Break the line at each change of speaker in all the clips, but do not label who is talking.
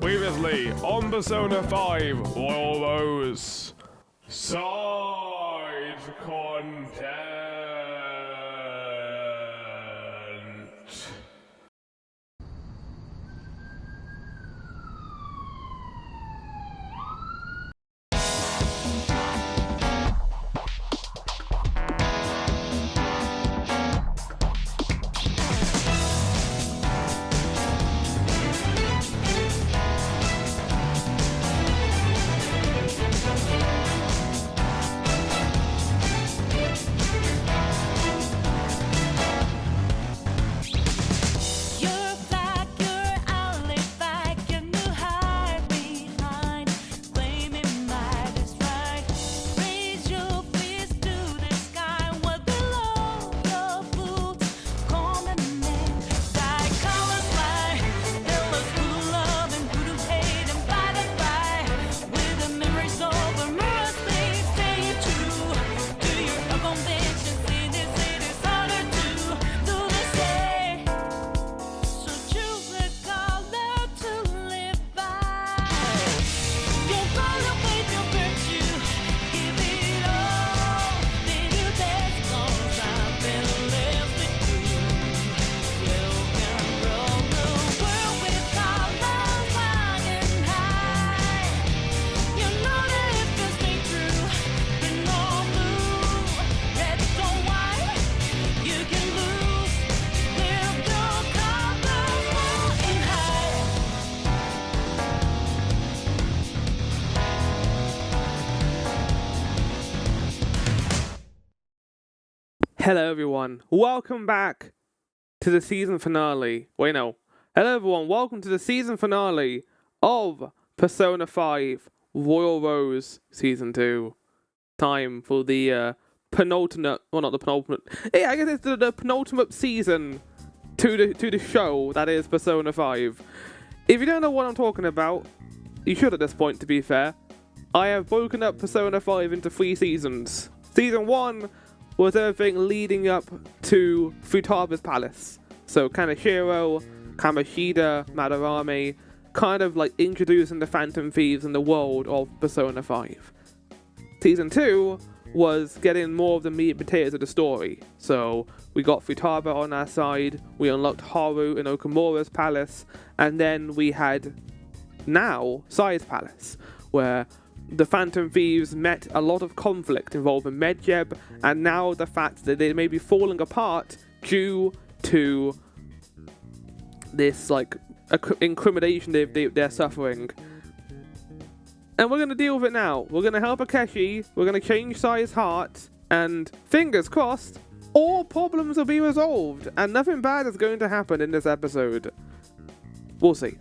Previously on Persona 5 Royal Rose. Side content.
Hello everyone, welcome back to the season finale. Hello everyone, welcome to the season finale of Persona 5 Royal Rose Season 2. Time for the penultimate, well not the penultimate, yeah I guess it's the penultimate season to the show that is Persona 5. If you don't know what I'm talking about, you should at this point to be fair. I have broken up Persona 5 into 3 seasons. Season 1 was everything leading up to Futaba's palace. So Kaneshiro, Kamoshida, Madarame, kind of like introducing the Phantom Thieves in the world of Persona 5. Season 2 was getting more of the meat and potatoes of the story. So we got Futaba on our side, we unlocked Haru in Okamura's palace, and then we had now Sai's palace, where the Phantom Thieves met a lot of conflict involving Medjeb, and now the fact that they may be falling apart due to this like incrimination they're suffering. And we're going to deal with it now. We're going to help Akeshi, we're going to change Sai's heart, and fingers crossed, all problems will be resolved, and nothing bad is going to happen in this episode. We'll see.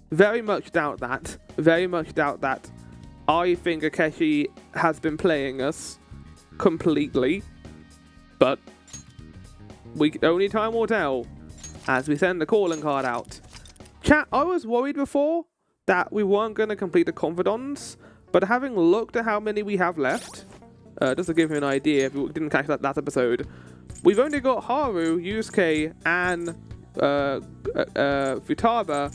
Very much doubt that. Very much doubt that. I think Akeshi has been playing us completely, but only time will tell as we send the calling card out. Chat, I was worried before that we weren't going to complete the Confidants, but having looked at how many we have left, just to give you an idea if you didn't catch that episode, we've only got Haru, Yusuke, and Futaba,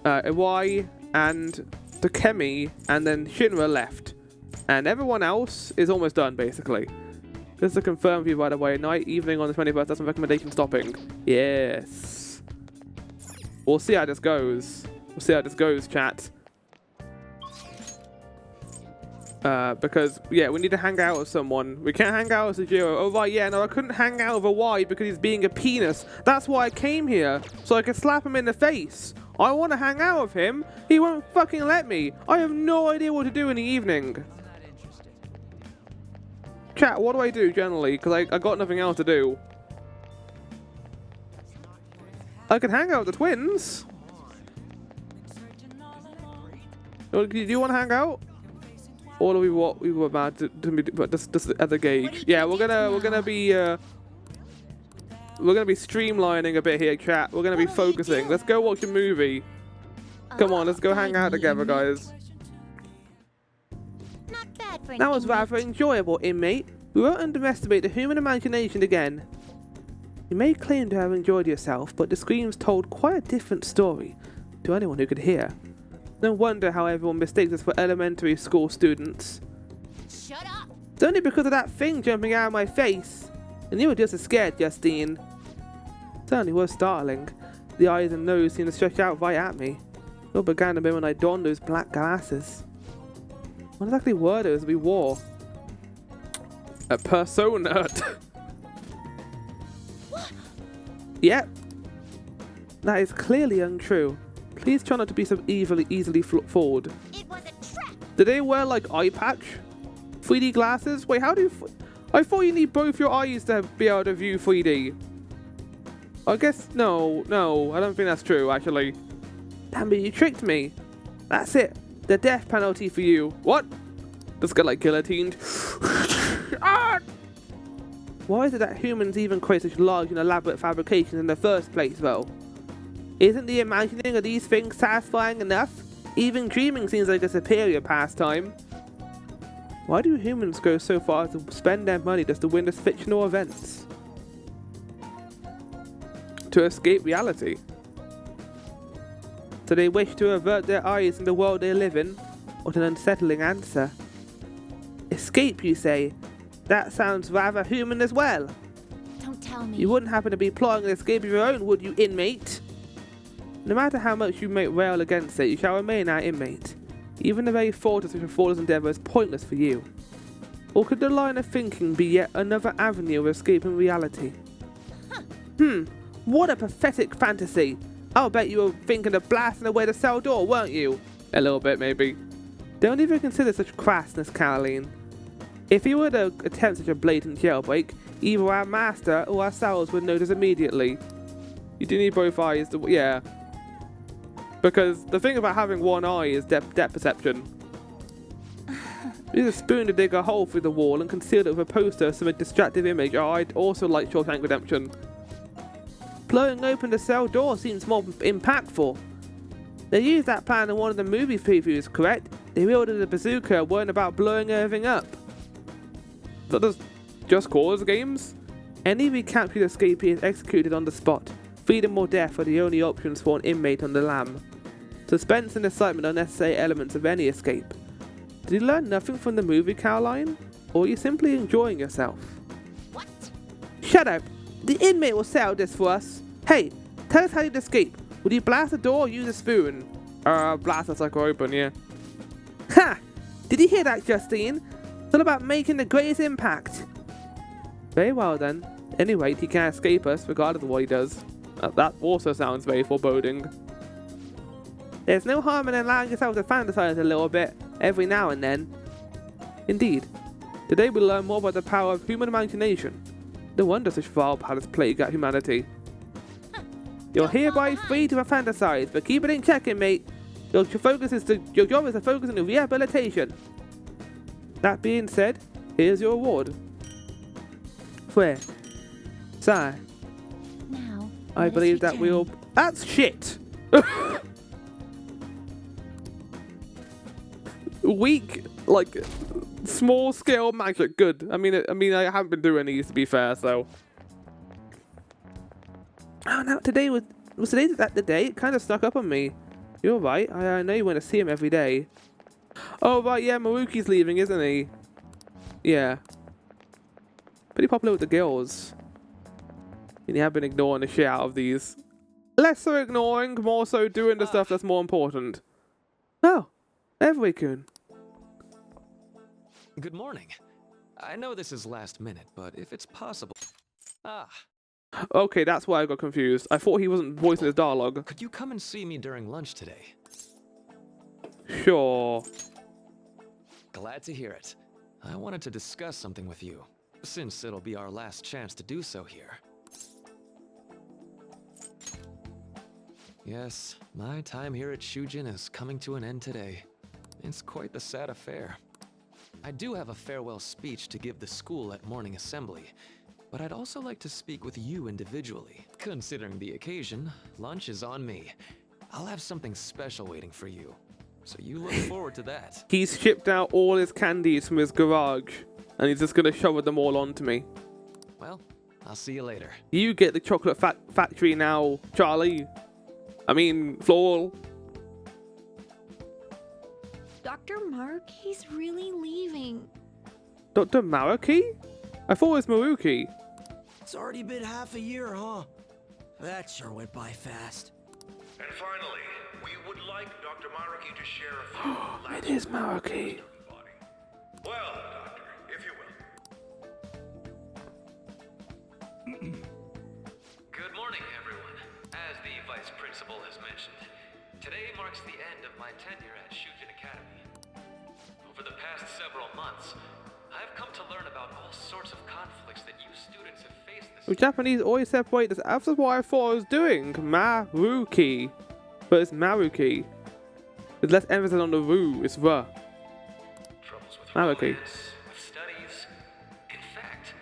Iwai, and Takemi, and then Shinra left. And everyone else is almost done, basically. Just to confirm for you, by the way, night, evening on the 21st, that's my recommendation stopping. Yes. We'll see how this goes. We'll see how this goes, chat. Because, yeah, we need to hang out with someone. We can't hang out with Sujiro. Oh, right, yeah, no, I couldn't hang out with Iwai because he's being a penis. That's why I came here, so I could slap him in the face. I want to hang out with him. He won't fucking let me. I have no idea what to do in the evening. Chat, what do I do generally? Because I got nothing else to do. I could hang out with the twins. Do you want to hang out? Or do we what we were about to be, but just at the gauge. Yeah, we're gonna be streamlining a bit here, chat. We're gonna be focusing. Let's go watch a movie. Come on, let's go hang out together, guys. That was rather enjoyable, inmate. We won't underestimate the human imagination again. You may claim to have enjoyed yourself, but the screams told quite a different story to anyone who could hear. No wonder how everyone mistakes us for elementary school students.
Shut up!
It's only because of that thing jumping out of my face. And you were just as scared, Justine. Certainly was startling. The eyes and nose seemed to stretch out right at me. It all began the moment I donned those black glasses. What exactly were those we wore? A persona. Yep. That is clearly untrue. Please try not to be so easily fooled.
It was a trap!
Do they wear like eye patch? 3D glasses? Wait, how do you... I thought you need both your eyes to be able to view 3D. I guess... No, I don't think that's true, actually. Damn it, you tricked me. That's it. The death penalty for you. What? Just get like guillotined. Ah! Why is it that humans even create such large and elaborate fabrications in the first place, though? Isn't the imagining of these things satisfying enough? Even dreaming seems like a superior pastime. Why do humans go so far as to spend their money just to witness fictional events? To escape reality. Do they wish to avert their eyes from the world they live in? What an unsettling answer. Escape, you say? That sounds rather human as well.
Don't tell me.
You wouldn't happen to be plotting an escape of your own, would you, inmate? No matter how much you may rail against it, you shall remain our inmate. Even the very thought of such a flawless endeavour is pointless for you. Or could the line of thinking be yet another avenue of escaping reality? What a pathetic fantasy. I'll bet you were thinking of blasting away the cell door, weren't you? A little bit, maybe. Don't even consider such crassness, Caroline. If you were to attempt such a blatant jailbreak, either our master or ourselves would notice immediately. You do need both eyes, yeah. Because the thing about having one eye is depth perception. Use a spoon to dig a hole through the wall and conceal it with a poster of some distractive image. Oh, I'd also like Shawshank Redemption. Blowing open the cell door seems more impactful. They used that plan in one of the movie previews, correct? They wielded a bazooka and weren't about blowing everything up. That does Just Cause games? Any recaptured escapee is executed on the spot. Freedom or death are the only options for an inmate on the lam. Suspense and excitement are necessary elements of any escape. Did you learn nothing from the movie, Caroline? Or are you simply enjoying yourself?
What?
Shut up! The inmate will settle this for us. Hey, tell us how you'd escape. Would you blast the door or use a spoon? Blast the sucker open, yeah. Ha! Did you hear that, Justine? It's all about making the greatest impact. Very well then. Anyway, he can't escape us, regardless of what he does. That also sounds very foreboding. There's no harm in allowing yourself to fantasize a little bit, every now and then. Indeed. Today we learn more about the power of human imagination. No wonder such vile powers plague at humanity. You're hereby free to fantasize, but keep it in check, mate. Your job is to focus on the rehabilitation. That being said, here's your award. Where? Sire.
Now,
I believe that we'll... That's shit! Weak, like, small scale magic, good. I mean, I haven't been doing these, to be fair, so... Oh, now today was today that the day? It kind of snuck up on me. You're right, I know you want to see him every day. Oh, right, yeah, Maruki's leaving, isn't he? Yeah. Pretty popular with the girls. And you have been ignoring the shit out of these. Less so ignoring, more so doing the stuff that's more important. Oh, Every-kun.
Good morning. I know this is last minute, but if it's possible...
Okay, that's why I got confused. I thought he wasn't voicing his dialogue.
Could you come and see me during lunch today?
Sure.
Glad to hear it. I wanted to discuss something with you, since it'll be our last chance to do so here. Yes, my time here at Shujin is coming to an end today. It's quite the sad affair. I do have a farewell speech to give the school at morning assembly, but I'd also like to speak with you individually. Considering the occasion, lunch is on me. I'll have something special waiting for you, so you look forward to that.
He's shipped out all his candies from his garage, and he's just gonna shovel them all onto me.
Well, I'll see you later.
You get the chocolate factory now, Charlie. I mean, Floral.
Dr. Maruki's really leaving.
Dr. Maruki? I thought it was Maruki.
It's already been half a year, huh? That sure went by fast.
And finally, we would like Dr. Maruki to share a few last
It is Maruki.
body. Well, Doctor, if you will.
Good morning, everyone. As the Vice Principal has mentioned, today marks the end of my tenure at Shujin Academy. Over the past several months, I've come to learn about all sorts of conflicts that you students have faced this
The Japanese always separate this. That's what I thought I was doing. Maruki. But it's Maruki. There's less emphasis on the Ru. It's Ra.
troubles with
Maruki.
romance, with studies. In fact,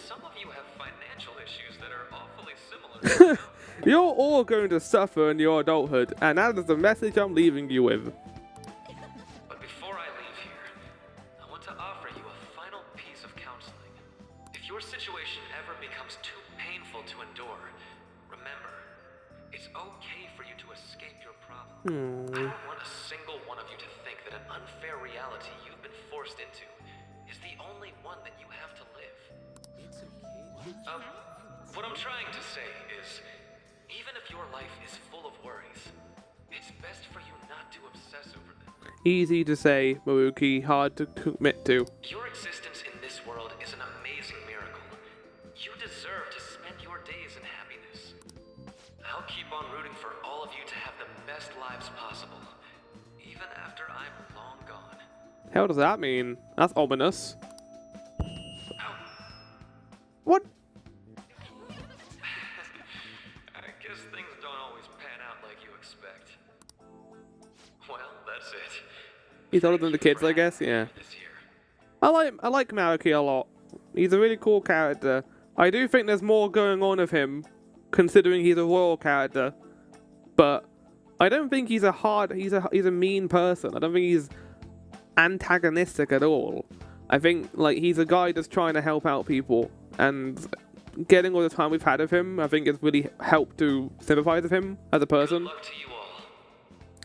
some of you have financial issues that are awfully similar to
You're all going to suffer in your adulthood, and that is the message I'm leaving you with.
But before I leave here, I want to offer you a final piece of counseling. If your situation ever becomes too painful to endure, remember, it's okay for you to escape your problem. I don't want a single one of you to think that an unfair reality you've been forced into is the only one that you have to live. What I'm trying to say is, even if your life is full of worries, it's best for you not to obsess over them.
Easy to say, Maruki. Hard to commit to.
Your existence in this world is an amazing miracle. You deserve to spend your days in happiness. I'll keep on rooting for all of you to have the best lives possible, even after I'm long gone.
Hell does that mean? That's ominous. What?
I guess things don't always pan out like you expect. Well, that's it.
He's older than the kids, I guess. Yeah.
This year.
I like Maruki a lot. He's a really cool character. I do think there's more going on with him, considering he's a royal character. But I don't think he's he's a mean person. I don't think he's antagonistic at all. I think like he's a guy that's trying to help out people, and getting all the time we've had of him, I think it's really helped to sympathize with him as a
Good
person.
luck to you all.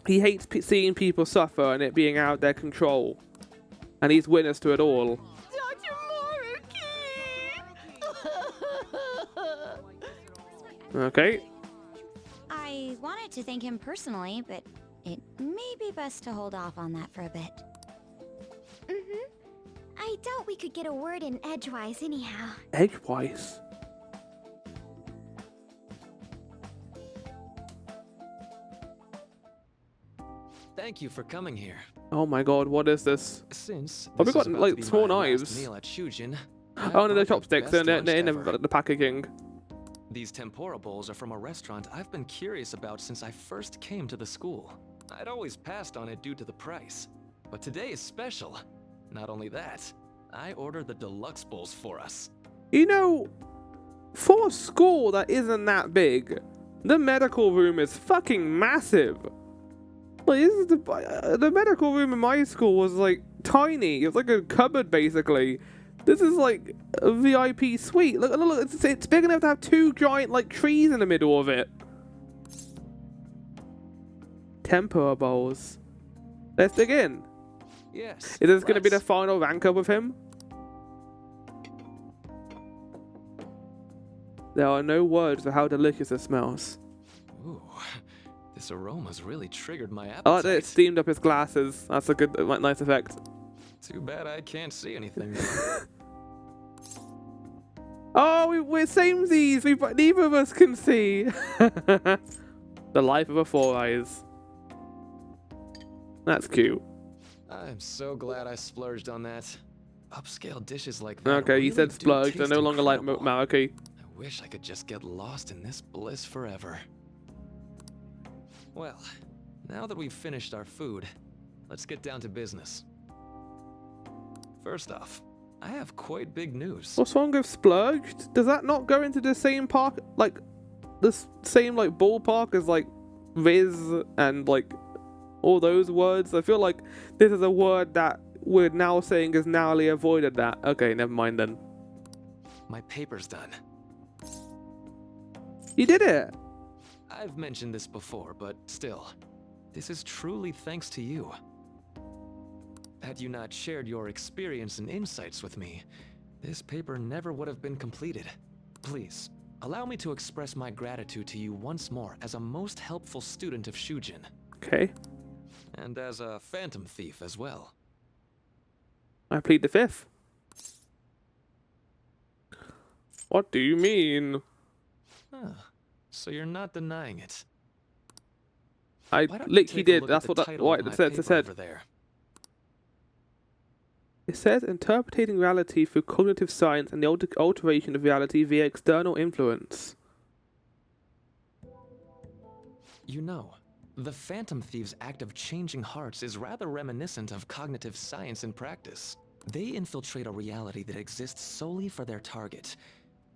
He hates seeing people suffer and it being out of their control, and he's witness to it all.
Dr. Maruki!
Okay.
I wanted to thank him personally, but it may be best to hold off on that for a bit.
I doubt we could get a word in edgewise anyhow.
Edgewise.
Thank you for coming here.
Oh my god, what is this?
Since
Oh, we
this
got,
is about
like,
to be
small
my last
knives.
meal at Shujin,
Oh no, they're chopsticks. They're in the packaging.
These tempura bowls are from a restaurant I've been curious about since I first came to the school. I'd always passed on it due to the price. But today is special. Not only that, I ordered the deluxe bowls for us.
You know, for a school that isn't that big, the medical room is fucking massive. Like, this is the medical room in my school was like tiny. It was like a cupboard basically. This is like a VIP suite. Look, it's big enough to have two giant like trees in the middle of it. Tempura bowls. Let's dig in.
Yes.
Is this going to be the
let's-
final rank up with him? There are no words for how delicious it smells.
Ooh, this aroma's really triggered my appetite.
I like that it steamed up his glasses. That's a good, nice effect.
Too bad I can't see anything.
Oh, we're samesies. Neither of us can see. The life of a Four Eyes. That's cute.
I'm so glad I splurged on that. Upscale dishes like that.
Okay, you
really
said
do
splurged. I
taste
no longer like
incredible.
Maruki.
I wish I could just get lost in this bliss forever. Well, now that we've finished our food, let's get down to business. First off, I have quite big news.
What's wrong with splurged? Does that not go into the same park, like the same like ballpark as like Riz and like all those words? I feel like this is a word that we're now saying is narrowly avoided that. Okay, never mind then.
My paper's done.
You did it!
I've mentioned this before, but still, this is truly thanks to you. Had you not shared your experience and insights with me, this paper never would have been completed. Please, allow me to express my gratitude to you once more as a most helpful student of Shujin.
Okay.
And as a phantom thief as well.
I plead the fifth. What do you mean?
Huh. So you're not denying it.
I
Why don't you
literally
take a
did.
look
That's
at
what
the
that.
title
What
of
it
my
said. It
paper
said.
over there.
It says interpreting reality through cognitive science and the alteration of reality via external influence.
You know, the Phantom Thieves' act of changing hearts is rather reminiscent of cognitive science in practice. They infiltrate a reality that exists solely for their target.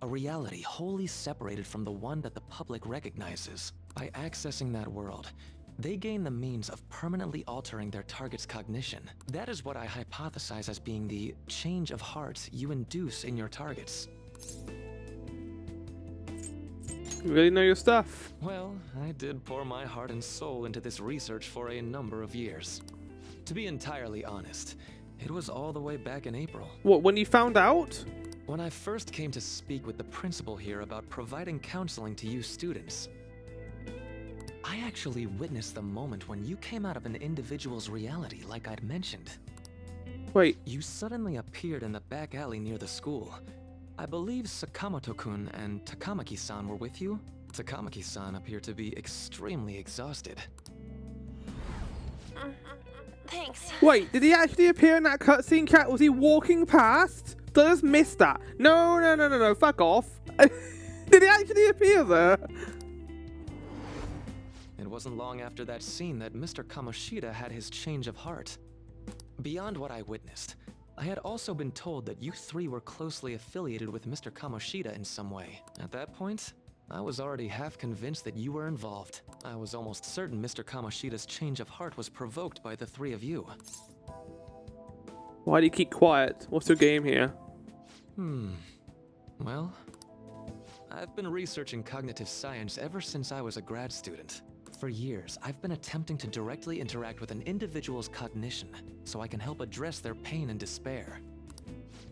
A reality wholly separated from the one that the public recognizes. By accessing that world, they gain the means of permanently altering their target's cognition. That is what I hypothesize as being the change of heart you induce in your targets.
You really know your stuff.
Well, I did pour my heart and soul into this research for a number of years. To be entirely honest, it was all the way back in April.
What, when you found out?
When I first came to speak with the principal here about providing counseling to you students, I actually witnessed the moment when you came out of an individual's reality like I'd mentioned.
Wait,
You suddenly appeared in the back alley near the school. I believe Sakamoto-kun and Takamaki-san were with you? Takamaki-san appeared to be extremely exhausted.
Thanks.
wait, did he actually appear in that cutscene, chat? Was he walking past? Did I just miss that? No, fuck off. Did he actually appear there?
It wasn't long after that scene that Mr. Kamoshida had his change of heart. Beyond what I witnessed, I had also been told that you three were closely affiliated with Mr. Kamoshida in some way. At that point, I was already half convinced that you were involved. I was almost certain Mr. Kamoshida's change of heart was provoked by the three of you.
Why do you keep quiet? What's your game here?
Well, I've been researching cognitive science ever since I was a grad student. For years, I've been attempting to directly interact with an individual's cognition so I can help address their pain and despair.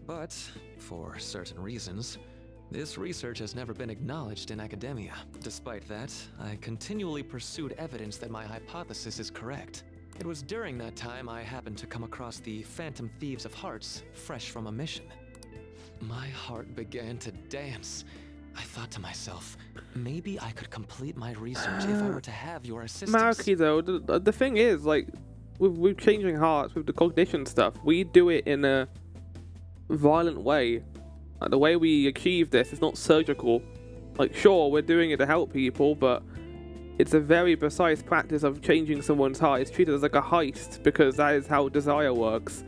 But, for certain reasons, this research has never been acknowledged in academia. Despite that, I continually pursued evidence that my hypothesis is correct. It was during that time I happened to come across the Phantom Thieves of Hearts, fresh from a mission. My heart began to dance. I thought to myself, maybe I could complete my research if I were to have your assistance.
Maruki, though, the thing is, like, with changing hearts, with the cognition stuff, we do it in a violent way. Like, the way we achieve this is not surgical. Like, sure, we're doing it to help people, but it's a very precise practice of changing someone's heart. It's treated as like a heist, because that is how desire works.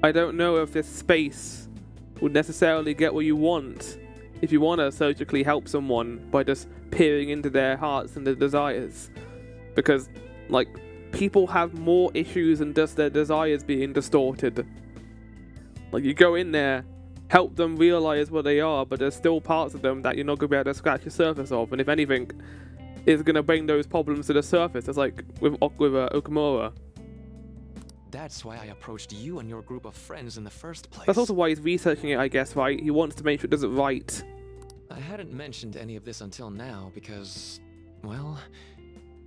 I don't know if this space would necessarily get what you want if you want to surgically help someone by just peering into their hearts and their desires. Because, like, people have more issues than just their desires being distorted. Like, you go in there, help them realize what they are, but there's still parts of them that you're not going to be able to scratch the surface of, and if anything, is going to bring those problems to the surface. It's like with Okamura.
That's why I approached you and your group of friends in the first place.
That's also why he's researching it, I guess, right? He wants to make sure it does it right.
I hadn't mentioned any of this until now because, well,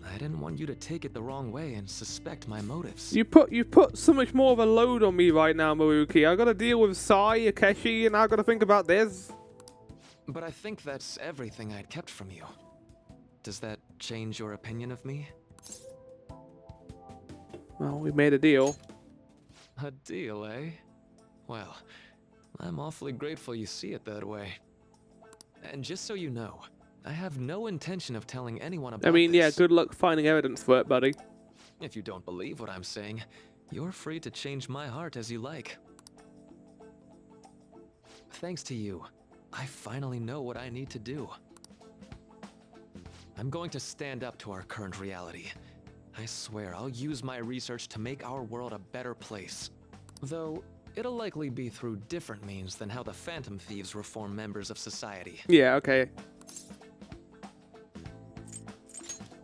I didn't want you to take it the wrong way and suspect my motives.
You put so much more of a load on me right now, Maruki. I gotta deal with Sai, Akeshi, and I gotta think about this.
But I think that's everything I'd kept from you. Does that change your opinion of me?
Well, we made a deal.
A deal, eh? Well, I'm awfully grateful you see it that way. And just so you know, I have no intention of telling anyone about
I mean,
this.
yeah, good luck finding evidence for it, buddy.
If you don't believe what I'm saying, you're free to change my heart as you like. Thanks to you, I finally know what I need to do. I'm going to stand up to our current reality. I swear I'll use my research to make our world a better place. Though, it'll likely be through different means than how the Phantom Thieves reform members of society.
Yeah, okay.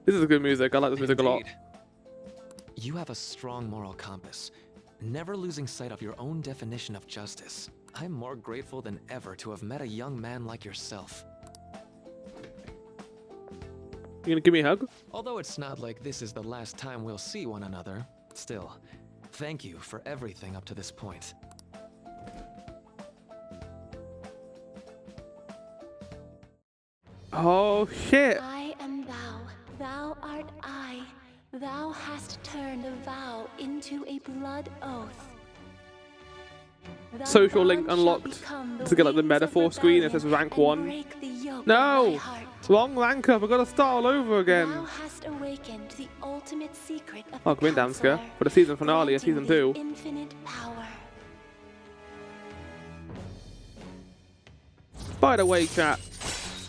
This is good music. I like this music a lot.
Indeed. You have a strong moral compass, never losing sight of your own definition of justice. I'm more grateful than ever to have met a young man like yourself.
You gonna give me a hug?
Although it's not like this is the last time we'll see one another, still, thank you for everything up to this point.
Oh shit!
I am thou, thou art I. Thou hast turned a vow into a blood oath. Thy
Social link
bond shall
unlocked.
become
To get like the
wings of
metaphor screen, it says
rebellion
rank
and
1.
break the yoke of
No!
thy heart.
Wrong rank up. I gotta start all over again.
Thou hast awakened the ultimate secret of
Oh,
the
come in, Damska,
Counselor,
for the season finale of
granting
season
thee
2.
infinite power.
By the way, chat,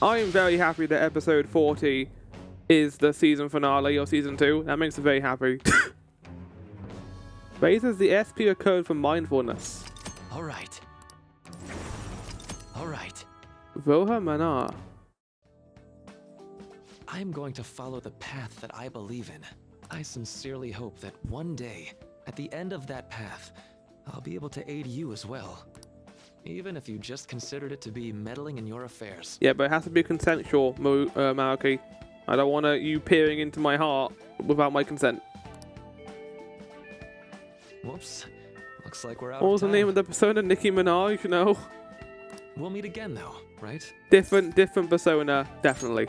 I am very happy that episode 40 is the season finale of season 2. That makes me very happy. Raises the SP code for mindfulness.
All right. All right.
Voha Manar.
I'm going to follow the path that I believe in. I sincerely hope that one day, at the end of that path, I'll be able to aid you as well. Even if you just considered it to be meddling in your affairs.
Yeah, but it has to be consensual, Mariki. I don't want you peering into my heart without my consent.
Whoops. Looks like we're out
What
of
was the
time.
name of the persona? Nicki Minaj, you know?
We'll meet again though, right?
Different persona, definitely.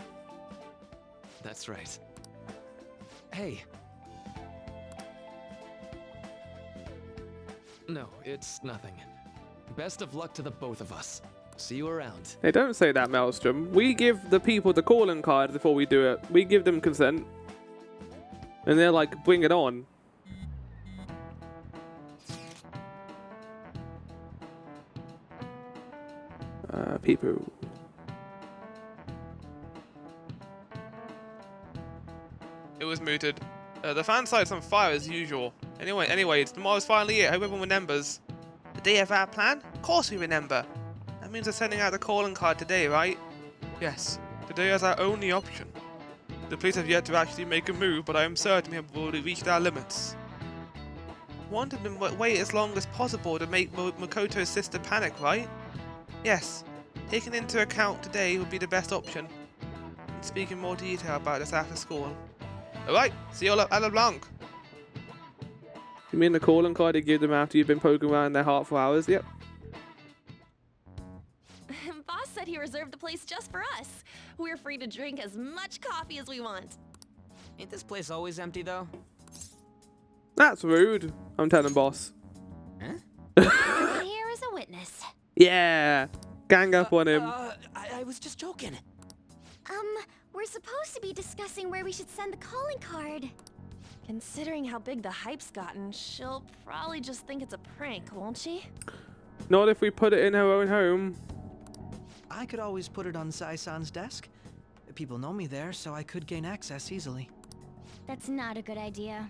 That's right. Hey. No, it's nothing. Best of luck to the both of us. See you around.
Hey, don't say that, Maelstrom. We give the people the calling card before we do it. We give them consent. And they're like, bring it on. People. It was muted. The fan site's on fire as usual. Anyway, tomorrow's finally it. I hope everyone remembers. The day of our plan? Of course we remember. That means we're sending out the calling card today, right? Yes. Today is our only option. The police have yet to actually make a move, but I am certain we have already reached our limits. Wanted them to wait as long as possible to make Makoto's sister panic, right? Yes. Taking into account today would be the best option. And speak in more detail about this after school. Alright, see you all at La Blanc. You mean the calling card you give them after you've been poking around their heart for hours? Yep.
Boss said he reserved the place just for us. We're free to drink as much coffee as we want.
Ain't this place always empty, though?
That's rude. I'm telling boss.
Everyone here is a witness.
Yeah. Gang up on him.
I was just joking.
We're supposed to be discussing where we should send the calling card.
Considering how big the hype's gotten, she'll probably just think it's a prank, won't she?
Not if we put it in her own home.
I could always put it on Sai-san's desk. People know me there, so I could gain access easily.
That's not a good idea.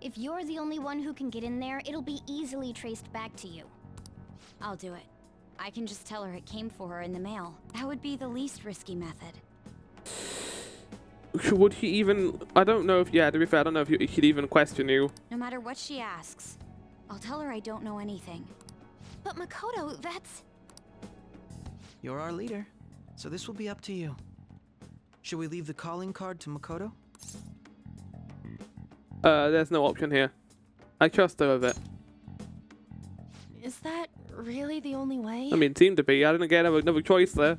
If you're the only one who can get in there, it'll be easily traced back to you.
I'll do it. I can just tell her it came for her in the mail. That would be the least risky method.
Would he even... I don't know if... Yeah, to be fair, I don't know if he'd even question you.
No matter what she asks, I'll tell her I don't know anything.
But Makoto, that's...
You're our leader, so this will be up to you. Should we leave the calling card to Makoto?
There's no option here. I trust her with it.
Is that really the only way?
I mean, it seemed to be. I didn't get another choice there.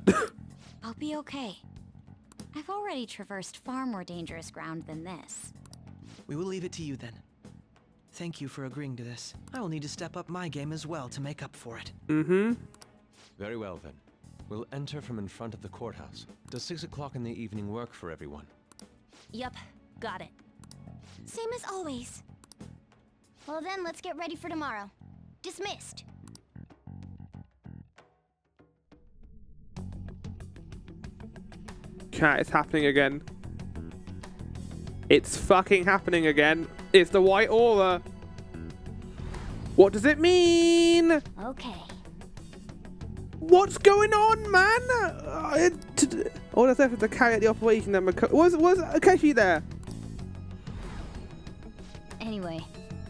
I'll be okay. I've already traversed far more dangerous ground than this.
We will leave it to you then. Thank you for agreeing to this. I will need to step up my game as well to make up for it.
Mm-hmm.
Very well then. We'll enter from in front of the courthouse. Does 6 o'clock in the evening work for everyone?
Yup, got it.
Same as always. Well then, let's get ready for tomorrow. Dismissed.
Chat, it's happening again. It's fucking happening again. It's the white aura. What does it mean?
Okay.
What's going on, man? All that's left is to carry out the operation that was Akechi there?
Anyway,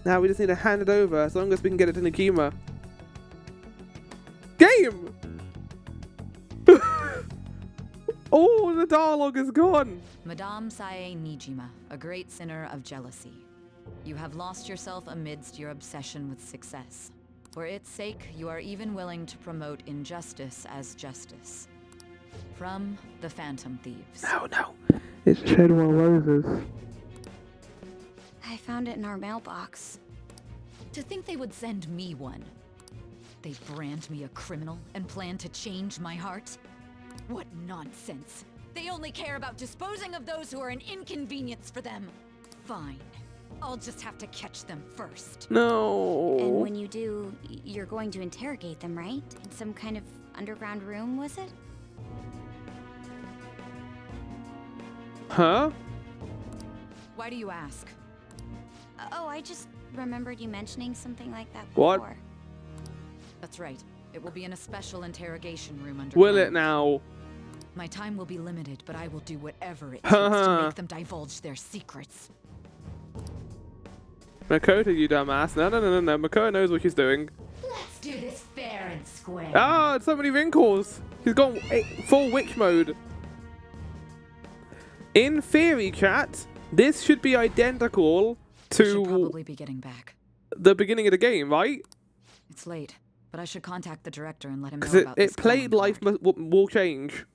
Now we just need to hand it over as long as we can get it to Najima. Game! Oh, the dialogue is gone.
Madame Sae Nijima, a great sinner of jealousy. You have lost yourself amidst your obsession with success. For its sake, you are even willing to promote injustice as justice. From the Phantom Thieves.
No. It's Shadowell Roses.
I found it in our mailbox.
To think they would send me one. They brand me a criminal and plan to change my heart? What nonsense! They only care about disposing of those who are an inconvenience for them. Fine. I'll just have to catch them first.
No.
And when you do, you're going to interrogate them, right? In some kind of underground room, was it?
Huh?
Why do you ask?
Oh, I just remembered you mentioning something like that before.
What?
That's right. It will be in a special interrogation room underground.
Will it now?
My time will be limited, but I will do whatever it takes to make them divulge their secrets.
Makoto, you dumbass. No. Makoto knows what she's doing.
Let's do this fair and square.
Ah, so many wrinkles. She's gone full witch mode. In theory, chat, this should be identical
Should
to
probably be getting back.
the beginning of the game, right?
It's late, but I should contact the director and let him know
Because
about this
it played
calling
Life
card.
will Change,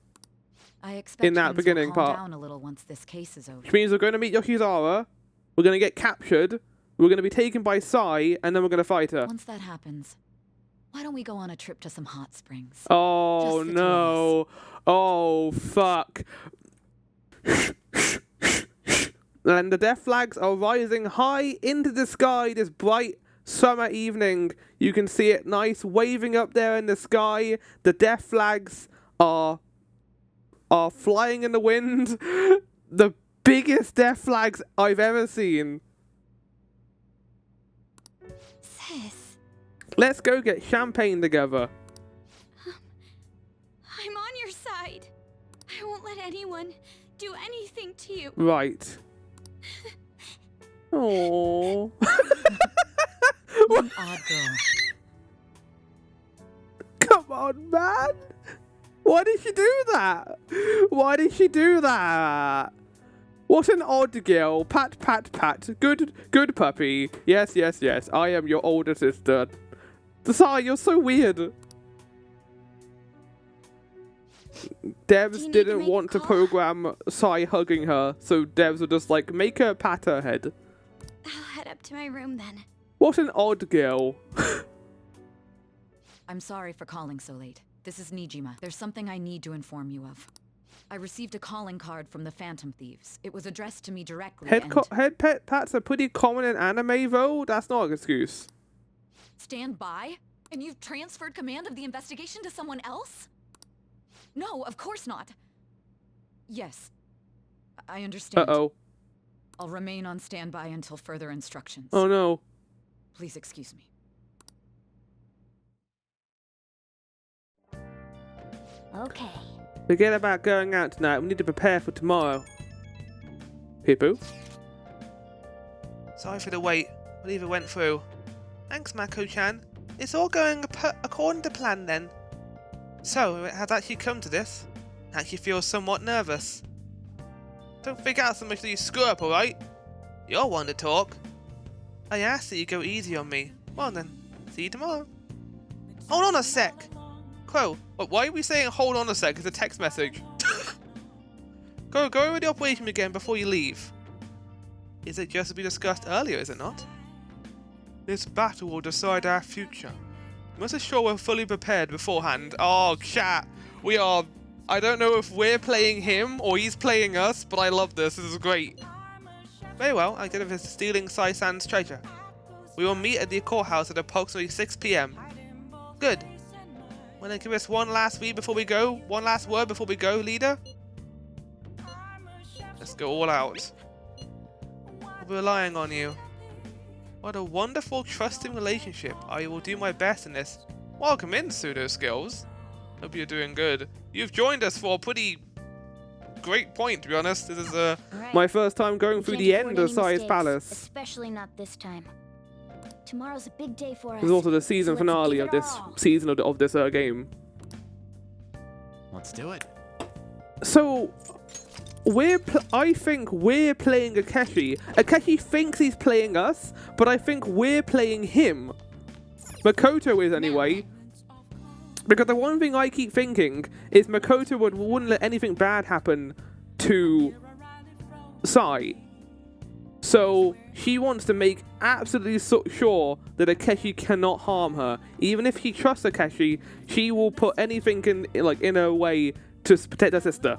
I expect
in that
things
beginning
will calm
part.
down a little once this case is over.
which means we're going to meet Yoshizawa, we're going to get captured, we're going to be taken by Sai, and then we're going to fight her.
Once that happens, why don't we go on a trip to some hot springs?
Oh
Just the two of
no. Oh fuck. And the death flags are rising high into the sky this bright summer evening. You can see it nice waving up there in the sky. The death flags are flying in the wind. The biggest death flags I've ever seen.
Sis,
Let's go get champagne together.
I'm on your side. I won't let anyone do anything to you.
Right. Oh.
What an odd girl.
Come on, man. Why did she do that? Why did she do that? What an odd girl. Pat, pat, pat. Good puppy. Yes. I am your older sister. Sorry, you're so weird. Devs didn't want to program Sai hugging her, so devs were just like, make her pat her head.
I'll head up to my room then.
What an odd girl.
I'm sorry for calling so late. This is Nijima. There's something I need to inform you of. I received a calling card from the Phantom Thieves. It was addressed to me directly
Head pet pats are pretty common in anime, though. That's not an excuse.
Stand by? And you've transferred command of the investigation to someone else? No, of course not. Yes, I understand.
Uh-oh.
I'll remain on standby until further instructions.
Oh, no.
Please excuse me.
Okay.
Forget about going out tonight. We need to prepare for tomorrow. Hippo? Sorry for the wait. Believe it went through. Thanks, Mako-chan. It's all going according to plan then. So, it has actually come to this. Actually feel somewhat nervous. Don't freak out so much that you screw up, alright? You're one to talk. I asked that you go easy on me. Well then, see you tomorrow. Hold on a sec! Crow, why are we saying hold on a sec? It's a text message. Go over the operation again before you leave. Is it just as we discussed earlier, is it not? This battle will decide our future. Must ensure we're fully prepared beforehand. Oh, chat. We are... I don't know if we're playing him or he's playing us, but I love this. This is great. Very well, I get it for stealing Sai-san's treasure. We will meet at the courthouse at approximately 6 p.m. Good. Wanna give us one last read before we go? One last word before we go, leader? Let's go all out. We're relying on you. What a wonderful, trusting relationship. I will do my best in this. Welcome in, Pseudo Skills. Hope you're doing good. You've joined us for a pretty great point, to be honest. This is my first time going through the end of Sire's Palace.
Especially not this time. Tomorrow's a big day for us.
This is also the season finale of this season of this game.
Let's do it.
So, I think we're playing Akechi. Akechi thinks he's playing us, but I think we're playing him. Makoto is anyway. Because the one thing I keep thinking is Makoto wouldn't let anything bad happen to Sai. So she wants to make absolutely sure that Akechi cannot harm her. Even if he trusts Akechi, she will put anything in her way to protect her sister.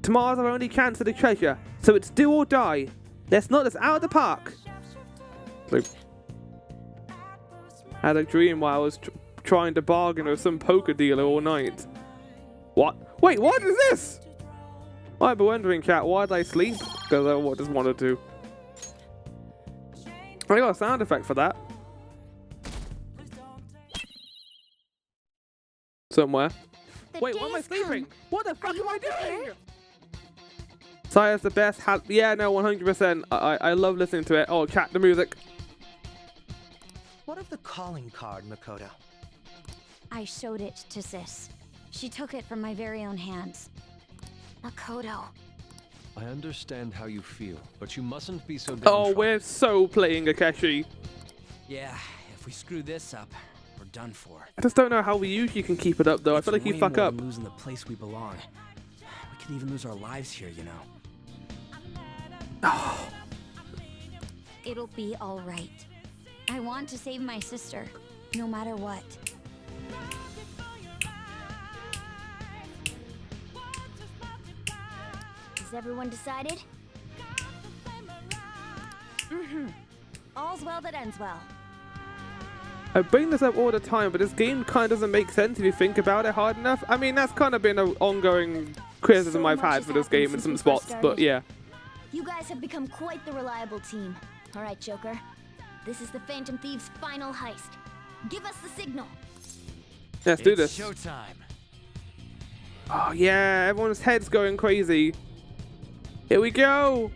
Tomorrow's our only chance at the treasure, so it's do or die. Let's knock this out of the park. Like, I had a dream while I was trying to bargain with some poker dealer all night. What? Wait, what is this? I've been wondering, chat, why did I sleep? Because I just wanted to. I got a sound effect for that. Somewhere. Wait, why am I sleeping? What the fuck am I doing? Sire's the best. Yeah, no, 100%. I love listening to it. Oh, chat, the music.
What of the calling card, Makoto?
I showed it to Sis. She took it from my very own hands. Makoto.
I understand how you feel, but you mustn't be so
Oh, we're so playing Akechi.
Yeah, if we screw this up, we're done for.
I just don't know how we usually can keep it up, though. I feel like you fuck up.
Losing the place we belong. We could even lose our lives here, you know.
It'll be all right. I want to save my sister, no matter what.
Is everyone decided?
All's well that ends well.
I bring this up all the time, but this game kind of doesn't make sense if you think about it hard enough. I mean, that's kind of been an ongoing criticism I've had for this game in some spots, but yeah.
You guys have become quite the reliable team. All right, Joker. This is the Phantom Thieves' final heist. Give us the signal.
Let's do this.
Showtime.
Oh yeah, everyone's head's going crazy. Here we go.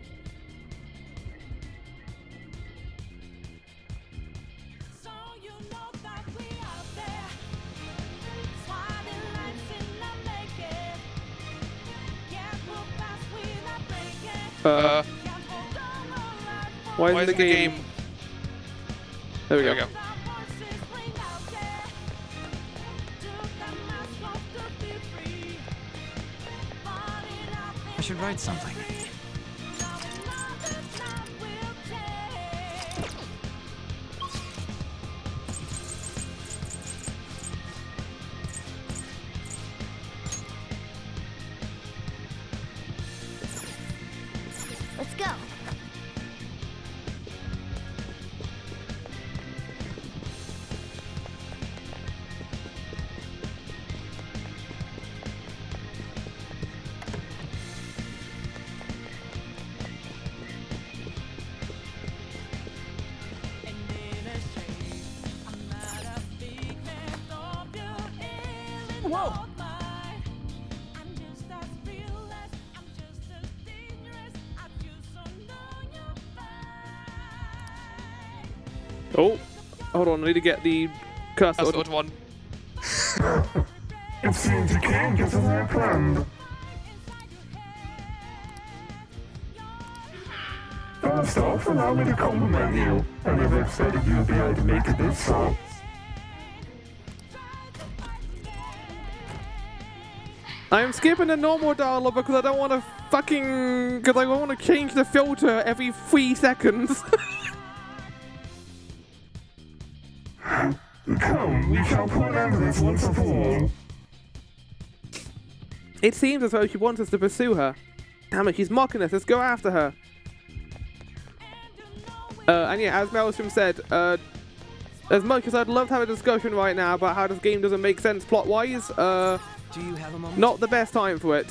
Why isn't the game? There we go.
I should write something.
Let's go.
Whoa!
Oh, hold on, I need to get the cursor one.
It seems you can't get as I planned. First off, allow me to compliment you. I never expected you to be able to make it this far.
I'm skipping the normal dialogue because I don't want to because I want to change the filter every 3 seconds.
Come, we shall put an end to this once and for all.
It seems as though she wants us to pursue her. Damn it, she's mocking us. Let's go after her. And yeah, as Maelstrom said, as much as I'd love to have a discussion right now about how this game doesn't make sense plot-wise,
do you have a moment?
Not the best time for it.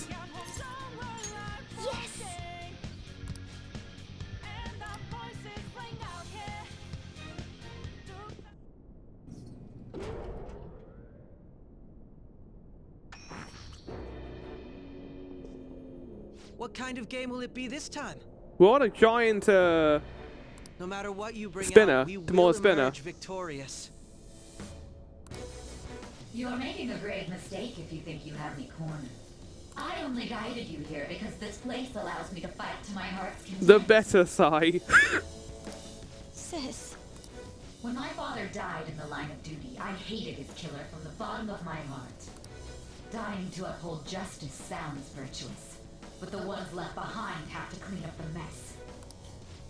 Yes.
What kind of game will it be this time?
What a giant
No matter what you bring
spinner.
out, we will
Tomorrow's spinner.
emerge victorious.
You're making a grave mistake if you think you have me cornered. I only guided you here because this place allows me to fight to my heart's content.
The better side.
Sis.
When my father died in the line of duty, I hated his killer from the bottom of my heart. Dying to uphold justice sounds virtuous, but the ones left behind have to clean up the mess.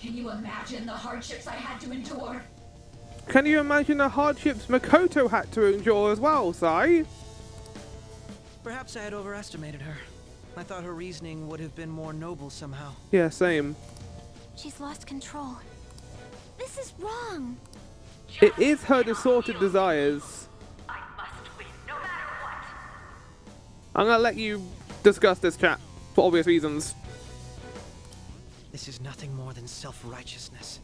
Can you imagine the hardships I had to endure?
Can you imagine the hardships Makoto had to endure as well, Sai?
Perhaps I had overestimated her. I thought her reasoning would have been more noble somehow.
Yeah, same.
She's lost control. This is wrong.
It is her distorted desires.
I must win, no matter what.
I'm gonna let you discuss this, chat, for obvious reasons.
This is nothing more than self-righteousness.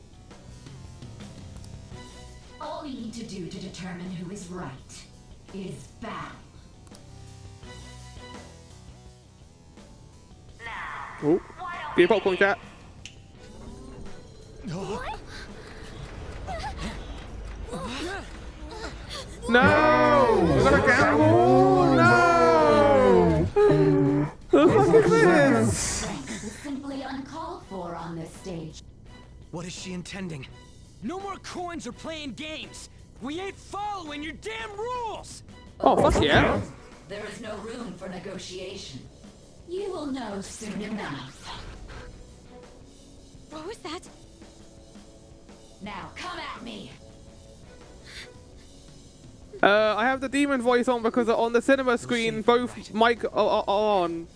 All we need to do to determine who is right is battle.
Oh, get your popcorn, chat.
What?
No! We're gonna gamble! No! The fuck is this?
Strength is simply uncalled for on this stage.
What is she intending?
No more coins or playing games. We ain't following your damn rules.
Oh, fuck yeah.
There is no room for negotiation. You will know soon enough.
What was that?
Now come at me.
I have the demon voice on because on the cinema screen both mic are on.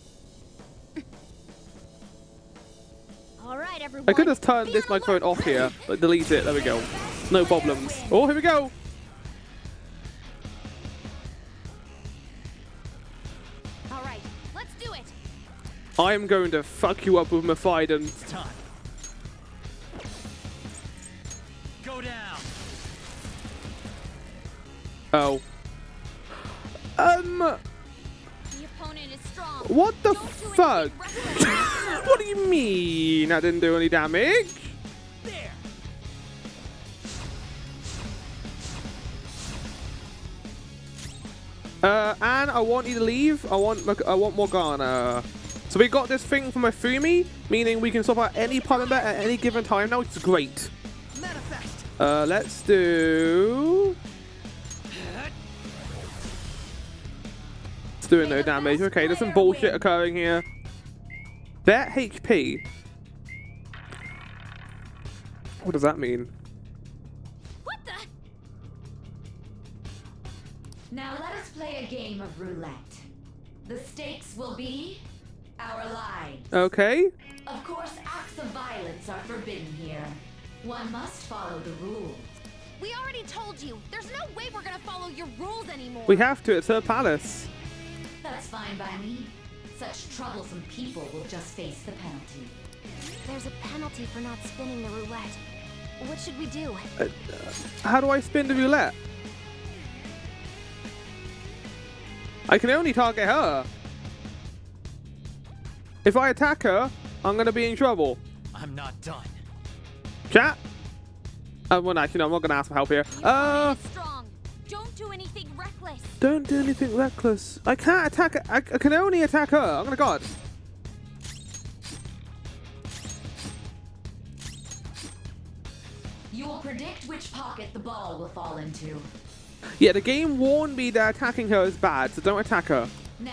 All right, everyone.
I could just turn this microphone off here, but delete it. There we go. No problems. Oh, here we go.
All right, let's do it.
I'm going to fuck you up with my Fiden.
It's time. Go down.
Oh.
The opponent is strong.
What the
Don't do
fuck?
anything reckless.
What do you mean? I didn't do any damage.
There.
Anne, I want you to leave. I want Morgana. So we got this thing from Afumi, meaning we can swap out any Puppet at any given time now, which is great.
Manifest.
Let's do... It's doing no damage. Okay, there's some bullshit occurring here. Their HP. What does that mean?
What the?
Now let us play a game of roulette. The stakes will be our lives.
Okay.
Of course, acts of violence are forbidden here. One must follow the rules.
We already told you. There's no way we're gonna follow your rules anymore.
We have to. It's her palace.
That's fine by me. Such troublesome people will just face the penalty.
There's a penalty for not spinning the roulette. What should we do?
How do I spin the roulette? I can only target her. If I attack her, I'm gonna be in trouble.
I'm not done.
Chat? Well, actually, no, I'm not gonna ask for help here.
Strong. Don't do anything reckless.
Don't do anything reckless. I can't attack her. I can only attack her. I'm gonna God.
You will predict which pocket the ball will fall into.
Yeah, the game warned me that attacking her is bad, so don't attack her.
Now,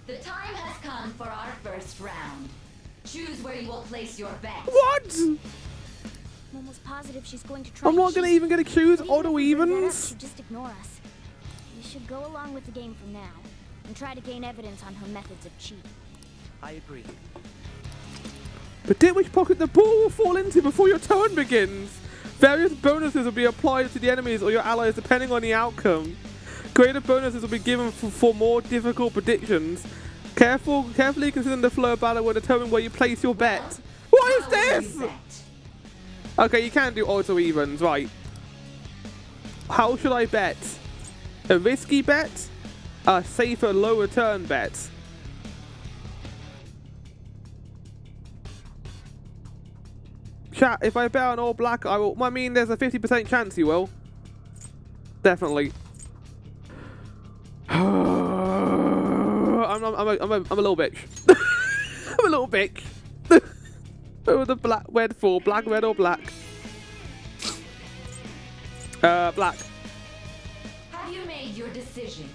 the time has come for our first round. Choose where you will place your bet.
What?
I'm almost positive she's going to try.
I'm not gonna even gonna choose
But even
auto
if we bring that up,
evens.
she'll just ignore us. We should go along with the game from now and try to gain evidence on her methods of cheating.
I agree.
Predict which pocket the ball will fall into before your turn begins. Various bonuses will be applied to the enemies or your allies depending on the outcome. Greater bonuses will be given for more difficult predictions. Carefully consider the flow of battle will determine where you place your bet. What is this? Okay, you can't do odds or evens, right? How should I bet? A risky bet? A safer low return bet? Chat, if I bet on all black, I will. I mean, there's a 50% chance you will. Definitely. I'm a little bitch. I'm a little bitch. Oh, the black, red for black, red or black? Black.
Have you made your decision?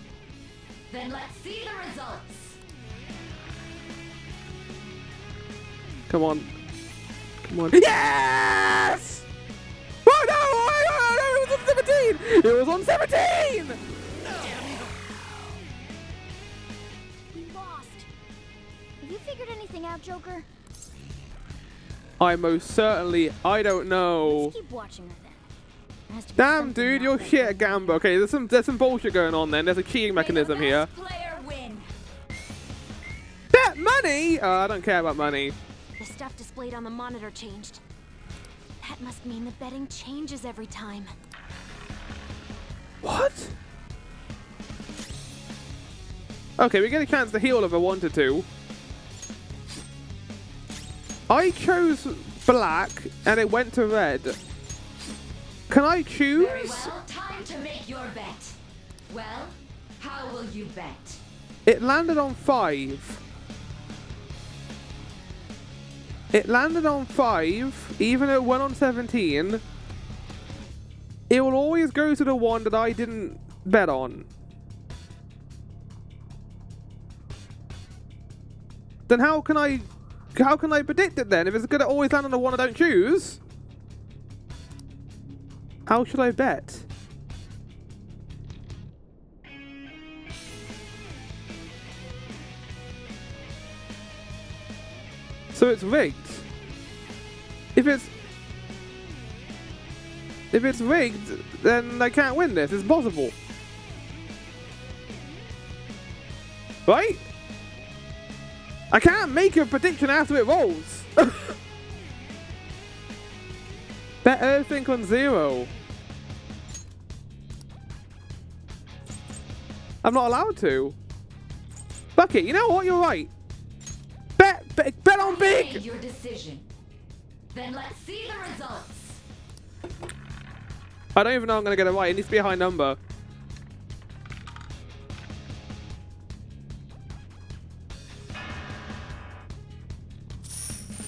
Then let's see the results.
Come on. Come on. Yes! Oh no! It was on 17! It was on 17!
We lost. Have you figured anything out, Joker?
I most certainly, I don't know.
Let's keep watching her then. There has to be
Damn,
something
dude,
not
you're
right
shit
going
at Gamba. Okay, there's some bullshit going on then. There's a cheating mechanism here.
Player win.
Bet money? I don't care about money.
The stuff displayed on the monitor changed. That must mean the betting changes every time.
What? Okay, we get a chance to heal if I wanted to. I chose black and it went to red. Can I choose?
Very well, time to make your bet. Well, how will you bet?
It landed on 5. It landed on 5, even though it went on 17. It will always go to the one that I didn't bet on. Then how can I predict it then? If it's gonna always land on the one I don't choose? How should I bet? So it's rigged. If it's rigged, then I can't win this. It's possible. Right? I can't make a prediction after it rolls. Bet everything on 0. I'm not allowed to. Fuck it, you know what? You're right. Bet on big!
Made your decision. Then let's see the results.
I don't even know I'm going to get it right. It needs to be a high number.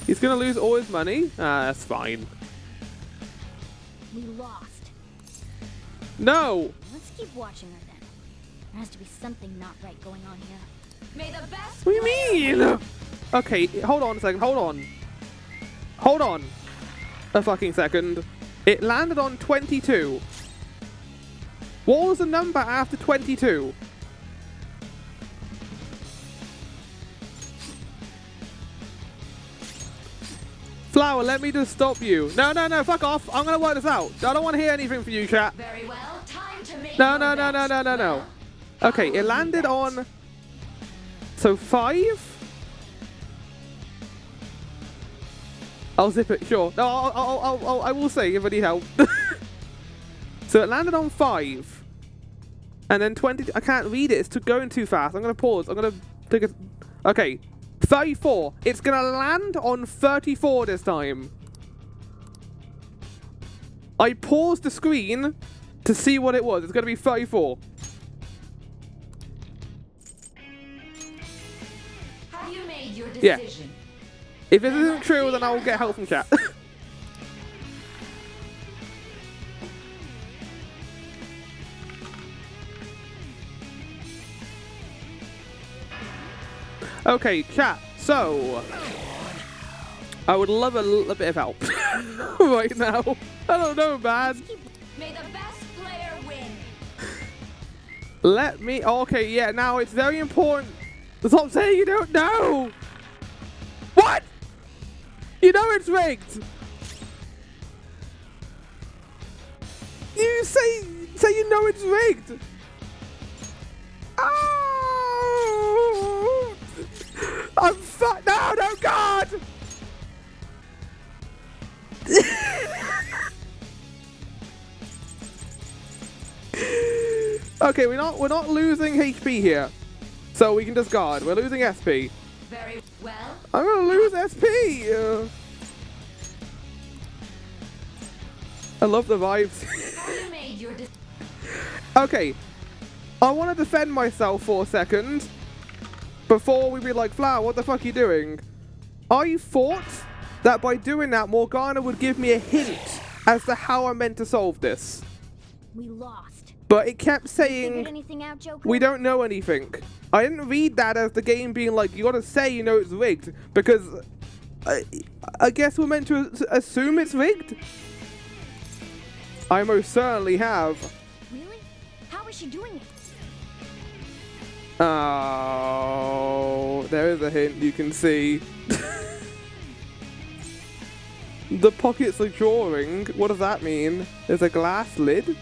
He's going to lose all his money? Ah, that's fine.
We lost.
No!
Let's keep watching her then. There has to be something not right going on here.
May the best.
What do you mean? Okay, hold on a second. Hold on. Hold on. A fucking second. It landed on 22. What was the number after 22? Flower, let me just stop you. No, fuck off. I'm gonna work this out. I don't want to hear anything from you, chat.
Very well, time to make
No. Okay, it landed on... So 5? I'll zip it, sure. No, I will say if I need help. So it landed on 5. And then 20... I can't read it. It's going too fast. I'm going to pause. I'm going to take a... Okay. 34. It's going to land on 34 this time. I paused the screen to see what it was. It's going to be 34.
Have you made your
Yeah.
decision?
If it isn't true, then I will get help from chat. Okay, chat. So, I would love a little bit of help right now. I don't know, man.
May the best player win.
Let me... Okay, yeah, now it's very important. Stop saying you don't know. What? You know it's rigged. You say you know it's rigged. Oh! I'm fucked. No, God. Okay, we're not losing HP here, so we can discard. We're losing SP.
Very well.
I'm gonna lose SP. I love the vibes.
You made your
Okay, I want to defend myself for a second before we be like, Flower, what the fuck are you doing? I thought that by doing that, Morgana would give me a hint as to how I'm meant to solve this.
We lost.
But it kept
Figured
saying,
anything out, Joker?
we don't know anything. I didn't read that as the game being like, you gotta say you know it's rigged, because I guess we're meant to assume it's rigged? I most certainly have.
Really? How is she doing it?
Oh, there is a hint you can see. The pockets are drawing. What does that mean? There's a glass lid?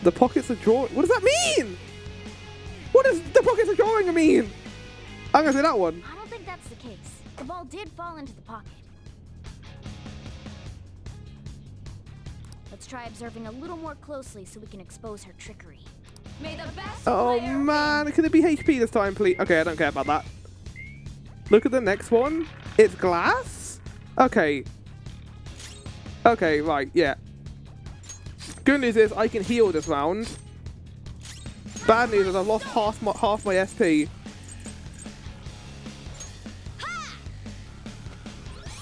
The pockets are drawing. What does that mean? What does the pockets are drawing mean? I'm gonna say that one.
I don't think that's the case. The ball did fall into the pocket. Let's try observing a little more closely so we can expose her trickery.
May the best
Oh
player
man,
win.
can it be HP this time, please? Okay, I don't care about that. Look at the next one. It's glass? Okay. Okay, right, yeah. Good news is I can heal this round. Bad news is I've lost half my SP.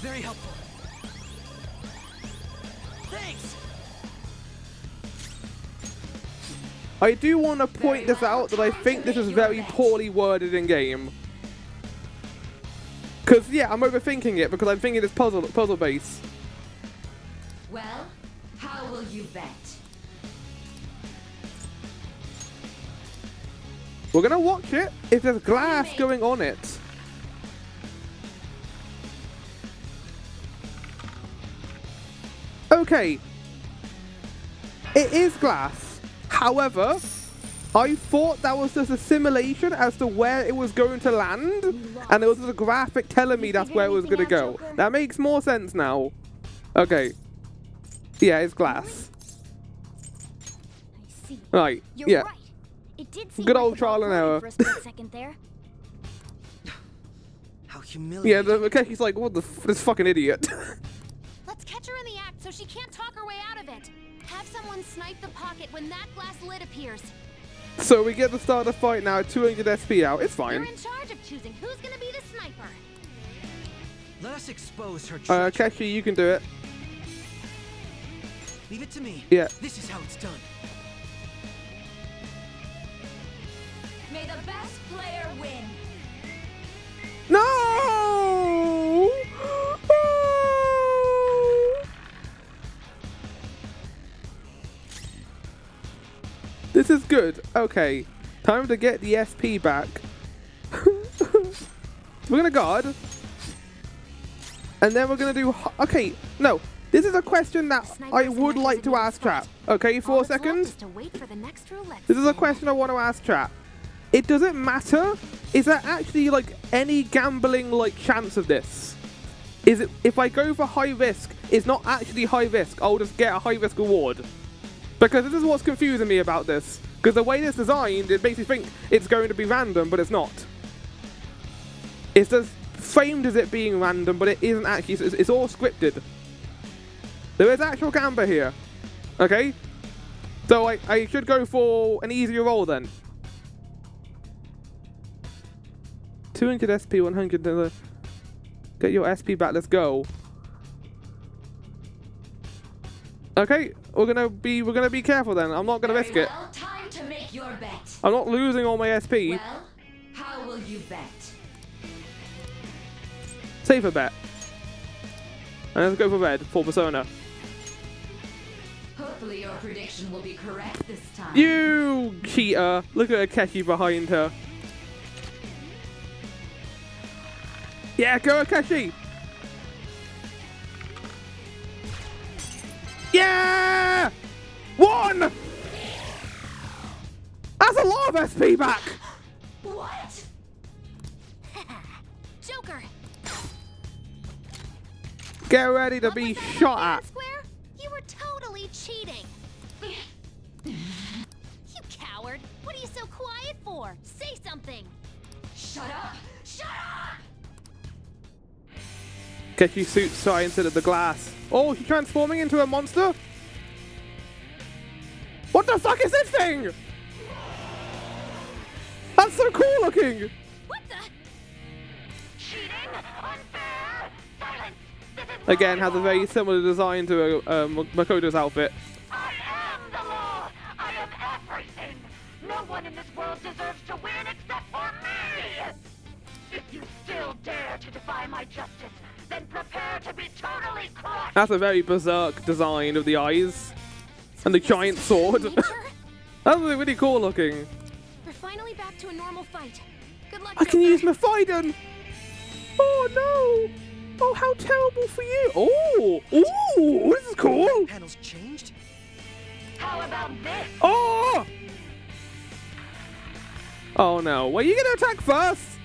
Very helpful. Thanks.
I do want to point this out that I think this is very poorly worded in game. Because, yeah, I'm overthinking it because I'm thinking it's puzzle based.
Well, how will you bet?
We're going to watch it if there's glass going on it. Okay. It is glass. However, I thought that was just a simulation as to where it was going to land, and there was just a graphic telling me that's where it was going to go. That makes more sense now. Okay. Yeah, it's glass.
I see.
Right.
You're
Yeah.
right. It did seem
Good
like
old
the ball
trial and
floated
error.
for a split second there.
How
Yeah,
humiliating.
Makeshi's like, what the this fucking idiot.
Let's catch her in the act so she can't talk her way out of it. Have someone snipe the pocket when that glass lid appears.
So we get to start the fight now, 200 SP out. It's
You're
fine.
in charge of choosing who's gonna be the sniper.
Let us expose her treachery.
Keshi, you can do it.
Leave it to me.
Yeah.
This is how it's done.
May the best player win.
No! This is good. Okay. Time to get the SP back. We're gonna guard. And then we're gonna do... Okay, no. This is a question that I would like to ask chat. Okay, for a second.
To wait for the next roulette
This is a
spin.
question I want to ask chat. It doesn't matter. Is there actually like any gambling like chance of this? Is it if I go for high risk, it's not actually high risk. I'll just get a high risk reward. Because this is what's confusing me about this. Because the way it's designed, it makes me think it's going to be random, but it's not. It's just framed as it being random, but it isn't actually. It's all scripted. There is actual gambler here. Okay? So I should go for an easier roll then. 200 SP, 100. Get your SP back. Let's go. Okay, we're gonna be careful then. I'm not gonna risk it.
Well, time to make your bet.
I'm not losing all my SP.
Well, how will you bet?
Safer bet. And let's go for red for Persona.
Hopefully your prediction will be correct this time.
You cheater! Look at Akechi behind her. Yeah, go Akechi! Yeah! One! That's a lot of SP back!
What?
Joker.
Get ready to be shot at.
Square? You were totally cheating. You coward. What are you so quiet for? Say something.
Shut up! Shut up!
Akechi suit science into the glass. Oh, she's transforming into a monster? What the fuck is this thing? That's so cool looking.
What the?
Cheating? Unfair? Silence! This is
Again, has a very similar design to Makoto's outfit.
I am the law! I am everything! No one in this world deserves to win except for me! If you still dare to defy my justice, then prepare to be totally crushed!
That's a very berserk design of the eyes. And the giant sword. That's really cool looking.
We're finally back to a normal fight. Good luck,
I can
Joker.
use my Fiden. Oh no. Oh, how terrible for you. Oh. Ooh. This is cool.
Panels changed?
How about this?
Oh. Oh no. Well, you gonna attack first?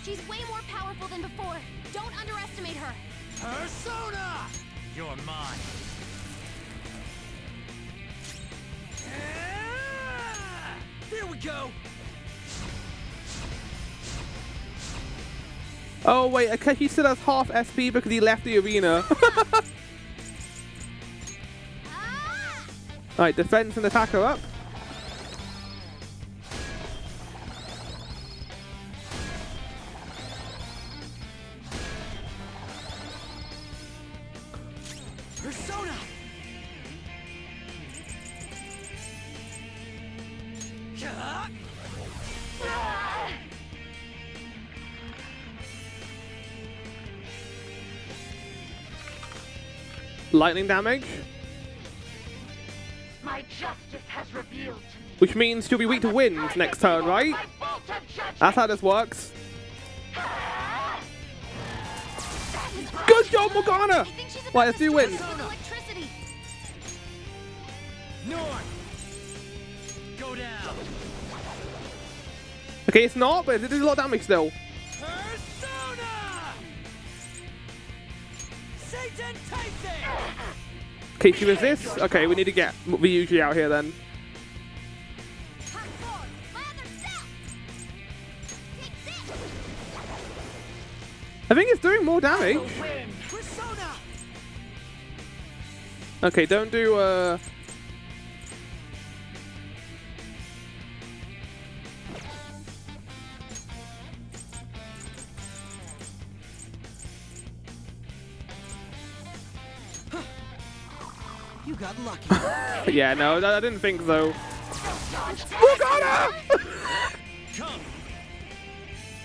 She's way more powerful than before. Don't underestimate her.
Persona! You're mine. There we go.
Oh wait, Akechi still has half SP because he left the arena. Alright, defense and attack are up.
Persona!
Lightning damage,
My justice has revealed to me.
which means she'll be weak to wind next turn, right?
My bolt of judgment.
That's how this works. Good job, Morgana! Right, let's do wind.
Electricity.
North. Go down.
Okay, it's not, but it did a lot of damage still.
Persona! Satan Tyson!
Okay, she resists. Okay, we need to get Ryuji out here then. I think it's doing more damage.
Persona!
Okay, don't do
You got lucky.
yeah, no, I didn't think so. Morgana!
Come.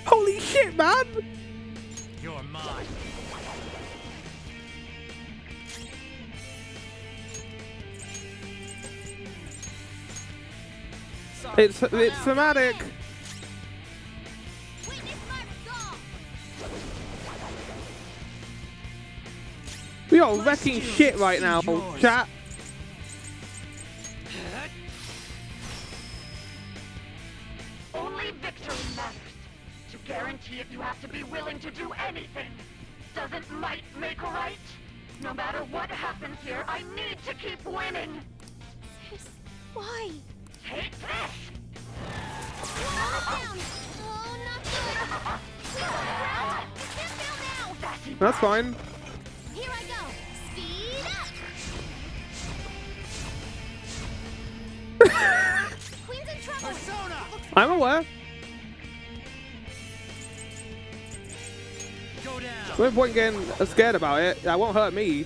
Holy shit, man!
You're mine.
It's thematic. We are wrecking shit right now, chat.
Only victory matters. To guarantee it, you have to be willing to do anything. Doesn't might make right? No matter what happens here, I need to keep winning.
Why?
Take this!
Down. Oh, not good. Please, on the ground. You can't fail now.
That's fine.
Here I go. Speed up. Queen's in trouble.
Persona!
I'm aware.
Go down.
No point getting scared about it. That won't hurt me.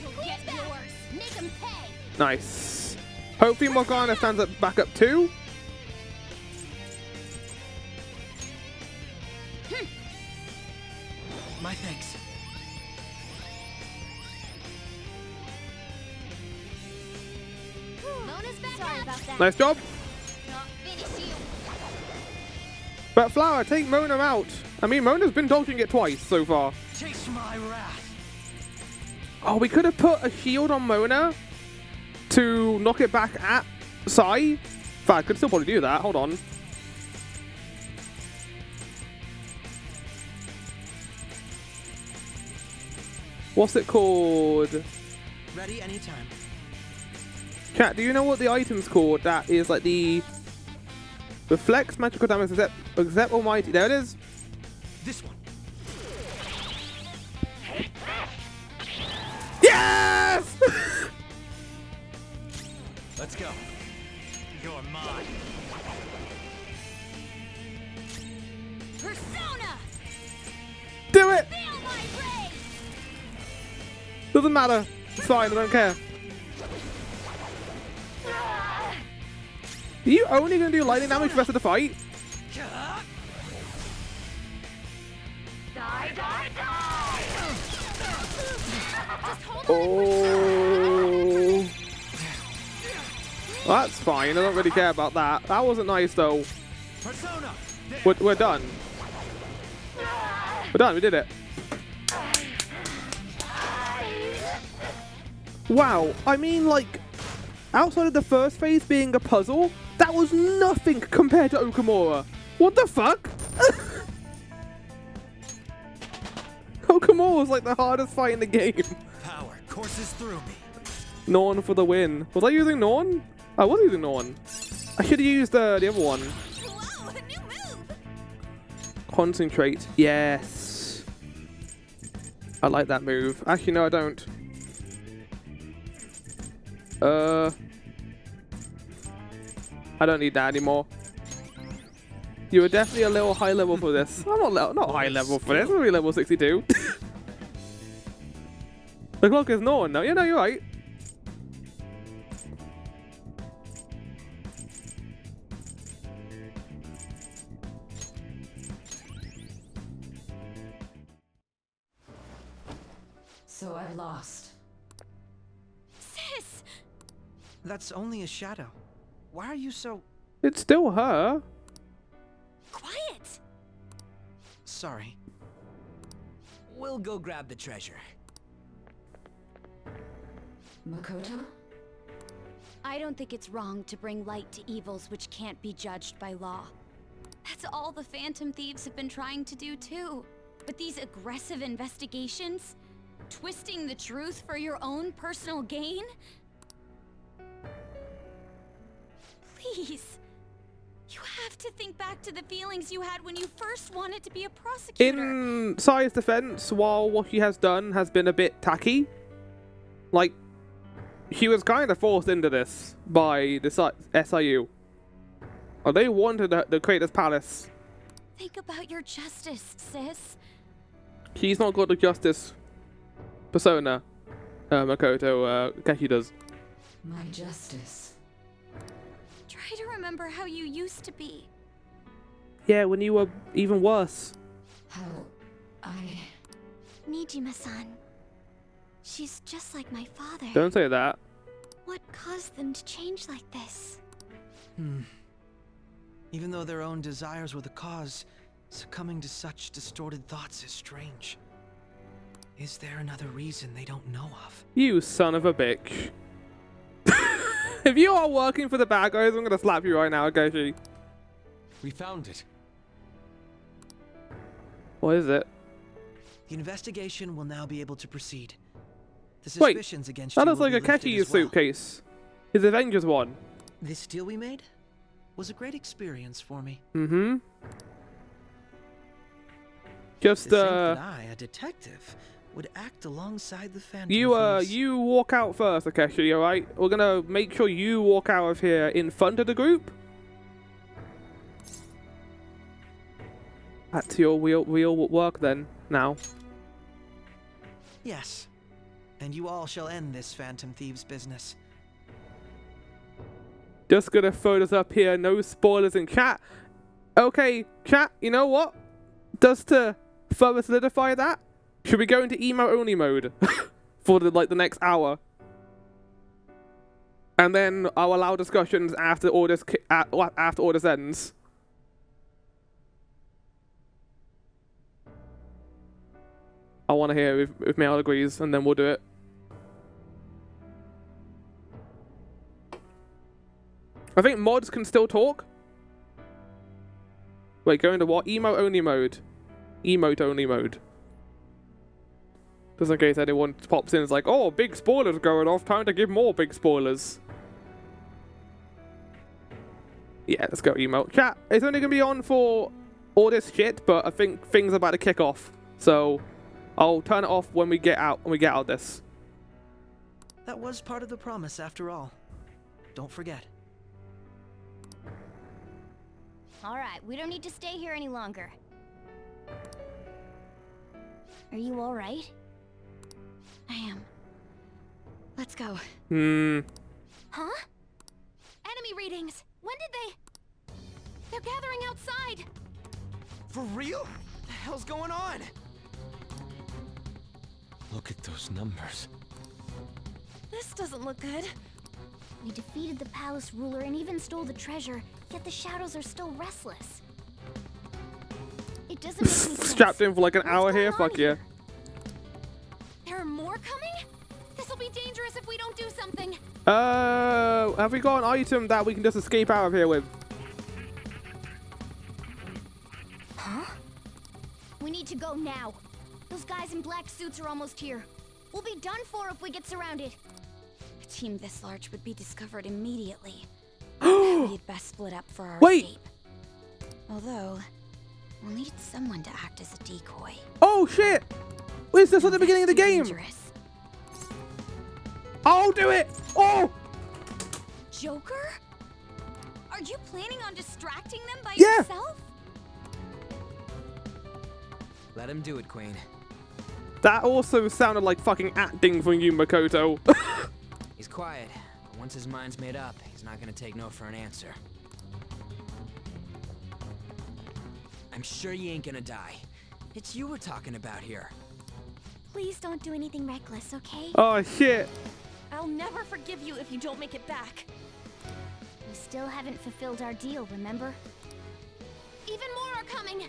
You'll get yours. Make him pay.
Nice. Hopefully Morgana stands up back up too.
My thanks.
Mona's back. Sorry about that.
Nice job.
Not finish you.
But Flower, take Mona out. I mean, Mona's been dodging it twice so far.
Taste my wrath.
Oh, we could have put a shield on Mona to knock it back at Sai. In fact, I could still probably do that. Hold on. What's it called?
Ready anytime.
Chat, do you know what the item's called? That is like the reflects magical damage except almighty. There it is.
This one.
Yes!
Let's go. You're mine.
Persona!
Do it!
Feel my rage!
Doesn't matter. It's fine, I don't care. Are you only going to do lightning damage for the rest of the fight?
Die, die, die!
Just hold
Oh. That's fine. I don't really care about that. That wasn't nice, though.
Persona!
We're done. We're done. We did it. Wow. I mean, like, outside of the first phase being a puzzle, that was nothing compared to Okamura. What the fuck? Okamura was like the hardest fight in the game.
Power courses through me.
Norn for the win. Was I using Norn? I was using Norn. I should have used the other one.
Whoa, a new move!
Concentrate. Yes. I like that move. Actually, no, I don't. I don't need that anymore. You were definitely a little high level for this. I'm not high level for this. I'm only level 62. The clock is Norn. No, yeah, no, you're right.
So I've lost.
Sis!
That's only a shadow. Why are you so...
It's still her.
Quiet!
Sorry.
We'll go grab the treasure.
Makoto?
I don't think it's wrong to bring light to evils which can't be judged by law. That's all the Phantom Thieves have been trying to do too. But these aggressive investigations? Twisting the truth for your own personal gain? Please. You have to think back to the feelings you had when you first wanted to be a prosecutor.
In Sai's defense, while what she has done has been a bit tacky, like, she was kind of forced into this by the SIU. Oh, they wanted to create this palace.
Think about your justice, sis.
She's not got the justice persona Makoto Keshi does.
My justice.
Try to remember how you used to be.
Yeah, when you were even worse.
How I...
Nijima-san. She's just like my father.
Don't say that.
What caused them to change like this?
Even though their own desires were the cause, succumbing to such distorted thoughts is strange. Is there another reason they don't know of?
You son of a bitch. If you are working for the bad guys, I'm gonna slap you right now, Keshi.
We found it.
What is it?
The investigation will now be able to proceed. The
Wait,
suspicions against
that
you
looks
will
like a
be lifted
Keshi
as well.
suitcase. His Avengers one.
This deal we made was a great experience for me.
Mm-hmm. Just,
To think that I, a detective, would act alongside the Phantom Thieves.
you walk out first, Akeshi, alright? We're gonna make sure you walk out of here in front of the group. That's your real work then, now.
Yes. And you all shall end this Phantom Thieves business.
Just gonna throw this up here, no spoilers in chat. Okay, chat, you know what? Just to further solidify that, should we go into emo-only mode for the next hour? And then I'll allow discussions after all this ends. I want to hear if Mel agrees, and then we'll do it. I think mods can still talk. Wait, go into what? Emo-only mode. Emote-only mode. Just in case anyone pops in and is like, oh, big spoilers going off. Time to give more big spoilers. Yeah, let's go emote. Chat, it's only going to be on for all this shit, but I think things are about to kick off. So I'll turn it off when we get out this.
That was part of the promise after all. Don't forget.
Alright, we don't need to stay here any longer. Are you alright? I am. Let's go. Huh? Enemy readings! When did they... They're gathering outside!
For real? What the hell's going on?
Look at those numbers.
This doesn't look good. We defeated the palace ruler and even stole the treasure, yet the shadows are still restless. It doesn't make any sense.
Strapped in for like an hour here, fuck yeah.
There are more coming? This'll be dangerous if we don't do something.
Have we got an item that we can just escape out of here with?
Huh? We need to go now. Those guys in black suits are almost here. We'll be done for if we get surrounded. A team this large would be discovered immediately. We'd best split up for our escape. Although, we'll need someone to act as a decoy.
Oh shit! Wait, is this at the beginning of the game?
Dangerous.
I'll do it! Oh!
Joker? Are you planning on distracting them by
Yeah.
yourself?
Let him do it, Queen.
That also sounded like fucking acting from you, Makoto.
He's quiet, but once his mind's made up, he's not gonna take no for an answer. I'm sure you ain't gonna die. It's you we're talking about here.
Please don't do anything reckless, okay?
Oh shit.
I'll never forgive you if you don't make it back. We still haven't fulfilled our deal, remember? Even more are coming!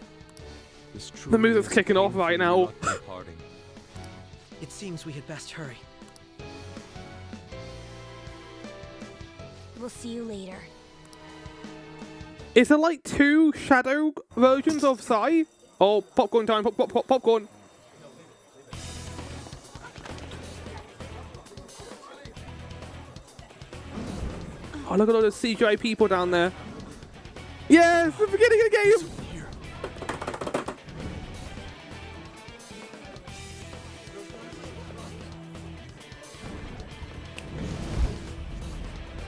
The music's kicking off right now.
It seems we had best hurry.
We'll see you later.
Is there like two shadow versions of Sai? Oh, popcorn time, popcorn. Oh, look at all those CGI people down there. Yes, the beginning of the game!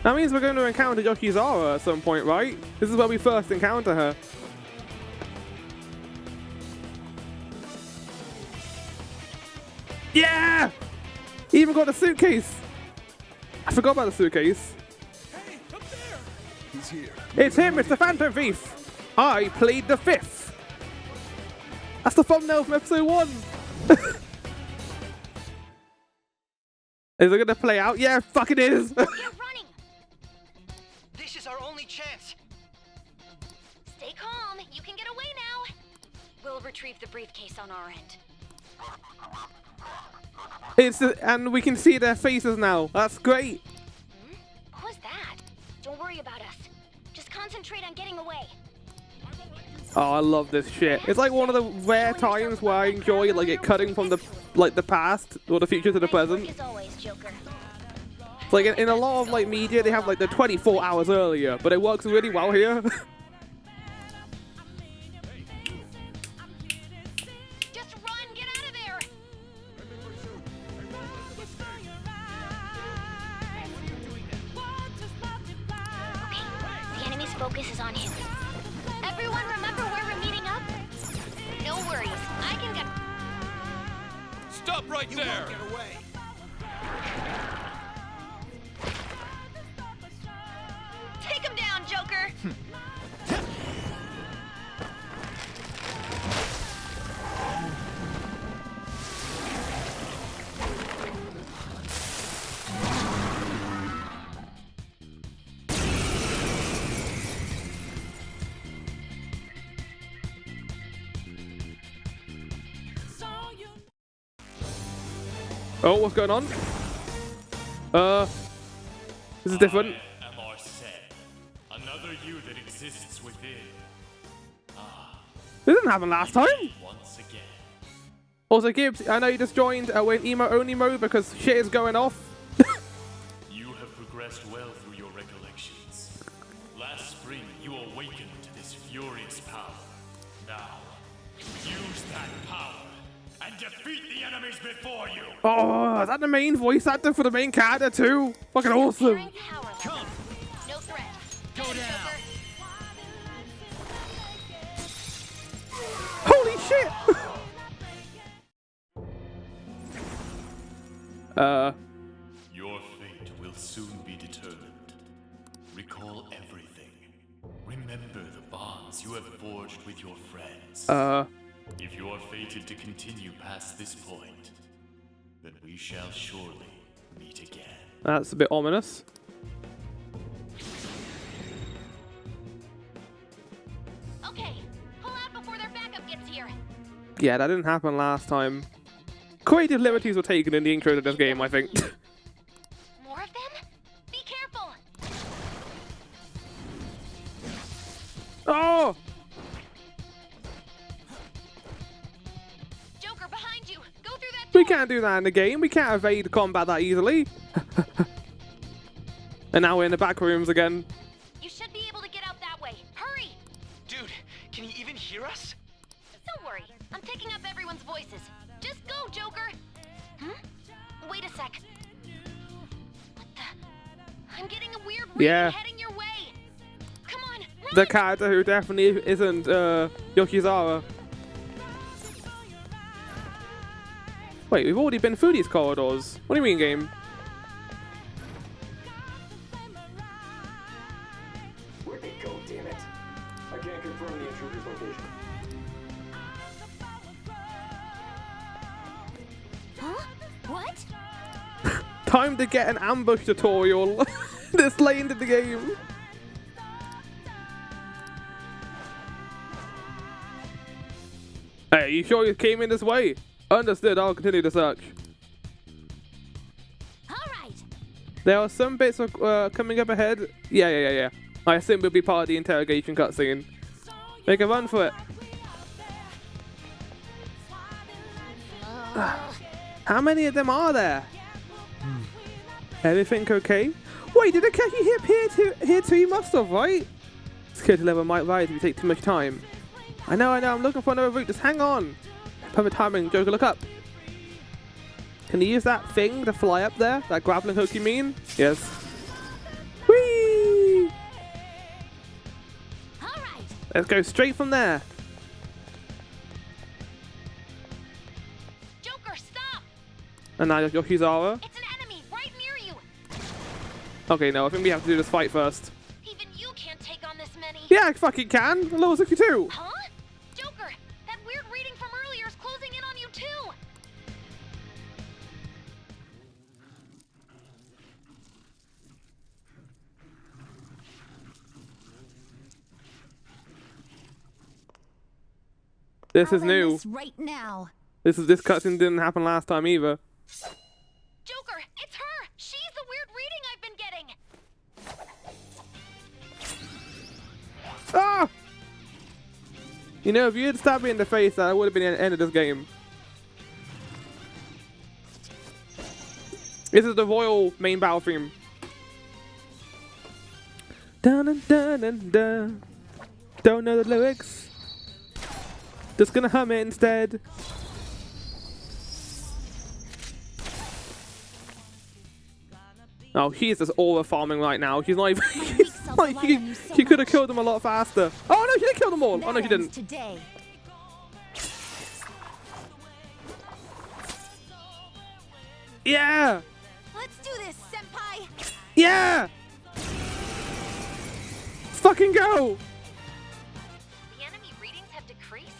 That means we're going to encounter Yokizara at some point, right? This is where we first encounter her. Yeah! Even got a suitcase! I forgot about the suitcase.
Hey, up there! He's here.
It's him, it's the Phantom Thief! I played the fifth! That's the thumbnail from episode 1! Is it gonna play out? Yeah, fuck it is!
You're running!
This is our only chance.
Stay calm. You can get away now. We'll retrieve the briefcase on our end.
And we can see their faces now. That's great.
What was that? Don't worry about us. Just concentrate on getting away.
Oh, I love this shit. It's like one of the rare times where I enjoy like it cutting from the past or the future to the present.
As always, Joker.
It's like in a lot of like media they have like the 24 hours earlier, but it works really well here.
Just run, get out of there. Okay, the enemy's focus is on him. Everyone remember where we're meeting up? No worries, I can get...
Stop right there!
Get away.
Take him down, Joker!
Oh, what's going on? This is different.
I am Arsene, another you that exists within.
This didn't happen last time.
Once again.
Also, Gibbs, I know you just joined. We're in emo only mode because shit is going off.
You have progressed well through your recollections. Last spring, you awakened to this furious power. Now, use that power and defeat the enemies before you.
Oh, is that the main voice actor for the main character too? Fucking awesome.
Come,
Holy shit!
Your fate will soon be determined. Recall everything. Remember the bonds you have forged with your friends. If you are fated to continue past this point, then we shall surely meet again.
That's a bit ominous.
Okay, pull out before their backup gets here.
Yeah, that didn't happen last time. Creative liberties were taken in the intro to this game, I think.
More of them? Be careful.
Oh!
Joker, behind you. Go through that door.
We can't do that in the game. We can't evade combat that easily. And now we're in the back rooms again.
You should be able to get out that way. Hurry!
Dude, can you even hear us?
Don't worry. I'm picking up everyone's voices. Just go, Joker! Wait a sec. What the? I'm getting a weird reading heading your way. Come on, run!
The character who definitely isn't Yokizawa. Wait, we've already been through these corridors. What do you mean, game?
Where'd they go, damn it? I can't confirm the intruder's location.
Huh? What?
Time to get an ambush tutorial this late into the game. Hey, you sure you came in this way? Understood, I'll continue the search.
Alright.
There are some bits of, coming up ahead. Yeah. I assume we'll be part of the interrogation cutscene. Make a run for it. How many of them are there? Everything okay? Wait, did the Keki hit here too? You must have, right? Security level might rise if you take too much time. I know, I'm looking for another route. Just hang on. Perfect timing. Joker, look up. Can you use that thing to fly up there? That grappling hook, you mean? Yes. Whee!
Alright.
Let's go straight from there.
Joker, stop!
And now Yokizawa.
It's an enemy right near you.
Okay, no, I think we have to do this fight first.
Even you can't take on this many.
Yeah, I fucking can. Level 62.
Huh? Joker, that weird reading from earlier is closing in on you too.
This is new.
This right now.
This cutscene didn't happen last time either.
Joker, it's her. She's the weird reading I've been getting.
Ah! You know, if you had stabbed me in the face, that would have been the end of this game. This is the royal main battle theme. Dun dun dun dun dun. Don't know the lyrics. Just gonna hum it instead. Oh, he's just aura farming right now. He's not even. Like, he could have killed them a lot faster. Oh no, she did kill them all. Oh no, she didn't.
Today.
Yeah.
Let's do this, senpai.
Yeah. Let's fucking go.
The enemy readings have decreased?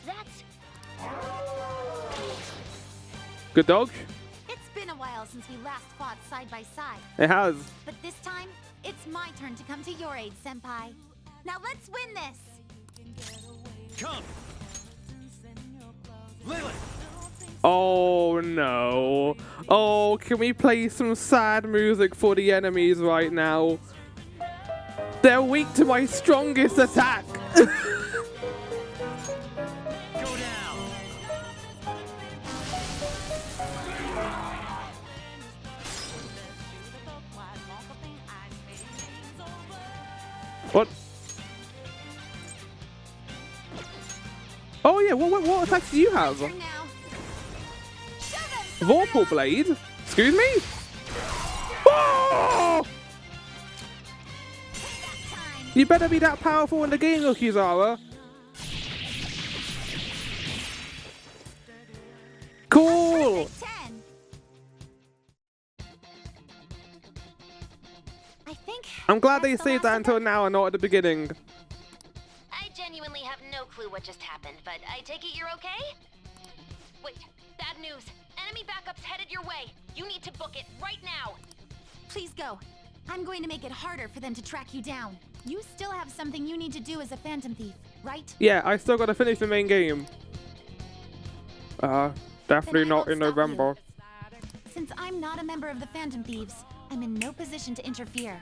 That's...
Good dog.
It's been a while since we last fought side by side.
It has.
But this time, it's my turn to come to your aid, senpai. Now let's win this.
Come. Lily.
Oh no. Oh, can we play some sad music for the enemies right now? They're weak to my strongest attack.
Go down.
What? Oh yeah, what attacks do you have? Vorpal Blade? Excuse me? Oh! You better be that powerful in the game, Ukizara. Cool! I'm glad they saved that until now and not at the beginning.
I genuinely have no clue what just happened, but I take it you're okay? Wait, bad news. Enemy backup's headed your way. You need to book it right now.
Please go. I'm going to make it harder for them to track you down. You still have something you need to do as a Phantom Thief, right?
Yeah, I still gotta finish the main game. Definitely not in November.
Since I'm not a member of the Phantom Thieves, I'm in no position to interfere.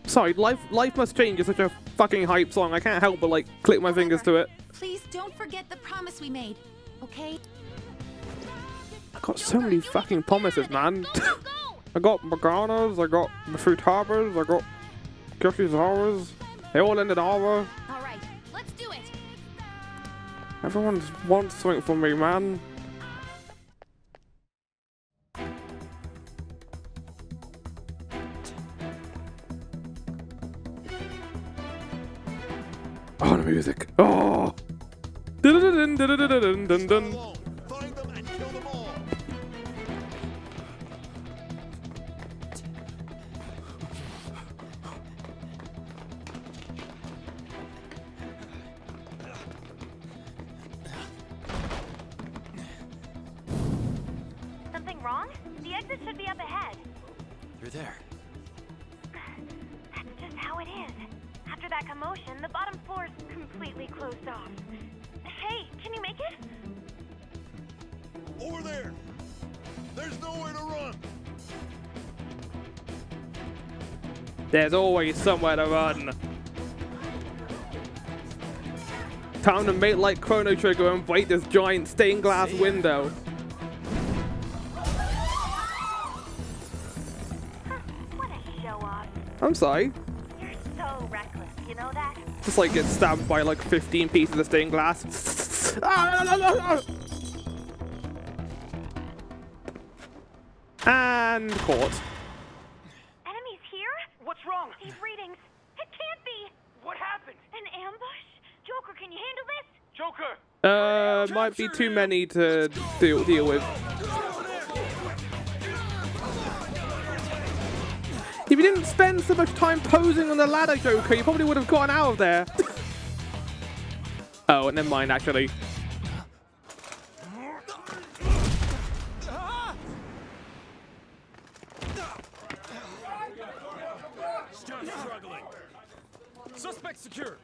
Sorry, Life Must Change is such a fucking hype song. I can't help but like click my fingers to it.
Please don't forget the promise we made, okay?
I got so many fucking promises, man. I got Morganas, I got the Frutabas, I got Gushizaras. They all ended Ara.
Alright, let's do it!
Everyone wants something from me, man. Oh, the music. Oh! Dun dun dun dun dun dun dun.
Find them and kill them all.
Something wrong? The exit should be up ahead.
You're there.
That's just how it is. After that commotion, the bottom floor's completely closed off. Hey, can you make it?
Over there. There's nowhere to run.
There's always somewhere to run. Time to make like Chrono Trigger and break this giant stained glass window.
What a show off.
I'm sorry.
You're so reckless, you know that?
Just like get stabbed by like 15 pieces of stained glass. And caught.
Enemies here?
What's wrong?
These readings. It can't be.
What happened?
An ambush? Joker, can you handle this?
Joker!
Might be too many to deal with. If you didn't spend so much time posing on the ladder, Joker, you probably would have gotten out of there. Oh, never mind, actually.
Stop struggling. Suspect secure.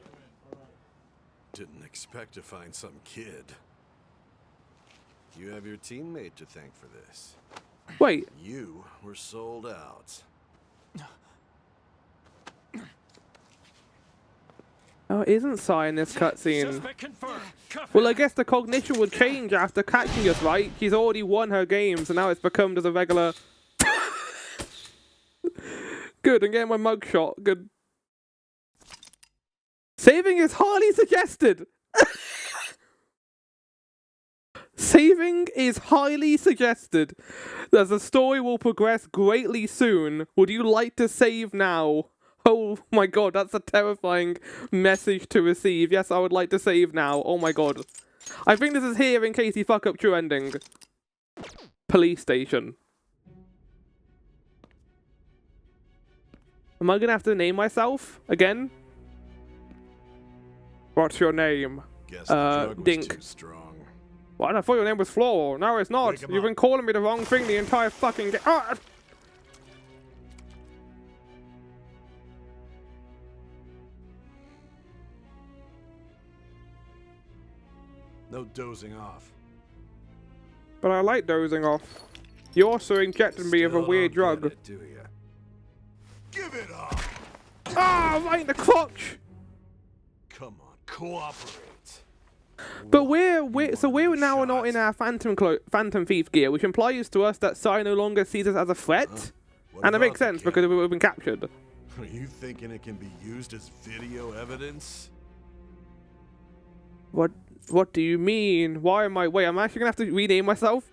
Didn't expect to find some kid. You have your teammate to thank for this.
Wait.
You were sold out.
Oh, isn't Sai in this cutscene? Well, I guess the cognition would change after catching us, right? She's already won her game, so now it's become just a regular... Good, I'm getting my mugshot. Good. Saving is highly suggested! Saving is highly suggested. As the story will progress greatly soon, would you like to save now? Oh my god, that's a terrifying message to receive. Yes, I would like to save now. Oh my god. I think this is here in case you fuck up true ending. Police station. Am I gonna have to name myself again? What's your name?
Guess the drug was
Dink.
too strong.
What? I thought your name was Floral. No, it's not.
Wake him
You've
up.
been calling me the wrong thing the entire fucking game. Ah!
No dozing off.
But I like dozing off. You also injected me with a
Still
weird
don't
drug.
get it, do ya? Give it up.
Ah, right in the crotch!
Come on, cooperate.
But we're now not in our Phantom Thief gear, which implies to us that Sai no longer sees us as a threat.
What
And it
about
makes
the
sense
kid?
because we've been captured.
Are you thinking it can be used as video evidence?
What do you mean? Why am I... Wait, I'm actually gonna have to rename myself?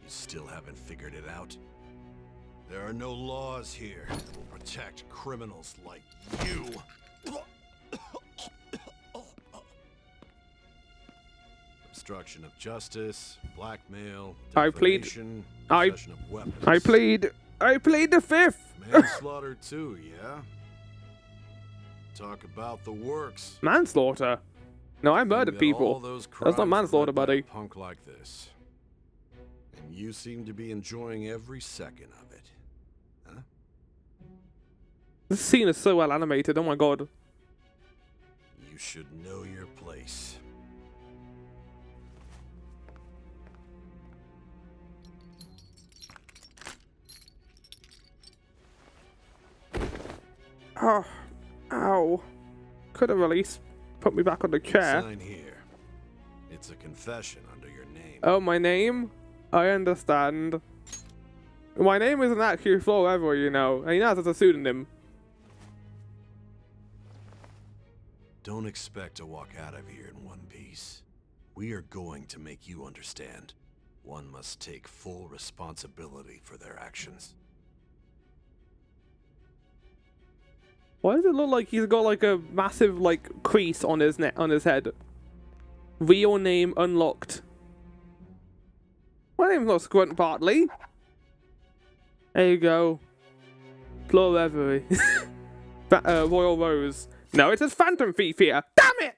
You still haven't figured it out? There are no laws here that will protect criminals like you. Obstruction of justice, blackmail,
I plead.
defamation,
I
possession of weapons.
I plead the fifth.
Manslaughter too, yeah? Talk about the works.
Manslaughter? No, I murdered people. That's not manslaughter, buddy.
Punk like this. And you seem to be enjoying every second of it. Huh?
This scene is so well animated, oh my god.
You should know your place.
Oh, ow. Could have at least put me back on the chair.
Sign here. It's a confession under your name.
Oh, my name? I understand. My name isn't actually Flo ever, you know. I know it's a pseudonym.
Don't expect to walk out of here in one piece. We are going to make you understand. One must take full responsibility for their actions.
Why does it look like he's got like a massive like crease on his neck, on his head? Real name unlocked. My name's not Squint Bartley. There you go. Flo Reverie. Royal Rose. No, it says Phantom Thief here. Damn it!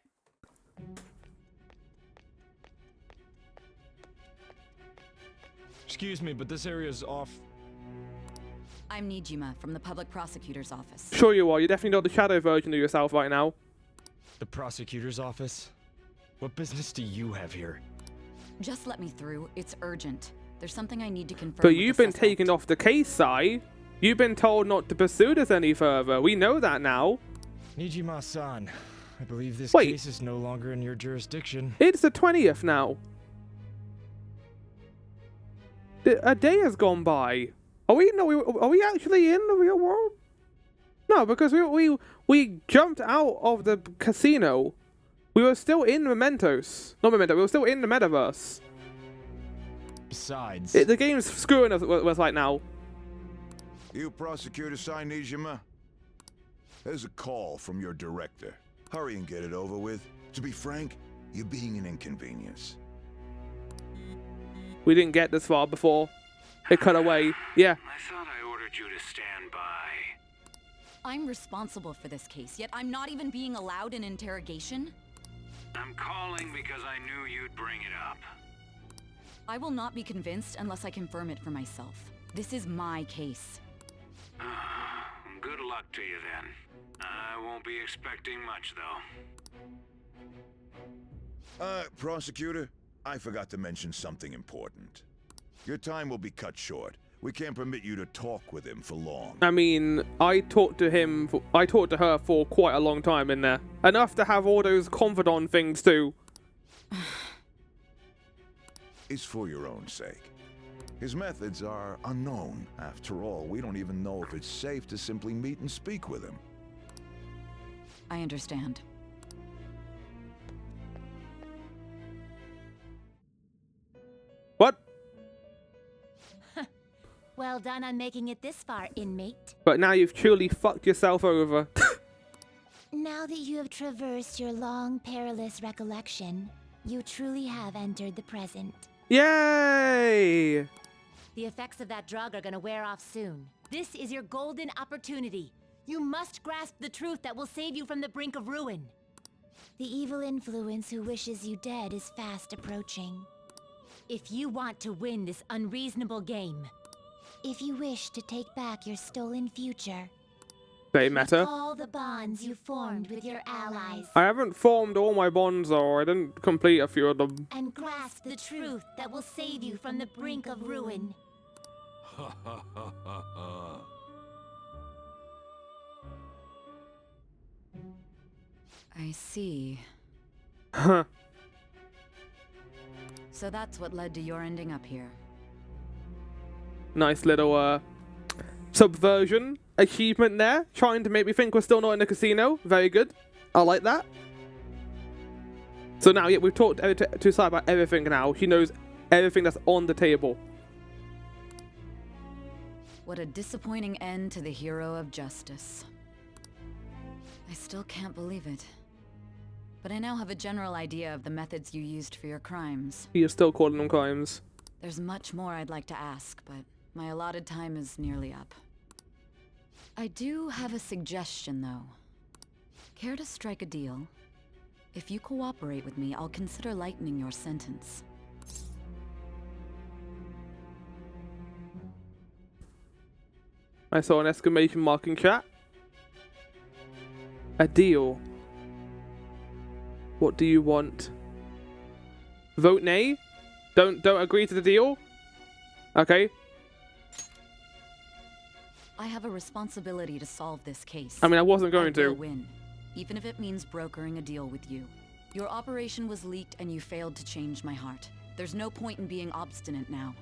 Excuse me, but this area's off.
I'm Nijima from the public prosecutor's office.
Sure you are. You're definitely not the shadow version of yourself right now.
The prosecutor's office? What business do you have here?
Just let me through. It's urgent. There's something I need to confirm.
But you've been taken off the case, Sai. You've been told not to pursue this any further. We know that now.
Nijima-san, I believe this
Wait.
case is no longer in your jurisdiction.
It's the 20th now. A day has gone by. Are we actually in the real world? No, because we jumped out of the casino. We were still in Mementos. Not Memento, we were still in the metaverse.
Besides...
The game's screwing us with us right now.
You prosecutor, Sai Nijima? There's a call from your director. Hurry and get it over with. To be frank, you're being an inconvenience.
We didn't get this far before. It cut away. Yeah.
I thought I ordered you to stand by.
I'm responsible for this case, yet I'm not even being allowed an interrogation?
I'm calling because I knew you'd bring it up.
I will not be convinced unless I confirm it for myself. This is my case.
Good luck to you then. I won't be expecting much, though.
Prosecutor, I forgot to mention something important. Your time will be cut short. We can't permit you to talk with him for long.
I mean, I talked to her for quite a long time in there. Enough to have all those confidant things too.
It's for your own sake. His methods are unknown. After all, we don't even know if it's safe to simply meet and speak with him.
I understand.
What?
Well done on making it this far, inmate.
But now you've truly fucked yourself over.
Now that you have traversed your long, perilous recollection, you truly have entered the present.
Yay!
The effects of that drug are gonna wear off soon. This is your golden opportunity. You must grasp the truth that will save you from the brink of ruin. The evil influence who wishes you dead is fast approaching. If you want to win this unreasonable game, if you wish to take back your stolen future,
They matter.
all the bonds you formed with your allies,
I haven't formed all my bonds, or I didn't complete a few of them.
and grasp the truth that will save you from the brink of ruin.
Ha ha ha ha ha.
I see.
Huh.
So that's what led to your ending up here.
Nice little subversion achievement there. Trying to make me think we're still not in the casino. Very good. I like that. So now, yeah, we've talked to Sai about everything now. She knows everything that's on the table.
What a disappointing end to the hero of justice. I still can't believe it. But I now have a general idea of the methods you used for your crimes.
You're still calling them crimes.
There's much more I'd like to ask, but my allotted time is nearly up. I do have a suggestion, though. Care to strike a deal? If you cooperate with me, I'll consider lightening your sentence.
I saw an exclamation mark in chat. A deal. What do you want? Vote nay? Don't agree to the deal? Okay.
I have a responsibility to solve this case.
I mean, I wasn't going
I will
to.
win, even if it means brokering a deal with you. Your operation was leaked and you failed to change my heart. There's no point in being obstinate now.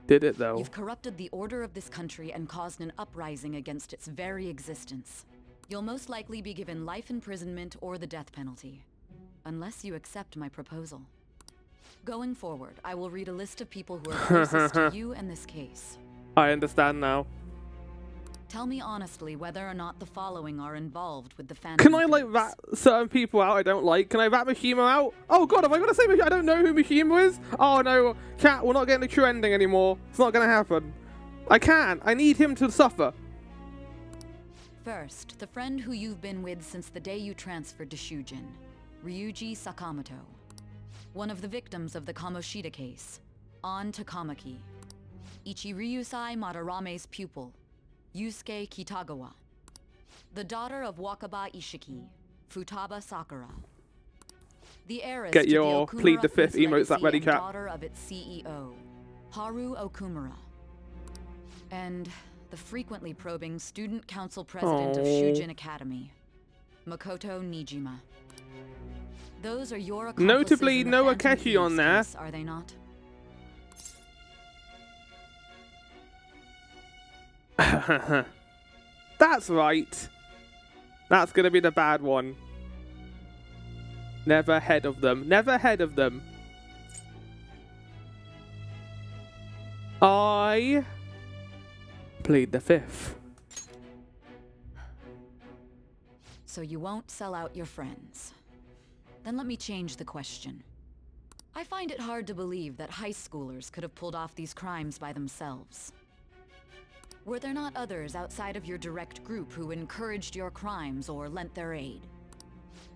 Did it though?
You've corrupted the order of this country and caused an uprising against its very existence. You'll most likely be given life imprisonment or the death penalty, unless you accept my proposal. Going forward, I will read a list of people who are closest to you in this case.
I understand now.
Tell me honestly whether or not the following are involved with the Phantom.
Can I like rat certain people out I don't like? Can I rat Mishima out? Oh god, have I got to say I don't know who Mishima is? Oh no, chat, we're not getting the true ending anymore. It's not going to happen. I can't. I need him to suffer.
First, the friend who you've been with since the day you transferred to Shujin, Ryuji Sakamoto. One of the victims of the Kamoshida case, An Takamaki. Ichiryusai Madarame's pupil, Yusuke Kitagawa. The daughter of Wakaba Ishiki, Futaba Sakura. The heiress
Get
to the
your
Okumura
plead the fifth
Foods
emotes that
legacy
ready,
and
chat.
daughter of its CEO, Haru Okumura. And the frequently probing student council president of Shujin Academy, Makoto Nijima. Those are your accomplices.
Notably,
in the
no
Phantom
Akechi on
Thieves
there.
case, are they not?
That's right. That's gonna be the bad one. Never head of them. Never head of them. I plead the fifth.
So you won't sell out your friends. Then let me change the question. I find it hard to believe that high schoolers could have pulled off these crimes by themselves. Were there not others outside of your direct group who encouraged your crimes or lent their aid?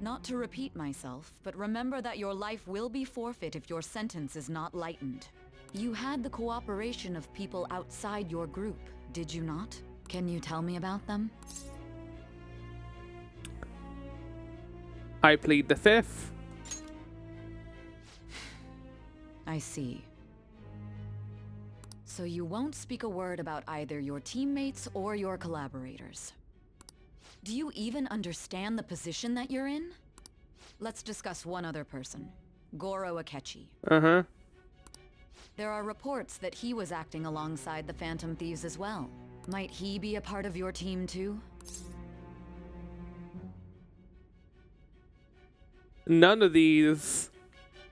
Not to repeat myself, but remember that your life will be forfeit if your sentence is not lightened. You had the cooperation of people outside your group, did you not? Can you tell me about them?
I plead the fifth.
I see. So you won't speak a word about either your teammates or your collaborators. Do you even understand the position that you're in? Let's discuss one other person, Goro Akechi.
Uh-huh.
There are reports that he was acting alongside the Phantom Thieves as well. Might he be a part of your team too?
None of these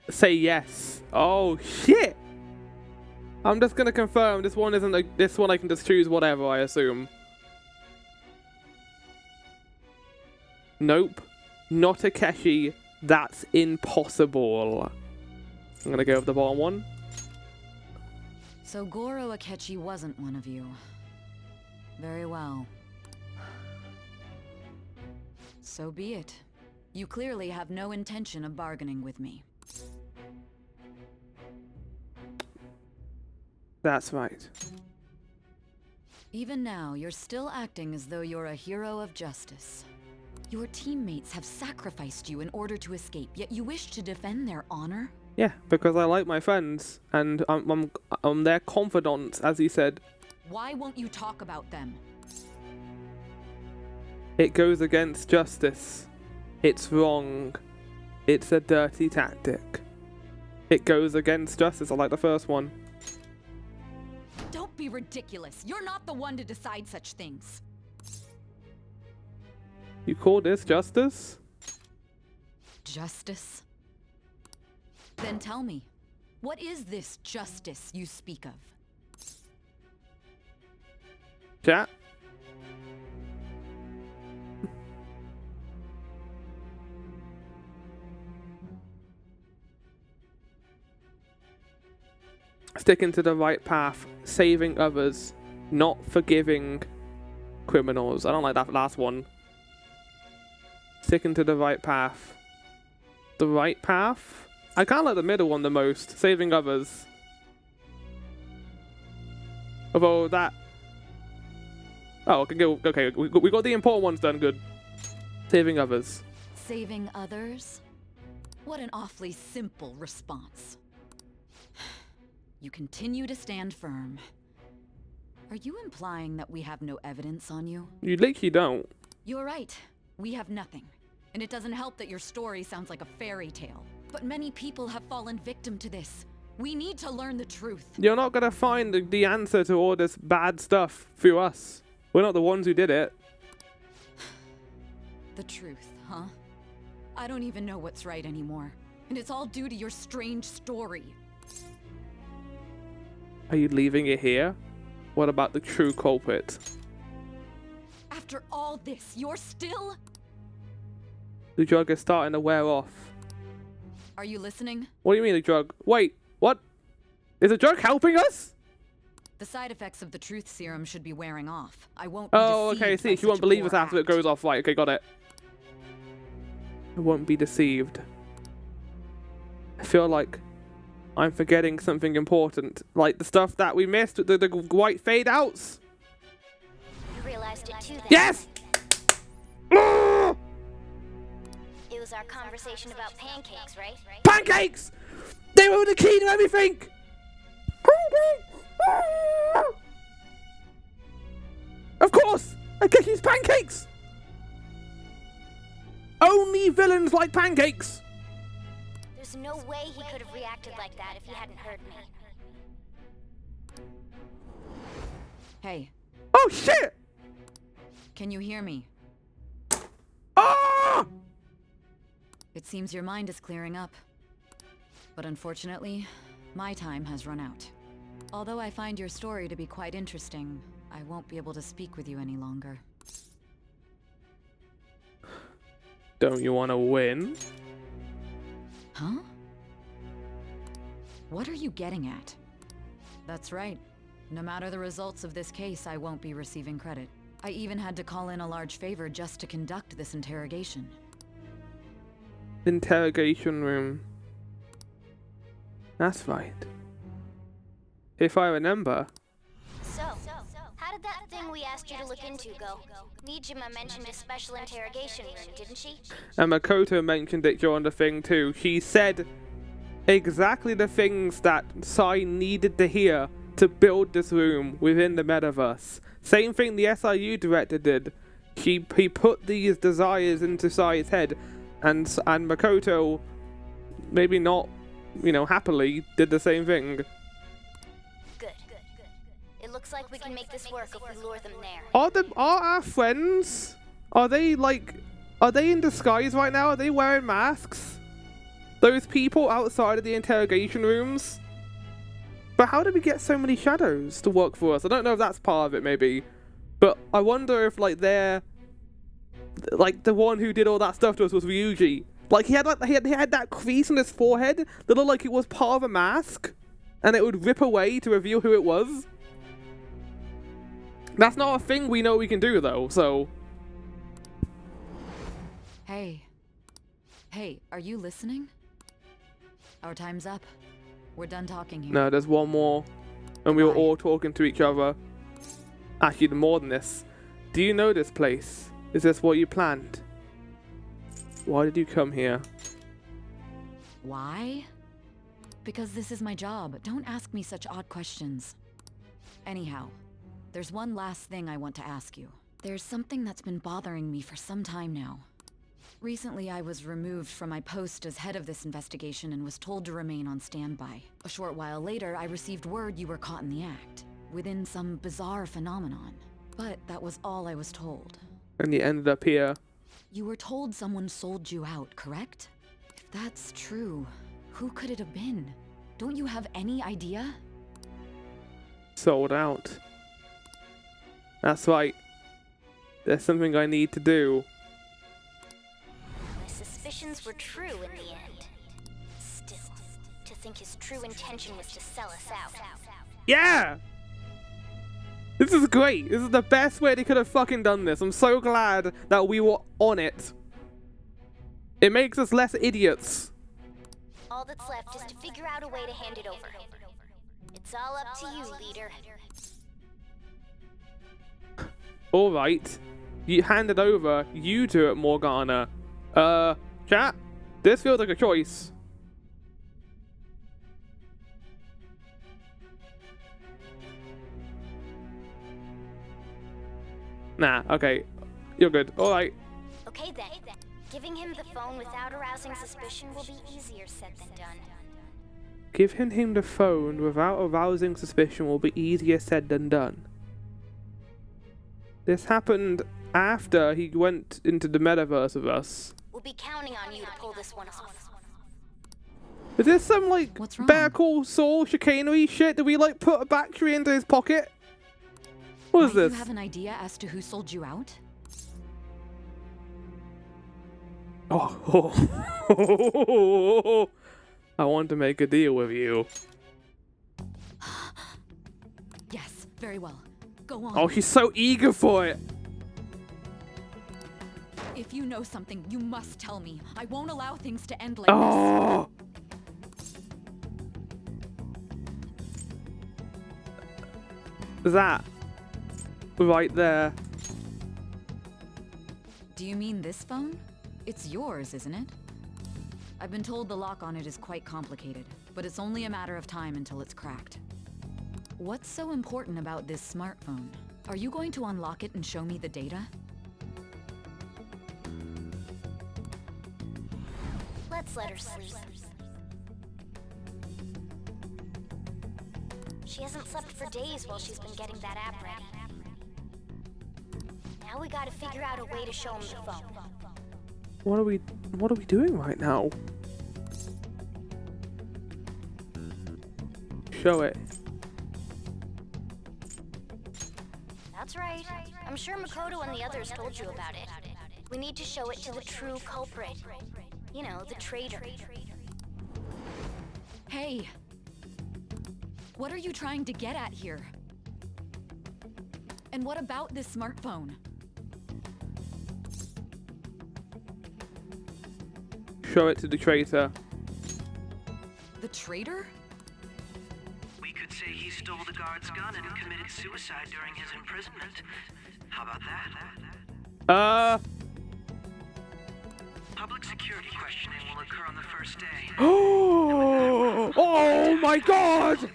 say yes. Oh shit! I'm just gonna confirm this one isn't like this one. I can just choose whatever, I assume. Nope, not Akechi. That's impossible. I'm gonna go with the bottom one.
So Goro Akechi wasn't one of you. Very well. So be it. You clearly have no intention of bargaining with me.
That's right.
Even now, you're still acting as though you're a hero of justice. Your teammates have sacrificed you in order to escape, yet you wish to defend their honor?
Yeah, because I like my friends, and I'm their confidant, as he said.
Why won't you talk about them?
It goes against justice. It's wrong. It's a dirty tactic. It goes against justice. I like the first one.
Don't be ridiculous. You're not the one to decide such things.
You call this justice?
Justice? Then tell me, what is this justice you speak of?
Chat. Sticking to the right path, saving others, not forgiving criminals. I don't like that last one. Sticking to the right path. The right path? I kind of like the middle one the most. Saving others. Although that... Oh, okay, we got the important ones done, good. Saving others.
Saving others? What an awfully simple response. You continue to stand firm. Are you implying that we have no evidence on you?
You literally don't.
You're right. We have nothing. And it doesn't help that your story sounds like a fairy tale. But many people have fallen victim to this. We need to learn the truth.
You're not gonna find the answer to all this bad stuff through us. We're not the ones who did it.
The truth, huh? I don't even know what's right anymore. And it's all due to your strange story.
Are you leaving it here? What about the true culprit?
After all this, you're still...
The drug is starting to wear off.
Are you listening?
What do you mean the drug? Wait, what? Is the drug helping us?
The side effects of the truth serum should be wearing off. I won't be
Oh, okay, see, she won't believe us after it goes off. Right, okay, got it. I won't be deceived. I feel like I'm forgetting something important. Like the stuff that we missed, the white fade outs.
You realized it too then?
Yes!
It was our conversation about pancakes, right?
Pancakes! They were the key to everything! Of course! I guess it's pancakes! Only villains like pancakes!
There's no way he could have reacted like that if he hadn't heard me.
Hey.
Oh shit!
Can you hear me?
Ah!
It seems your mind is clearing up. But unfortunately, my time has run out. Although I find your story to be quite interesting, I won't be able to speak with you any longer.
Don't you want to win?
Huh? What are you getting at? That's right. No matter the results of this case, I won't be receiving credit. I even had to call in a large favor just to conduct this interrogation.
Interrogation room. That's right. If I remember.
So, how did that thing we asked you to look into go? Nijima mentioned a special interrogation room, didn't she?
And Makoto mentioned it during the thing too. She said exactly the things that Sai needed to hear to build this room within the metaverse. Same thing the SIU director did. He put these desires into Sai's head, and Makoto, maybe not, you know, happily, did the same thing.
Good. It looks like we can make this work if we lure them there.
Are our friends? Are they in disguise right now? Are they wearing masks? Those people outside of the interrogation rooms? But how did we get so many shadows to work for us? I don't know if that's part of it, maybe. But I wonder if, like, they're... Like, the one who did all that stuff to us was Ryuji. Like, he had that crease on his forehead that looked like it was part of a mask. And it would rip away to reveal who it was. That's not a thing we know we can do, though, so...
Hey. Hey, are you listening? Our time's up. We're done talking here.
No, there's one more. And we were all talking to each other. Actually, more than this. Do you know this place? Is this what you planned? Why did you come here?
Why? Because this is my job. Don't ask me such odd questions. Anyhow, there's one last thing I want to ask you. There's something that's been bothering me for some time now. Recently, I was removed from my post as head of this investigation and was told to remain on standby. A short while later, I received word you were caught in the act, within some bizarre phenomenon. But that was all I was told.
And you ended up here.
You were told someone sold you out, correct? If that's true, who could it have been? Don't you have any idea?
Sold out. That's right. There's something I need to do.
My suspicions were true in the end. Still, to think his true intention was to sell us out.
Yeah! This is great. This is the best way they could have fucking done this. I'm so glad that we were on it. It makes us less idiots.
All that's left is to figure out a way to hand it over. It's all up to you, leader.
Alright. You hand it over. You do it, Morgana. Chat? This feels like a choice. Nah, okay. You're good. Alright.
Okay then. Giving him the phone without arousing suspicion will be easier said than done.
Giving him the phone without arousing suspicion will be easier said than done. This happened after he went into the metaverse with us.
We'll be counting on you to pull this one off.
Is this some, like, Better Call Saul chicanery shit? Did we, like, put a battery into his pocket? What is this?
Do you have an idea as to who sold you out?
Oh. I want to make a deal with you.
Yes, very well. Go on.
Oh, she's so eager for it.
If you know something, you must tell me. I won't allow things to end like
this. That. Right there.
Do you mean this phone? It's yours, isn't it? I've been told the lock on it is quite complicated, but it's only a matter of time until it's cracked. What's so important about this smartphone? Are you going to unlock it and show me the data?
Let's let her sleep. She hasn't slept for days while she's been getting that app ready. Now we gotta figure out a way to show him the phone.
What are we doing right now? Show it.
That's right. I'm sure Makoto and the others told you about it. We need to show it to the true culprit. You know, the traitor.
Hey! What are you trying to get at here? And what about this smartphone?
Show it to the traitor.
The traitor?
We could say he stole the guard's gun and committed suicide during his imprisonment. How about that? Public security questioning will occur on the first day.
Oh my god!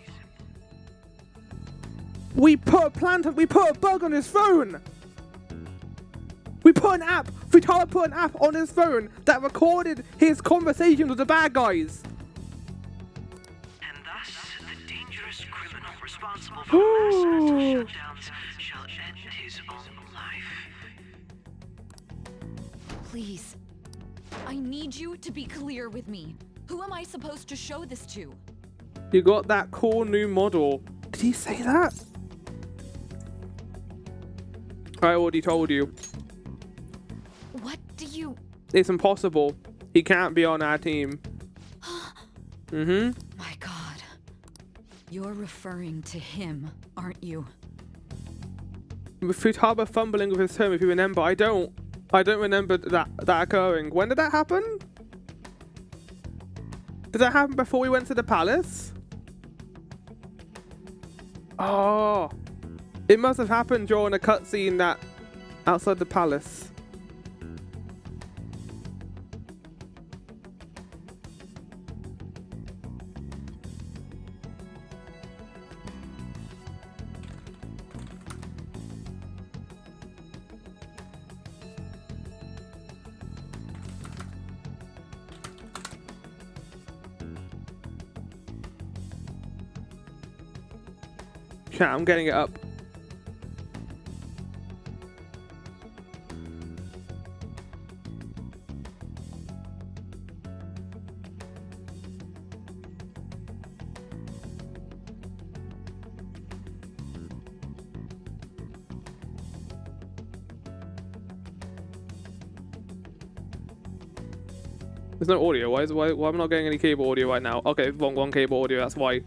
We put a bug on his phone! We put an app! Futaba put an app on his phone that recorded his conversation with the bad guys!
And thus, the dangerous criminal responsible for mass mental shutdowns shall end his own life.
Please. I need you to be clear with me. Who am I supposed to show this to?
You got that cool new model. Did he say that? I already told you.
What do you...
It's impossible. He can't be on our team.
My god. You're referring to him, aren't you?
With Futaba fumbling with his term, if you remember. I don't remember that occurring. When did that happen? Did that happen before we went to the palace? Oh. It must have happened during a cutscene that outside the palace. Chat, I'm getting it up. There's no audio. Why am I not getting any cable audio right now? Okay, one cable audio. That's why.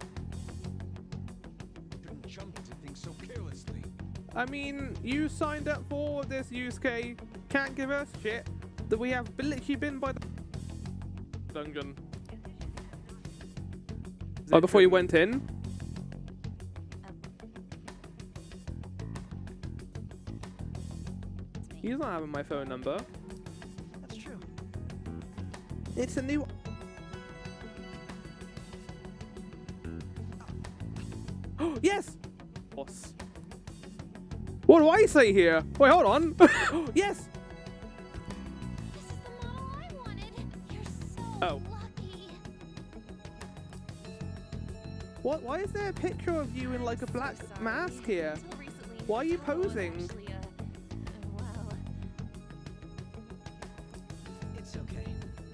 I mean, you signed up for this, Yusuke. Can't give us shit that we have literally been by the dungeon. Oh, before you went in? He's not having my phone number.
That's true.
It's a new... Oh, yes! Boss. What do I say here? Wait, hold on. Yes!
This is the model I wanted. You're so
Oh.
lucky.
What? Why is there a picture of you in like a black mask here? Why are you posing?
It's okay.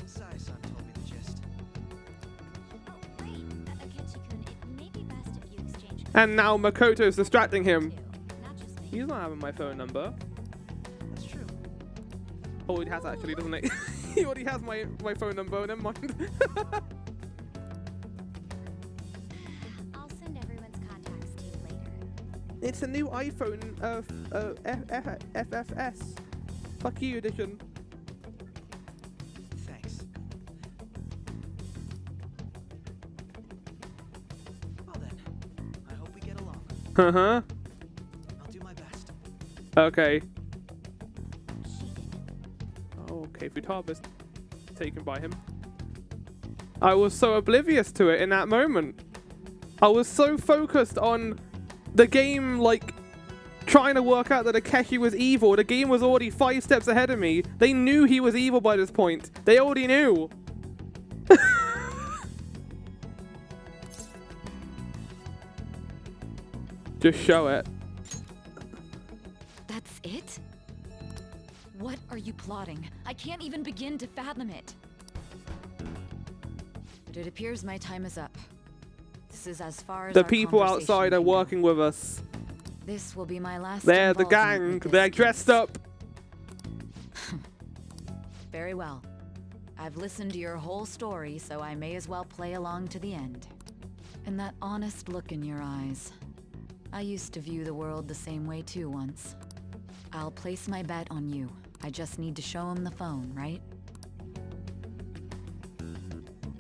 Sai-san told me the gist.
Oh, wait. Akechi-kun, it may be best if you exchange...
And now Makoto's distracting him.
Not just me.
He's not having my phone number.
That's true.
Oh, he has actually, doesn't he? He already has my phone number. Never mind.
I'll send everyone's contacts to you later.
It's a new iPhone FFS. Fuck you edition.
Thanks. Well then, I hope we get along.
Uh-huh.
I'll do my best.
Okay. Oh, okay, food harvest taken by him. I was so oblivious to it in that moment. I was so focused on the game, like, trying to work out that Akechi was evil. The game was already 5 steps ahead of me. They knew he was evil by this point. They already knew. Just show it.
That's it? What are you plotting? I can't even begin to fathom it. But it appears my time is up. This is as far as
The
our
people
conversation
outside are
can go.
working with us.
This will be my last
They're the
involvement
gang.
with this
They're dressed up.
Very well. I've listened to your whole story, so I may as well play along to the end. And that honest look in your eyes. I used to view the world the same way too once. I'll place my bet on you. I just need to show him the phone, right?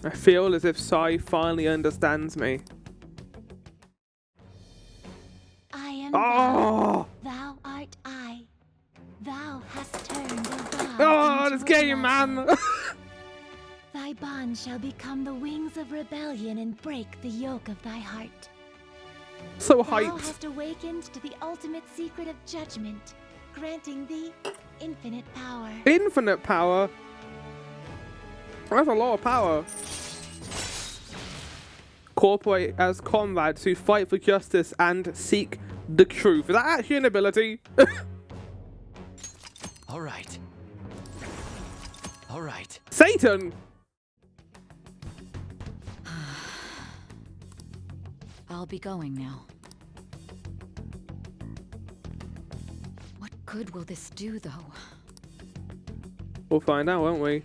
I feel as if Sai finally understands me.
I am
Oh!
thou art I. Thou hast turned a god
Oh,
into
this
a
game,
blessing.
man!
Thy bond shall become the wings of rebellion and break the yoke of thy heart.
So
Thou
hyped.
hast awakened to the ultimate secret of judgment, granting thee infinite power.
Infinite power? That's a lot of power. Cooperate as comrades who fight for justice and seek the truth. Is that actually an ability?
All right. All right.
Satan!
I'll be going now. What good will this do, though?
We'll find out, won't we?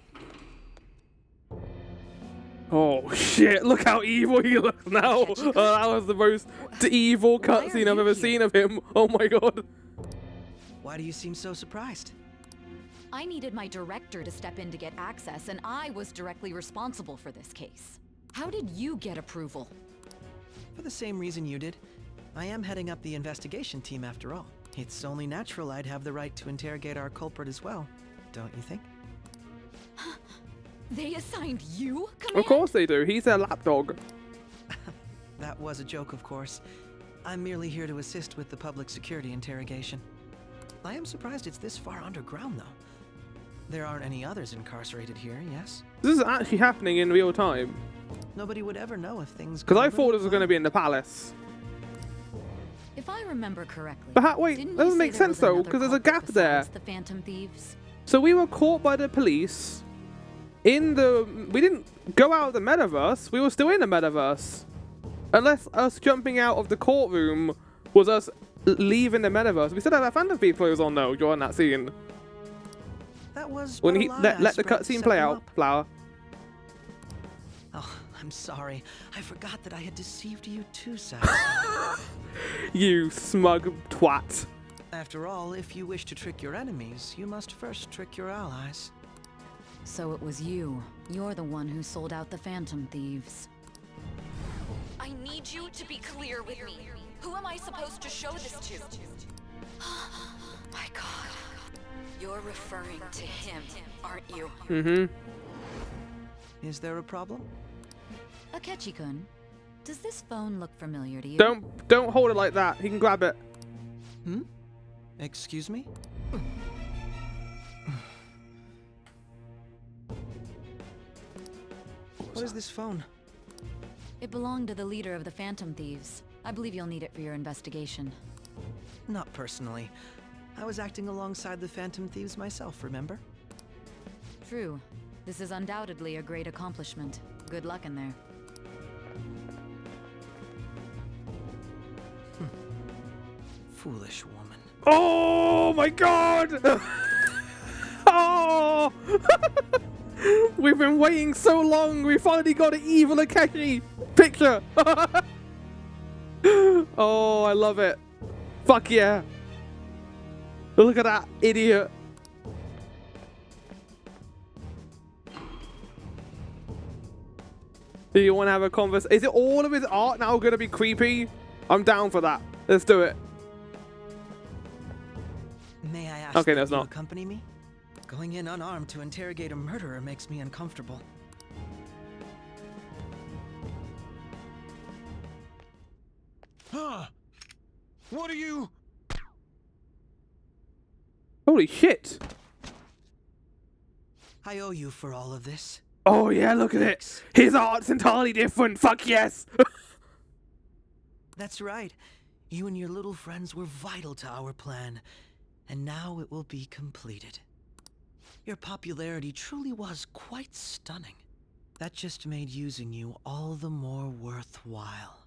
Oh shit, look how evil he looks now! That was the most evil cutscene I've ever seen of him. Oh my god.
Why do you seem so surprised?
I needed my director to step in to get access, and I was directly responsible for this case. How did you get approval?
For the same reason you did. I am heading up the investigation team after all. It's only natural I'd have the right to interrogate our culprit as well, don't you think?
They assigned you,
Of course they do. He's their lapdog.
That was a joke, of course. I'm merely here to assist with the public security interrogation. I am surprised it's this far underground, though. There aren't any others incarcerated here, yes?
This is actually happening in real time.
Nobody would ever know if things...
Because I thought this was going to be in the palace.
If I remember correctly,
But wait,
didn't
that
you
doesn't
say
make
there
sense
was
though,
another
because there's a
culprit
gap there.
besides the Phantom Thieves?
So we were caught by the police in the... We didn't go out of the metaverse. We were still in the metaverse. Unless us jumping out of the courtroom was us leaving the metaverse. We still had that Phantom Thief clothes on though during that scene.
That was
When
but a
he
lie
let
I
the
spread to
cutscene
set
play
them
out,
up.
Flower.
Oh, I'm sorry. I forgot that I had deceived you too, Sass.
You smug twat.
After all, if you wish to trick your enemies, you must first trick your allies.
So it was you. You're the one who sold out the Phantom Thieves. I need you to be clear with me. Who am I supposed to show this to? My God. You're referring to him, aren't you?
Mm-hmm.
Is there a problem?
Akechi-kun, does this phone look familiar to you?
Don't hold it like that. He can grab it.
Hmm? Excuse me? What is this phone?
It belonged to the leader of the Phantom Thieves. I believe you'll need it for your investigation.
Not personally. I was acting alongside the Phantom Thieves myself, remember?
True. This is undoubtedly a great accomplishment. Good luck in there.
Foolish woman.
Oh my God! Oh! We've been waiting so long. We finally got an evil Akechi picture. Oh, I love it. Fuck yeah. Look at that idiot. Do you want to have a conversation? Is it all of his art now going to be creepy? I'm down for that. Let's do it.
May I ask
okay,
that
that's
you
not.
accompany me? Going in unarmed to interrogate a murderer makes me uncomfortable.
Huh? What are you?
Holy shit.
I owe you for all of this.
Oh yeah, look at it. His art's entirely different. Fuck yes.
That's right. You and your little friends were vital to our plan, and now it will be completed. Your popularity truly was quite stunning. That just made using you all the more worthwhile.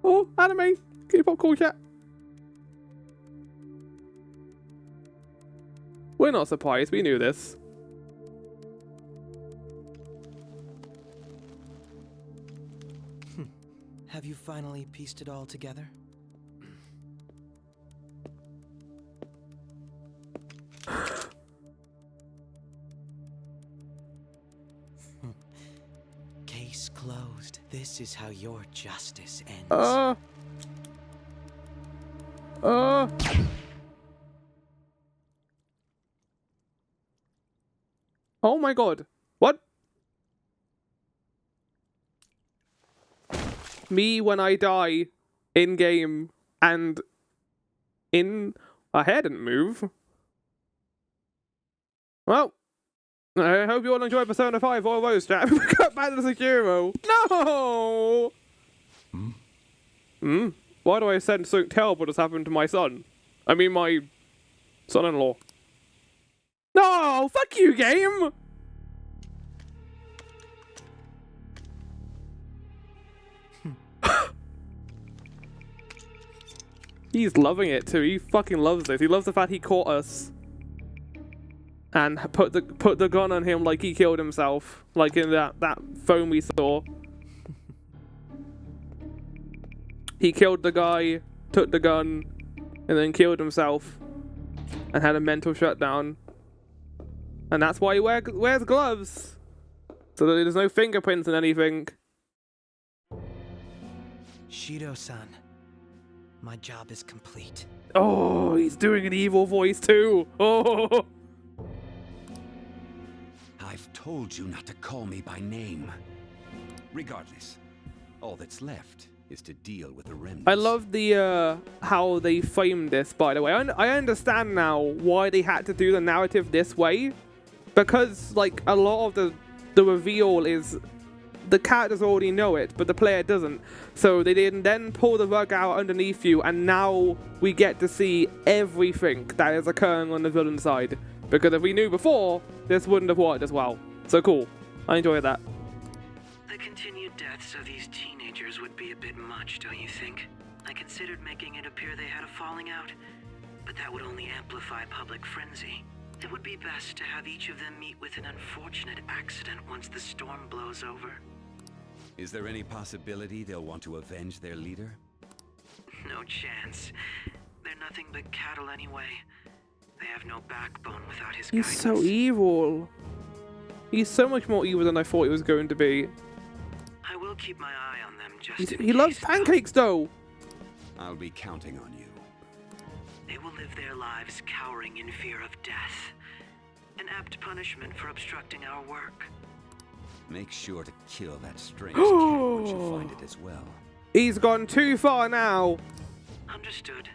Oh, anime. K-pop cool chat. We're not surprised. We knew this.
Have you finally pieced it all together? Case closed. This is how your justice ends.
Oh my God. What? Me when I die in game and in a hair didn't move. Well, I hope you all enjoyed Persona 5 all those, chat. We got back to the Sekiro. No! Why do I sense something terrible has happened to my son? I mean, my son-in-law. No! Fuck you, game! He's loving it too. He fucking loves this. He loves the fact he caught us and put the gun on him like he killed himself, like in that phone we saw. He killed the guy, took the gun, and then killed himself, and had a mental shutdown. And that's why he wears gloves, so that there's no fingerprints and anything.
Shido-san, my job is complete.
Oh, he's doing an evil voice too. Oh.
I've told you not to call me by name. Regardless, all that's left is to deal with the remnants.
I love the how they framed this, by the way. I understand now why they had to do the narrative this way, because like a lot of the reveal is the characters already know it, but the player doesn't. So they didn't then pull the rug out underneath you, and now we get to see everything that is occurring on the villain side. Because if we knew before, this wouldn't have worked as well. So cool. I enjoy that.
The continued deaths of these teenagers would be a bit much, don't you think? I considered making it appear they had a falling out, but that would only amplify public frenzy. It would be best to have each of them meet with an unfortunate accident once the storm blows over.
Is there any possibility they'll want to avenge their leader?
No chance. They're nothing but cattle anyway. They have no backbone without his
He's
guidance.
so evil. He's so much more evil than I thought he was going to be.
I will keep my eye on them just in
He loves
case,
pancakes, though.
I'll be counting on you.
They will live their lives cowering in fear of death. An apt punishment for obstructing our work.
Make sure to kill that strange cat once you find it as well.
He's gone too far now.
Understood.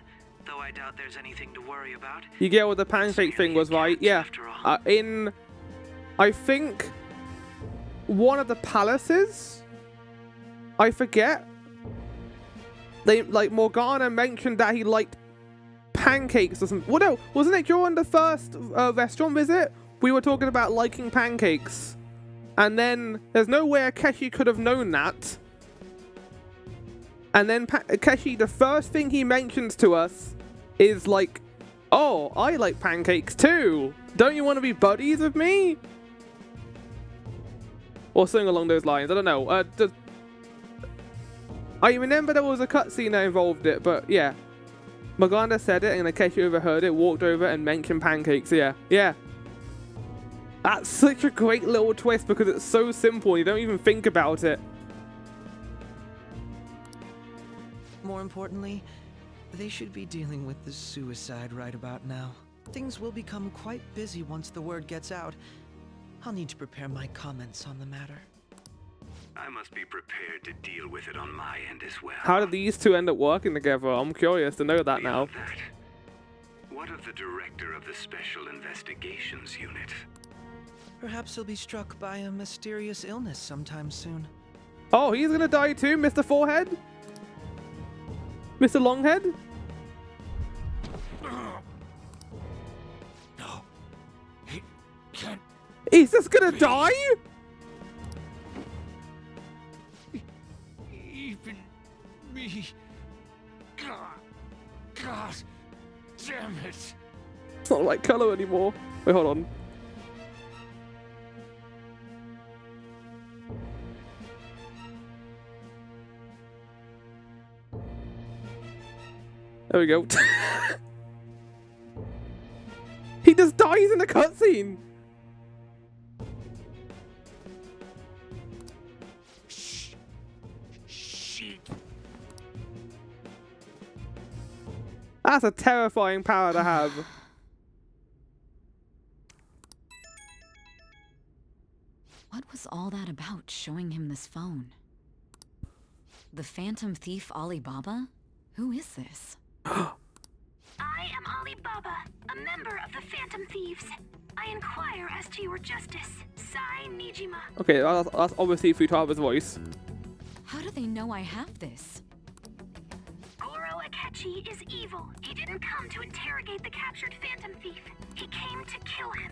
Though I doubt there's anything to worry about.
You get what the pancake thing was, right? Yeah. In, I think, one of the palaces. I forget. Morgana mentioned that he liked pancakes or something. Well, no, wasn't it during the first restaurant visit? We were talking about liking pancakes. And then there's no way Akechi could have known that. And then Akechi, the first thing he mentions to us is like, oh, I like pancakes too. Don't you want to be buddies with me? Or something along those lines. I don't know. I remember there was a cutscene that involved it, but yeah. Morgana said it and Akechi overheard it, walked over and mentioned pancakes. Yeah, yeah. That's such a great little twist because it's so simple. You don't even think about it.
More importantly, they should be dealing with the suicide right about now. Things will become quite busy once the word gets out. I'll need to prepare my comments on the matter.
I must be prepared to deal with it on my end as well.
How did these two end up working together? I'm curious to know that now.
What of the director of the Special Investigations Unit?
Perhaps he'll be struck by a mysterious illness sometime soon.
Oh, he's gonna die too, Mr. Forehead? Mr. Longhead?
No. He can't.
He's just gonna die?
Even me. God damn it.
It's not the right color anymore. Wait, hold on. There we go. He just dies in the cutscene.
Shit.
That's a terrifying power to have.
What was all that about, showing him this phone? The Phantom Thief Alibaba? Who is this?
I am Alibaba, a member of the Phantom Thieves. I inquire as to your justice. Sai Nijima.
Okay, that's obviously Futaba's voice.
How do they know I have this?
Goro Akechi is evil. He didn't come to interrogate the captured Phantom Thief. He came to kill him.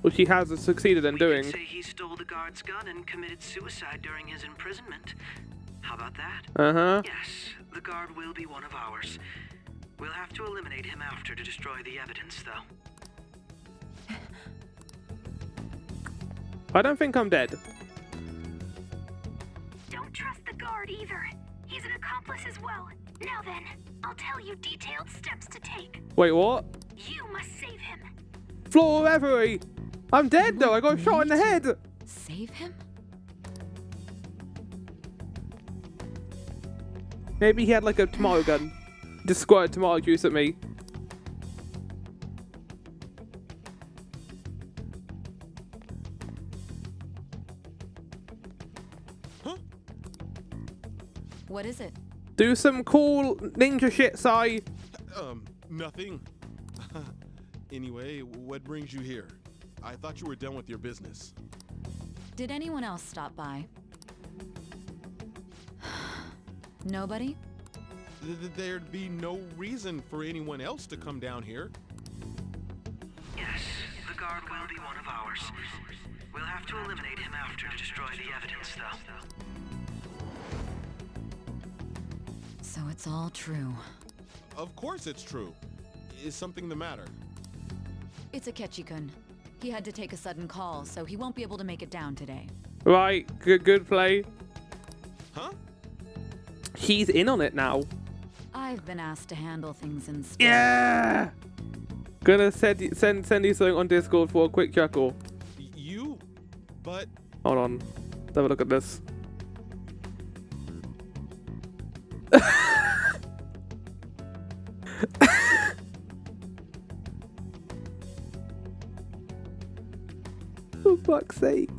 Which he has succeeded in doing.
Say he stole the guard's gun and committed suicide during his imprisonment. How about that?
Uh-huh.
Yes, the guard will be one of ours. We'll have to eliminate him after to destroy the evidence, though.
I don't think I'm dead.
Don't trust the guard either. He's an accomplice as well. Now then, I'll tell you detailed steps to take.
Wait, what?
You must save him.
Floor Reverie! I'm dead though, I got shot in the head!
Save him?
Maybe he had like a tomato gun. Just squirted tomato juice at me.
Huh?
What is it?
Do some cool ninja shit, Sai.
Nothing. Anyway, what brings you here? I thought you were done with your business.
Did anyone else stop by? Nobody?
There'd be no reason for anyone else to come down here.
Yes, the guard will be one of ours. We'll have to eliminate him after to destroy the evidence, though.
So it's all true.
Of course it's true. Is something the matter?
It's Akechi-kun. He had to take a sudden call, so he won't be able to make it down today.
Right, good play.
Huh?
He's in on it now.
I've been asked to handle things in space.
Yeah! Gonna send you something on Discord for a quick chuckle.
You? But...
Hold on. Let's have a look at this. For fuck's sake.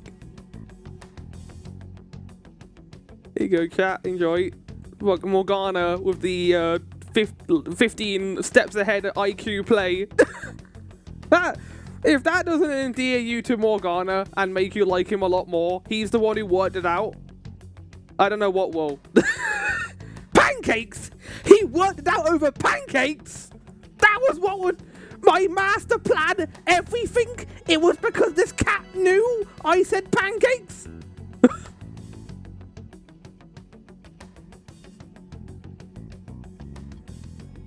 Here you go, chat. Enjoy. Look, Morgana with the 15 steps ahead at IQ play. If that doesn't endear you to Morgana and make you like him a lot more, he's the one who worked it out. I don't know what will. Pancakes! He worked it out over pancakes! That was what was my master plan! Everything! It was because this cat knew I said pancakes!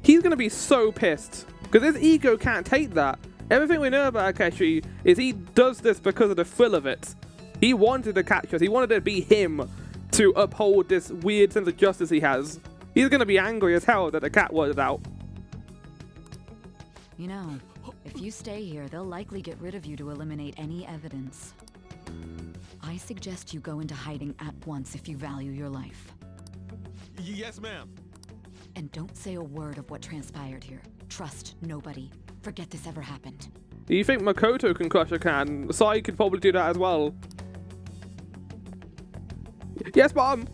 He's gonna be so pissed. Because his ego can't take that. Everything we know about Akechi is he does this because of the thrill of it. He wanted to catch us. He wanted it to be him to uphold this weird sense of justice he has. He's gonna be angry as hell that the cat worked it out.
You know, if you stay here, they'll likely get rid of you to eliminate any evidence. I suggest you go into hiding at once if you value your life.
Yes, ma'am.
And don't say a word of what transpired here. Trust nobody. Forget this ever happened.
Do you think Makoto can crush a can? Sai could probably do that as well. Yes, Mom!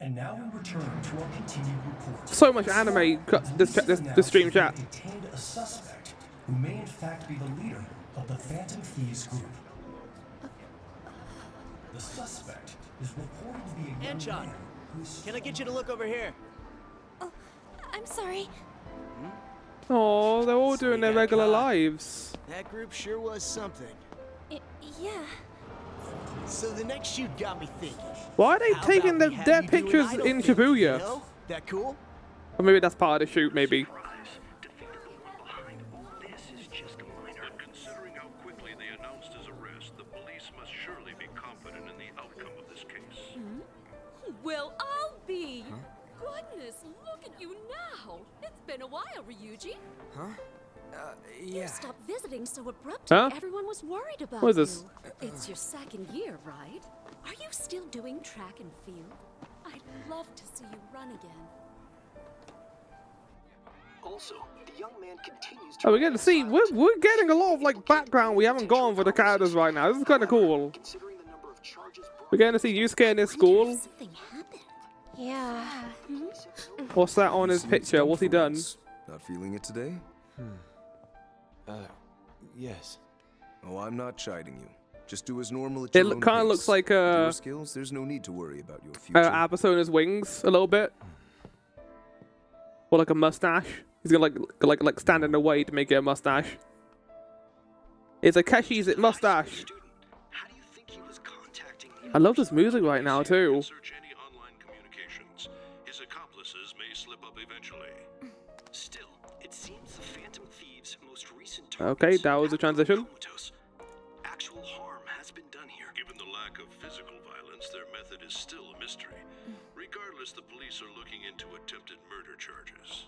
And now we return to our continued report.
So much anime this stream chat.
Detained a suspect who may in fact be the leader of the Phantom Thieves group. The suspect is reported to be a young
John,
man who's...
can I get you to look over here?
Oh, I'm sorry.
Oh, they're all doing their regular lives.
That group sure was something.
Yeah.
So the next shoot got me thinking.
Why are they
How
taking
about we
their
have you do an
pictures
idol
in
thing,
Shibuya?
you know? That cool?
Or maybe that's part of the shoot, maybe.
Considering how quickly they announced his arrest, the police must surely be confident in the outcome of this case.
Well, I'll be. Goodness, look at you now. It's been a while, Ryuji.
Huh?
You
Yeah.
stopped visiting so abruptly.
Huh?
Everyone was worried about
What is this?
you. It's your second year, right? Are you still doing track and field? I'd love to see you run again.
Also, the young man continues
Oh, we're getting to see, we're getting a lot of like background we haven't gone for the characters right now. This is kind of cool. We're getting to see Yusuke in his school.
Yeah.
What's that on his picture? What's he done?
Not feeling it today?
Yes.
Oh, I'm not chiding you. Just do as normal at
It
your own
kind of
pace.
looks like
With your skills, there's no need to worry about your future.
Abisona's wings a little bit, or like a mustache. He's gonna like stand in the way to make it a mustache. It's Akeshi's mustache. I love this music right now too.
His accomplices may slip up eventually.
Still, it seems the Phantom Thieves' most recent
Okay, that was a transition.
actual harm has been done here.
Given the lack of physical violence, their method is still a mystery. Regardless, the police are looking into attempted murder charges.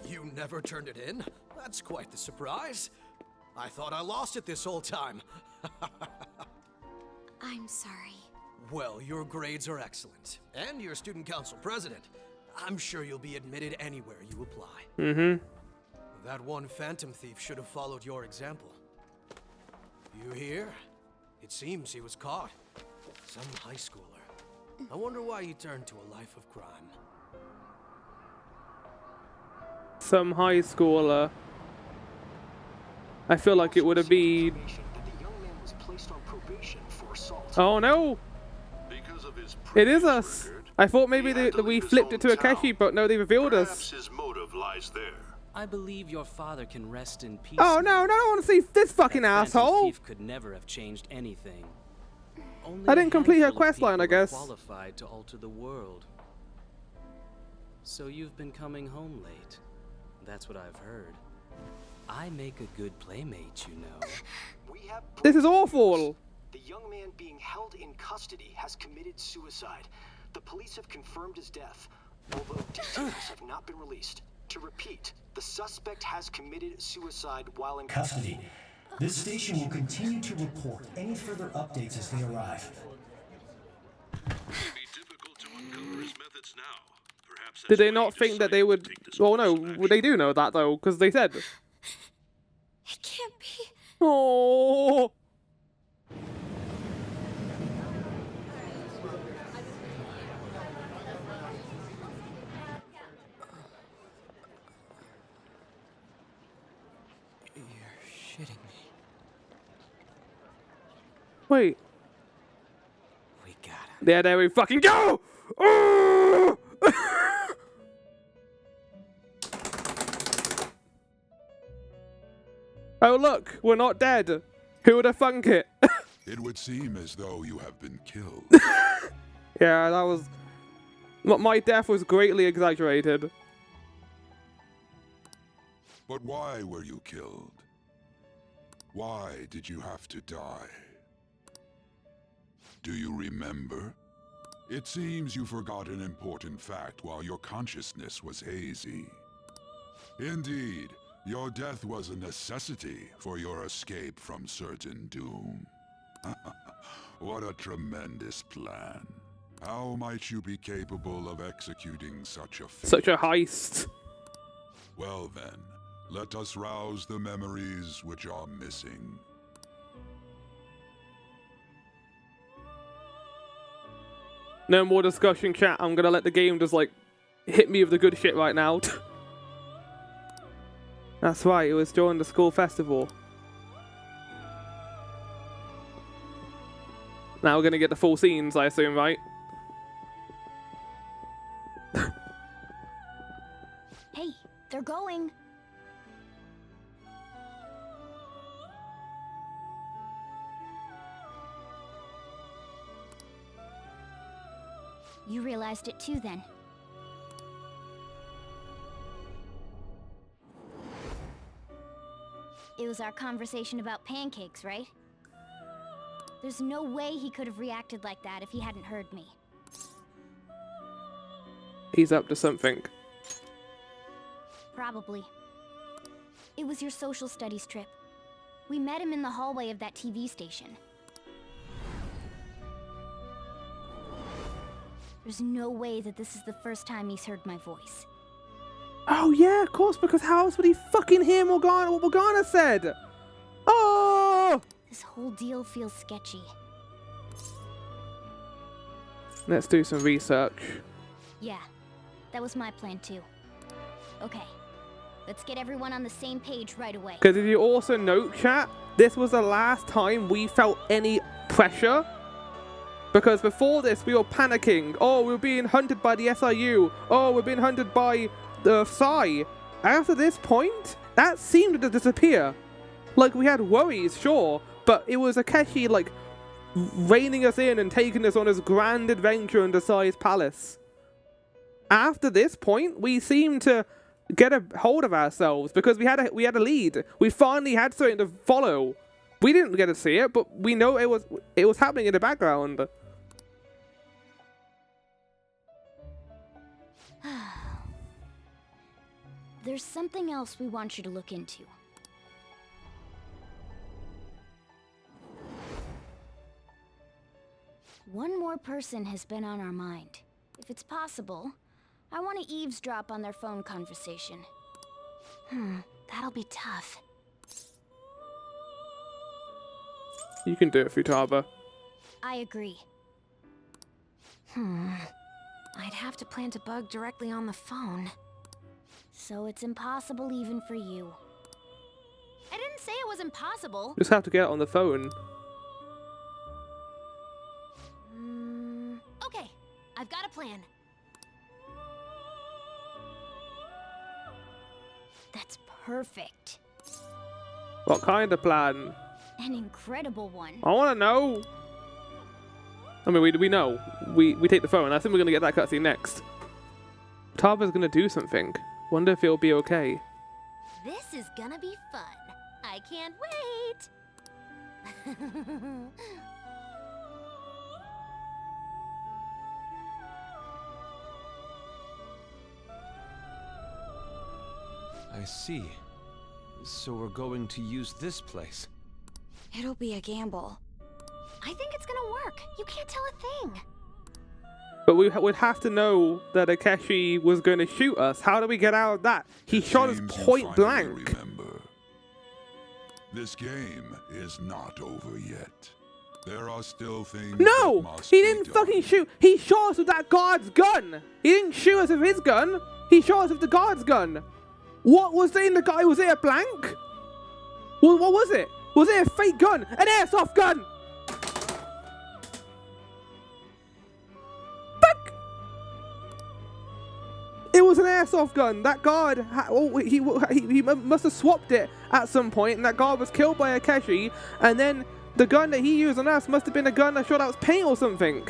You never turned it in? That's quite the surprise. I thought I lost it this whole time.
I'm sorry.
Well, your grades are excellent. And you're student council president. I'm sure you'll be admitted anywhere you apply.
Mm-hmm.
That one Phantom Thief should have followed your example. You hear? It seems he was caught. Some high schooler. I wonder why he turned to a life of crime.
Some high schooler. I feel like it would have been. Oh no! It is us. I thought maybe we flipped it to Akechi, but no, they revealed us.
His motive lies there.
I believe your father can rest in peace.
Oh no, I don't want to see this fucking asshole.
Thief could never have changed anything. Only
I didn't complete her
a handful of
quest line,
people
I guess.
are qualified to alter the world. So you've been coming home late. That's what I've heard. I make a good playmate, you know.
We have
This is awful.
The young man being held in custody has committed suicide. The police have confirmed his death, although details have not been released. To repeat, the suspect has committed suicide while in
Custody. This station will continue to report any further updates as they arrive.
Be difficult to uncover his methods now. Perhaps
Did they not think that they would? Well, no, they do know that though, because they said.
It can't be.
Oh.
You're shitting me.
Wait.
We got him.
Yeah, there we fucking go! Oh! Oh look, we're not dead. Who would have thunk it?
It would seem as though you have been killed.
Yeah, that was... My death was greatly exaggerated.
But why were you killed? Why did you have to die? Do you remember? It seems you forgot an important fact while your consciousness was hazy. Indeed, your death was a necessity for your escape from certain doom. What a tremendous plan. How might you be capable of executing such a feat?
Such a heist.
Well then, let us rouse the memories which are missing.
No more discussion, chat. I'm gonna let the game just, like, hit me with the good shit right now. That's right, it was during the school festival. Now we're gonna get the full scenes, I assume, right?
Hey, they're going. You realized it too, then. It was our conversation about pancakes, right? There's no way he could have reacted like that if he hadn't heard me.
He's up to something.
Probably. It was your social studies trip. We met him in the hallway of that TV station. There's no way that this is the first time he's heard my voice.
Oh yeah, of course, because how else would he fucking hear Morgana, what Morgana said? Oh!
This whole deal feels sketchy.
Let's do some research.
Yeah, that was my plan too. Okay, let's get everyone on the same page right away.
Because if you also note, chat, this was the last time we felt any pressure. Because before this, we were panicking. Oh, we're being hunted by the SIU. Oh, we're being hunted by the Psy. After this point, that seemed to disappear. Like, we had worries, sure, but it was Akechi, like, reining us in and taking us on this grand adventure into Psy's palace. After this point, we seemed to get a hold of ourselves because we had a lead. We finally had something to follow. We didn't get to see it, but we know it was happening in the background.
There's something else we want you to look into. One more person has been on our mind. If it's possible, I want to eavesdrop on their phone conversation. That'll be tough.
You can do it, Futaba.
I agree. I'd have to plant a bug directly on the phone. So it's impossible even for you. I didn't say it was impossible.
Just have to get it on the phone.
Okay, I've got a plan. That's perfect.
What kind of plan?
An incredible one.
I want to know. I mean, we know. We take the phone. I think we're going to get that cutscene next. Tava's gonna do something. Wonder if it'll be okay.
This is gonna be fun. I can't wait.
I see. So we're going to use this place.
It'll be a gamble.
I think it's gonna work. You can't tell a thing.
But we would have to know that Akechi was going to shoot us. How do we get out of that? He shot us point blank.
Remember, this game is not over yet. There are still things.
No! He didn't fucking shoot. He shot us with that guard's gun. He didn't shoot us with his gun. He shot us with the guard's gun. What was in the guy? Was it a blank? What was it? Was it a fake gun? An airsoft gun? It was an airsoft gun. That guard, he must have swapped it at some point, and that guard was killed by Akechi, and then the gun that he used on us must have been a gun that shot out paint or something.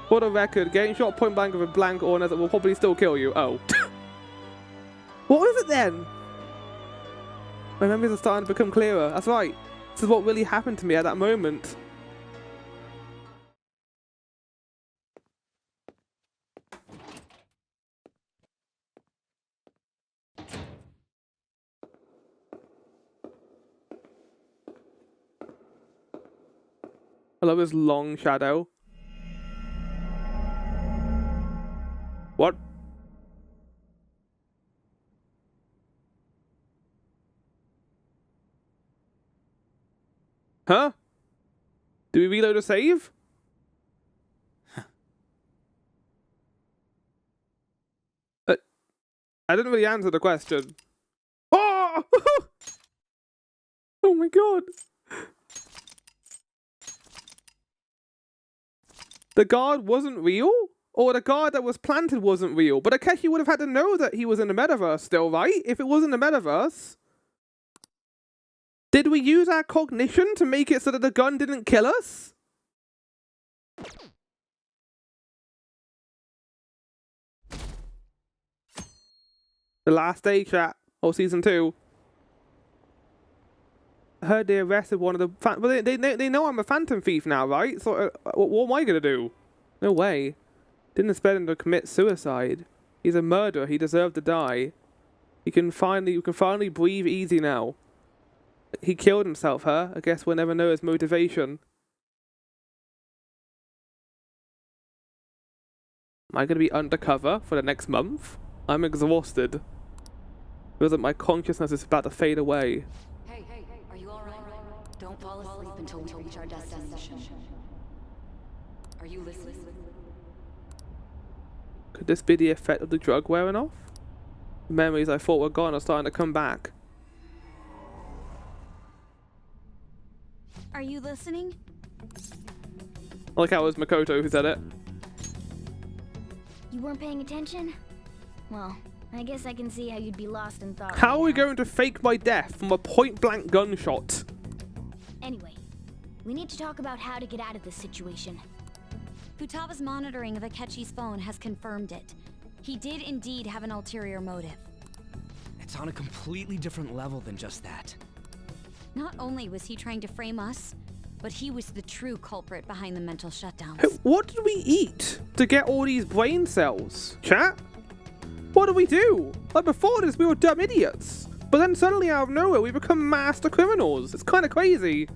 For the record, getting shot point blank with a blank or another will probably still kill you. Oh. What was it then? My memories are starting to become clearer. That's right. This is what really happened to me at that moment. I love his long shadow. What? Huh? Do we reload a save? I didn't really answer the question. Oh! Oh my god. The guard wasn't real? Or the guard that was planted wasn't real? But Akechi would have had to know that he was in the metaverse still, right? If it was in the metaverse. Did we use our cognition to make it so that the gun didn't kill us? The last day, chat. Or season 2. I heard they arrested one of the... But they know I'm a phantom thief now, right? So what am I going to do? No way. Didn't expect him to commit suicide. He's a murderer. He deserved to die. We can finally breathe easy now. He killed himself, huh? I guess we'll never know his motivation. Am I going to be undercover for the next month? I'm exhausted. Feels like my consciousness is about to fade away.
Hey, are you alright? Don't fall asleep until we reach our destination. Are you listening?
Could this be the effect of the drug wearing off? The memories I thought were gone are starting to come back.
Are you listening?
I like how it was Makoto who said it.
You weren't paying attention? Well, I guess I can see how you'd be lost in thought.
How are we going to fake my death from a point-blank gunshot?
Anyway, we need to talk about how to get out of this situation.
Futaga's monitoring of Akechi's phone has confirmed it. He did indeed have an ulterior motive.
It's on a completely different level than just that.
Not only was he trying to frame us, but he was the true culprit behind the mental shutdowns.
Hey, what did we eat to get all these brain cells? Chat? What did we do? Like before this, we were dumb idiots. But then suddenly out of nowhere, we become master criminals. It's kind of crazy.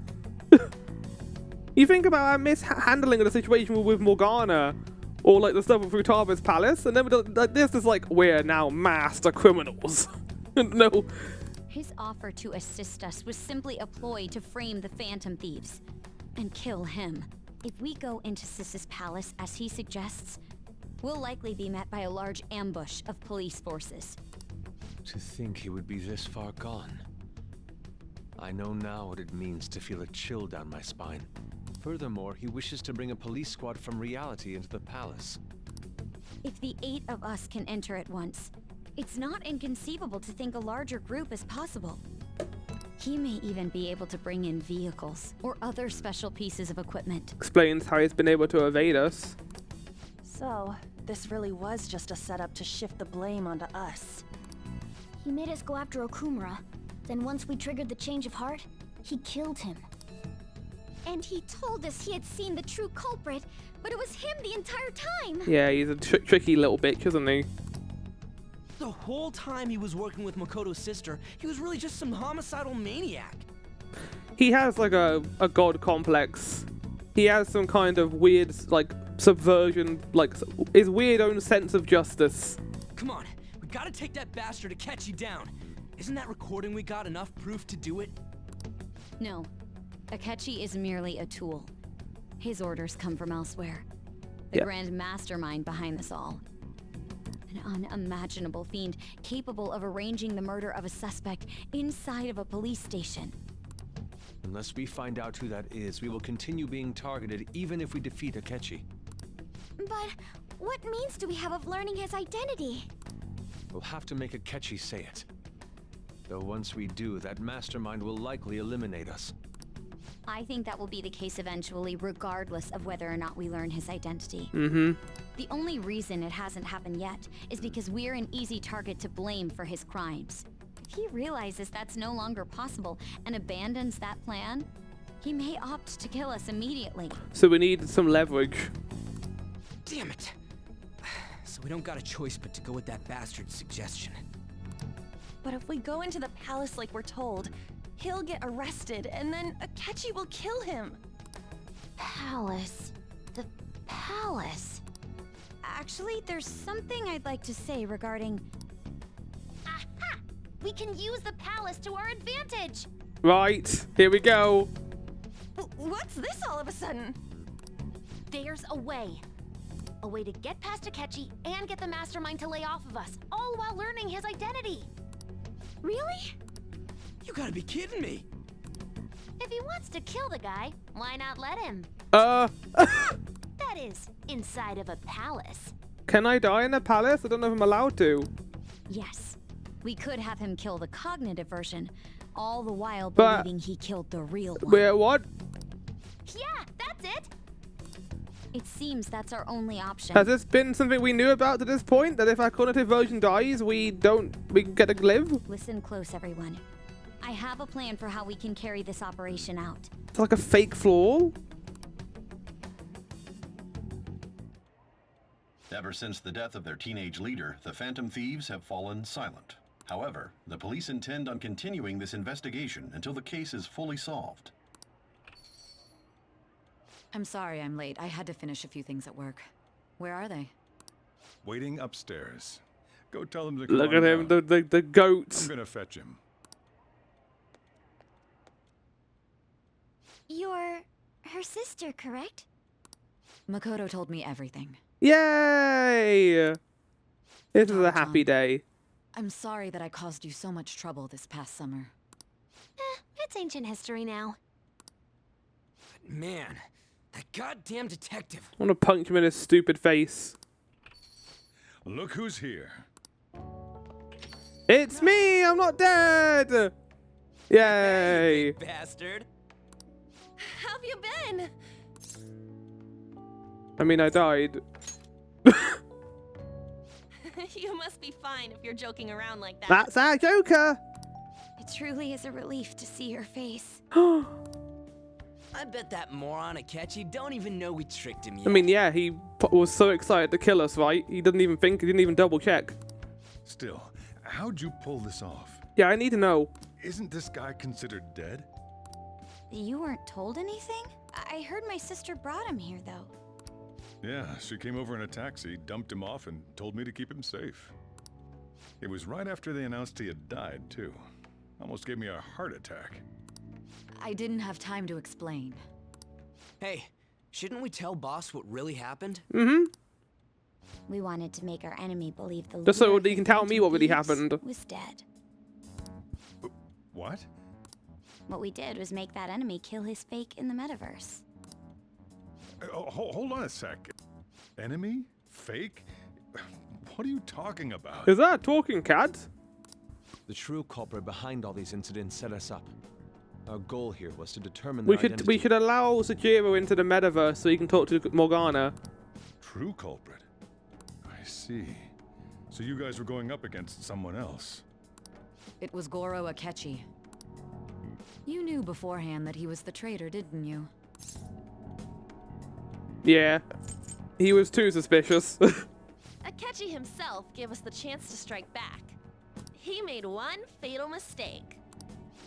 You think about our mishandling of the situation with Morgana, or like the stuff with Futaga's palace, and then this is like, we're now master criminals. No.
His offer to assist us was simply a ploy to frame the Phantom Thieves and kill him. If we go into Sis's palace as he suggests, we'll likely be met by a large ambush of police forces.
To think he would be this far gone. I know now what it means to feel a chill down my spine. Furthermore, he wishes to bring a police squad from reality into the palace.
If the 8 of us can enter at once, it's not inconceivable to think a larger group is possible. He may even be able to bring in vehicles or other special pieces of equipment.
Explains how he's been able to evade us.
So,
this really was just a setup to shift the blame onto us.
He made us go after Okumura. Then once we triggered the change of heart, he killed him. And he told us he had seen the true culprit, but it was him the entire time!
Yeah, he's a tricky little bitch, isn't he?
The whole time he was working with Makoto's sister, he was really just some homicidal maniac.
He has like a god complex. He has some kind of weird, like, subversion, like, his weird own sense of justice.
Come on, we gotta take that bastard Akechi down. Isn't that recording we got enough proof to do it?
No. Akechi is merely a tool. His orders come from elsewhere. The grand mastermind behind this all. An unimaginable fiend capable of arranging the murder of a suspect inside of a police station.
Unless we find out who that is, we will continue being targeted even if we defeat Akechi.
But what means do we have of learning his identity?
We'll have to make Akechi say it. Though once we do, that mastermind will likely eliminate us.
I think that will be the case eventually, regardless of whether or not we learn his identity. The only reason it hasn't happened yet is because we're an easy target to blame for his crimes. If he realizes that's no longer possible and abandons that plan, he may opt to kill us immediately.
So we need some leverage.
Damn it. So we don't got a choice but to go with that bastard's suggestion.
But if we go into the palace like we're told, he'll get arrested, and then Akechi will kill him.
Palace. The palace. Actually, there's something I'd like to say regarding...
Aha! We can use the palace to our advantage!
Right, here we go.
What's this all of a sudden?
There's a way. A way to get past Akechi and get the mastermind to lay off of us, all while learning his identity. Really?
You gotta be kidding me.
If he wants to kill the guy, why not let him?
That
is, inside of a palace.
Can I die in a palace? I don't know if I'm allowed to.
Yes. We could have him kill the cognitive version, all the while
But-
believing he killed the real one.
Wait, what?
Yeah, that's it!
It seems that's our only option.
Has this been something we knew about to this point? That if our cognitive version dies, we get to live?
Listen close, everyone. I have a plan for how we can carry this operation out.
It's like a fake flaw?
Ever since the death of their teenage leader, the Phantom Thieves have fallen silent. However, the police intend on continuing this investigation until the case is fully solved.
I'm sorry I'm late. I had to finish a few things at work. Where are they?
Waiting upstairs. Go tell them to come
Look
on
at him,
down.
the goat.
I'm gonna fetch him.
You're her sister, correct?
Makoto told me everything.
Yay! This is a happy day.
I'm sorry that I caused you so much trouble this past summer.
It's ancient history now.
Man, that goddamn detective.
I want to punch him in his stupid face.
Look who's here.
It's me! I'm not dead! Yay!
Bastard.
How have you been?
I mean, I died.
You must be fine if you're joking around like that.
That's our Joker!
It truly is a relief to see your face.
I bet that moron Akechi don't even know we tricked him yet.
I mean, yeah, he was so excited to kill us, right? He didn't even think, he didn't even double check.
Still, how'd you pull this off?
Yeah, I need to know.
Isn't this guy considered dead?
You weren't told anything? I heard my sister brought him here, though.
Yeah, she came over in a taxi, dumped him off, and told me to keep him safe. It was right after they announced he had died, too. Almost gave me a heart attack.
I didn't have time to explain.
Hey, shouldn't we tell boss what really happened?
We wanted to make our enemy believe the
Just so
leader of
he
the
can tell me what really
Phantom Thieves
happened.
was dead.
What?
What we did was make that enemy kill his fake in the metaverse.
Hold on a sec. Enemy? Fake? What are you talking about?
Is that a talking cat?
The true culprit behind all these incidents set us up. Our goal here was to determine
We
their
should
identity.
we should allow Sejiro into the metaverse so he can talk to Morgana.
True culprit? see. So you guys were going up against someone else.
It was Goro Akechi. You knew beforehand that he was the traitor, didn't you?
Yeah. He was too suspicious.
Akechi himself gave us the chance to strike back. He made one fatal mistake.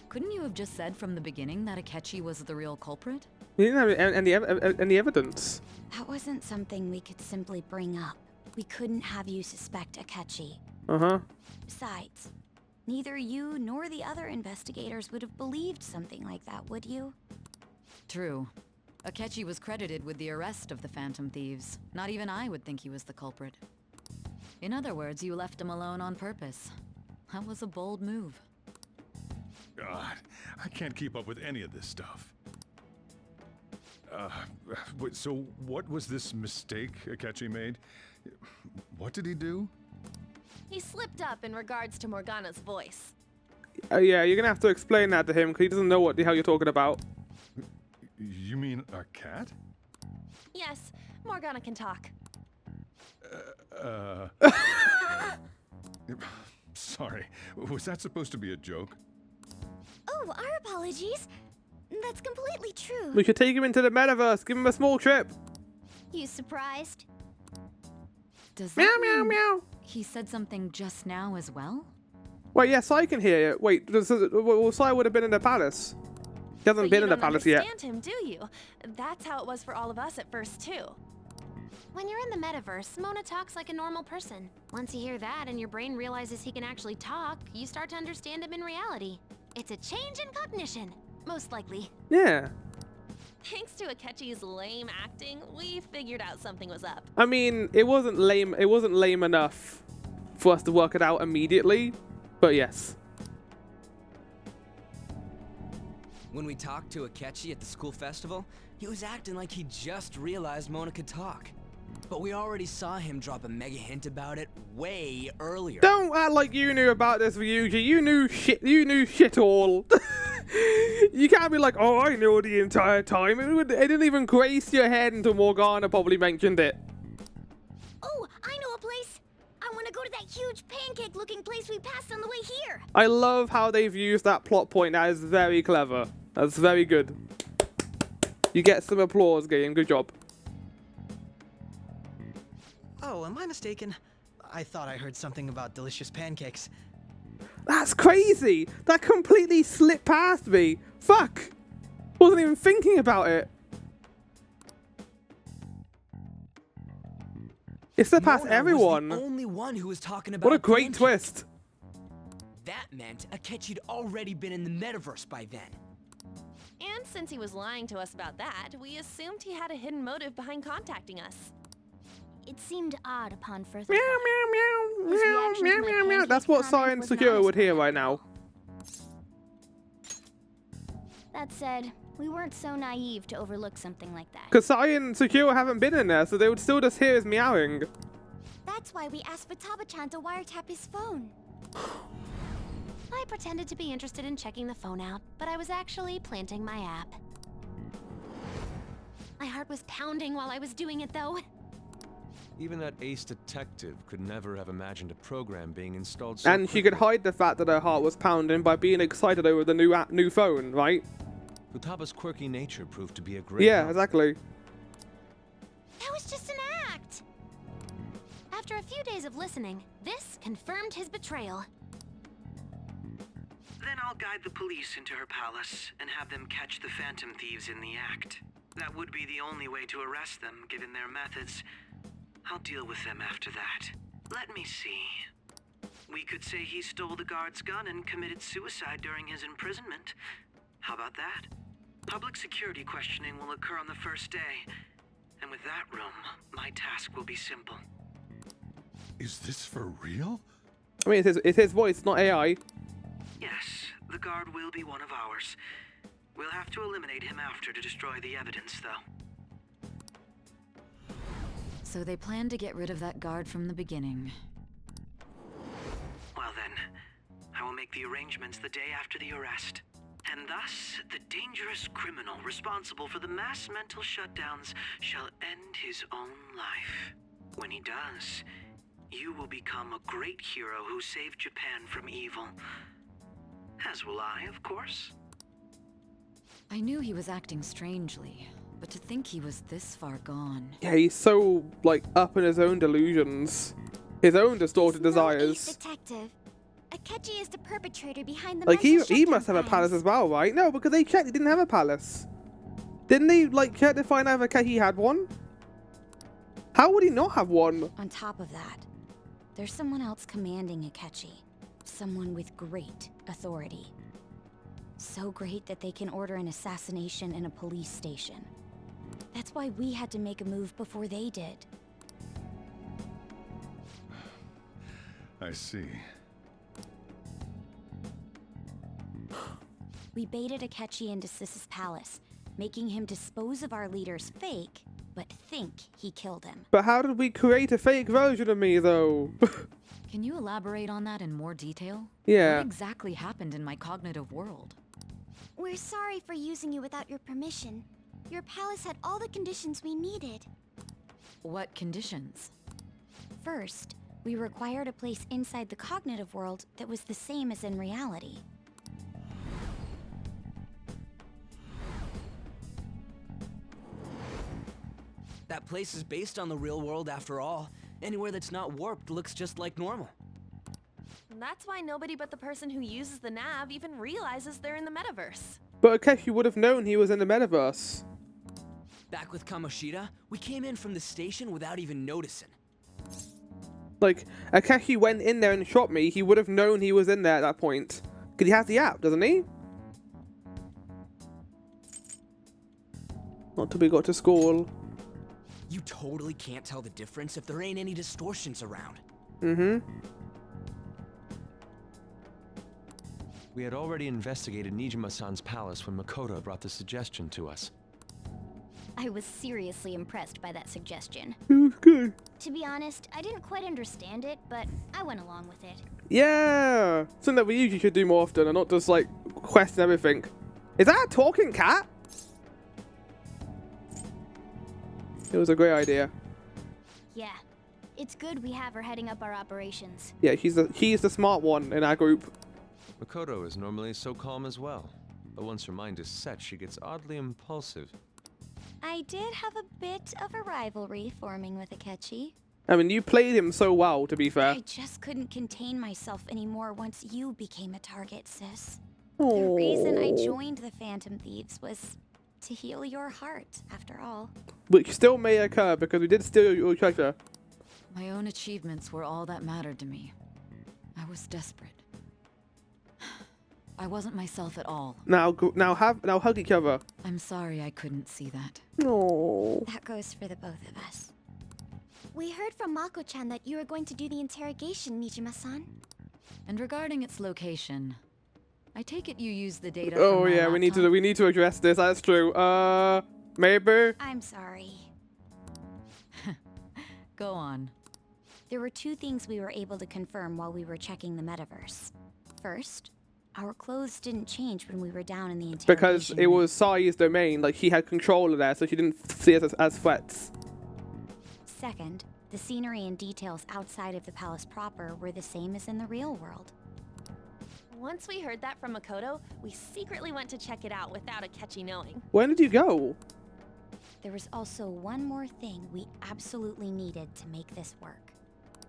Couldn't you have just said from the beginning that Akechi was the real culprit?
He didn't have any evidence.
That wasn't something we could simply bring up. We couldn't have you suspect Akechi.
Uh-huh.
Besides, neither you nor the other investigators would have believed something like that, would you?
True. Akechi was credited with the arrest of the Phantom Thieves. Not even I would think he was the culprit. In other words, you left him alone on purpose. That was a bold move.
God, I can't keep up with any of this stuff. So what was this mistake Akechi made? What did he do?
He slipped up in regards to Morgana's voice.
Yeah, you're gonna have to explain that to him because he doesn't know what the hell you're talking about.
You mean a cat?
Yes, Morgana can talk.
Sorry, was that supposed to be a joke?
Oh, our apologies. That's completely true.
We should take him into the metaverse. Give him a small trip.
You surprised?
Does
Meow,
that
meow,
mean
meow.
he said something just now as well?
Wait, yeah, Sai can hear you. Wait, well, Sai would have been in the palace. He hasn't been in the palace yet.
You don't understand him, do you? That's how it was for all of us at first, too.
When you're in the metaverse, Mona talks like a normal person. Once you hear that and your brain realizes he can actually talk, you start to understand him in reality. It's a change in cognition, most likely.
Yeah.
Thanks to Akechi's lame acting, we figured out something was up.
I mean, it wasn't lame. It wasn't lame enough for us to work it out immediately, but yes.
When we talked to Akechi at the school festival, he was acting like he just realized Mona could talk. But we already saw him drop a mega hint about it way earlier.
Don't act like you knew about this, Ryuji. You knew shit. You knew shit all. You can't be like, oh, I knew the entire time. It didn't even grace your head until Morgana probably mentioned it.
Oh, I know a place. I want to go to that huge pancake-looking place we passed on the way here.
I love how they've used that plot point. That is very clever. That's very good. You get some applause, game. Good job.
Oh, am I mistaken? I thought I heard something about delicious pancakes.
That's crazy. That completely slipped past me. Fuck. Wasn't even thinking about it. It slipped past everyone.
Was the only one who was talking about
What a great
pancake.
twist.
That meant Akechi'd already been in the metaverse by then.
And since he was lying to us about that, we assumed he had a hidden motive behind contacting us.
It seemed odd upon further
Meow,
thought.
meow,
His
meow,
reaction
meow,
to my
meow, meow.
pancake
That's what
comment
Sai and
was not
Sakura
as
would hear
bad.
right now.
That said, we weren't so naive to overlook something like that.
Because Sai and Sakura haven't been in there, so they would still just hear his meowing.
That's why we asked Futaba-chan to wiretap his phone.
I pretended to be interested in checking the phone out, but I was actually planting my app. My heart was pounding while I was doing it, though.
Even that ace detective could never have imagined a program being installed so
And she could hide the fact that her heart was pounding by being excited over the new phone, right?
Futaba's quirky nature proved to be a great
Yeah,
help.
exactly.
That was just an act! After a few days of listening, this confirmed his betrayal.
Then I'll guide the police into her palace and have them catch the Phantom Thieves in the act. That would be the only way to arrest them, given their methods. I'll deal with them after that. Let me see. We could say he stole the guard's gun and committed suicide during his imprisonment. How about that? Public security questioning will occur on the first day. And with that room, my task will be simple.
Is this for real?
I mean, it's his voice, not AI.
Yes, the guard will be one of ours. We'll have to eliminate him after to destroy the evidence, though.
So they planned to get rid of that guard from the beginning.
Well then, I will make the arrangements the day after the arrest. And thus, the dangerous criminal responsible for the mass mental shutdowns shall end his own life. When he does, you will become a great hero who saved Japan from evil. As will I, of course.
I knew he was acting strangely, but to think he was this far gone.
Yeah, he's so, like, up in his own delusions. His own distorted desires.
Detective. Akechi is the perpetrator behind the
Like, he
mental
must have a
shutdown
palace
crimes.
as well, right? No, because they checked he didn't have a palace. Didn't they, like, check to find out if Akechi had one? How would he not have one?
On top of that, there's someone else commanding Akechi. Someone with great authority. So great that they can order an assassination in a police station. That's why we had to make a move before they did.
I see.
We baited Akechi into Sis's palace, making him dispose of our leader's fake, but think he killed him.
But how did we create a fake version of me, though?
Can you elaborate on that in more detail?
Yeah.
What exactly happened in my cognitive world?
We're sorry for using you without your permission. Your palace had all the conditions we needed.
What conditions?
First, we required a place inside the cognitive world that was the same as in reality.
That place is based on the real world after all. Anywhere that's not warped looks just like normal.
And that's why nobody but the person who uses the nav even realizes they're in the metaverse.
But Akechi would have known he was in the metaverse.
Back with Kamoshida, we came in from the station without even noticing.
Like, Akechi went in there and shot me, he would have known he was in there at that point. Because he has the app, doesn't he? Not till we got to school.
You totally can't tell the difference if there ain't any distortions around.
Mm-hmm.
We had already investigated Nijima-san's palace when Makoto brought the suggestion to us.
I was seriously impressed by that suggestion.
It was good.
To be honest, I didn't quite understand it, but I went along with it.
Yeah! Something that we usually should do more often and not just, like, question everything. Is that a talking cat? It was a great idea.
Yeah. It's good we have her heading up our operations.
Yeah, he's the smart one in our group.
Makoto is normally so calm as well, but once her mind is set, she gets oddly impulsive.
I did have a bit of a rivalry forming with Akechi.
I mean, you played him so well, to be fair.
I just couldn't contain myself anymore once you became a target, sis.
Aww.
The reason I joined the Phantom Thieves was to heal your heart, after all.
Which still may occur, because we did steal your treasure.
My own achievements were all that mattered to me. I was desperate. I wasn't myself at all.
Now hug each other.
I'm sorry I couldn't see that.
No.
That goes for the both of us.
We heard from Mako-chan that you were going to do the interrogation, Nijima-san.
And regarding its location, I take it you use the data
Oh
from my
yeah, we need to address this. That's true. Maybe.
I'm sorry.
Go on.
There were two things we were able to confirm while we were checking the metaverse. First, our clothes didn't change when we were down in the interrogation
Because it was Sai's domain, like she had control of that, so she didn't see us as threats.
Second, the scenery and details outside of the palace proper were the same as in the real world.
Once we heard that from Makoto, we secretly went to check it out without Akechi knowing.
When did you go?
There was also one more thing we absolutely needed to make this work.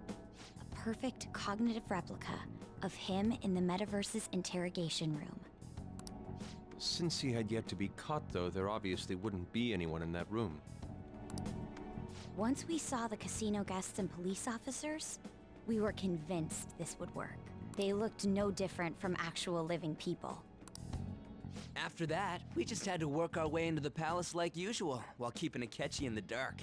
A perfect cognitive replica of him in the metaverse's interrogation room.
Since he had yet to be caught, though, there obviously wouldn't be anyone in that room.
Once we saw the casino guests and police officers, we were convinced this would work. They looked no different from actual living people.
After that, we just had to work our way into the palace like usual, while keeping Akechi in the dark.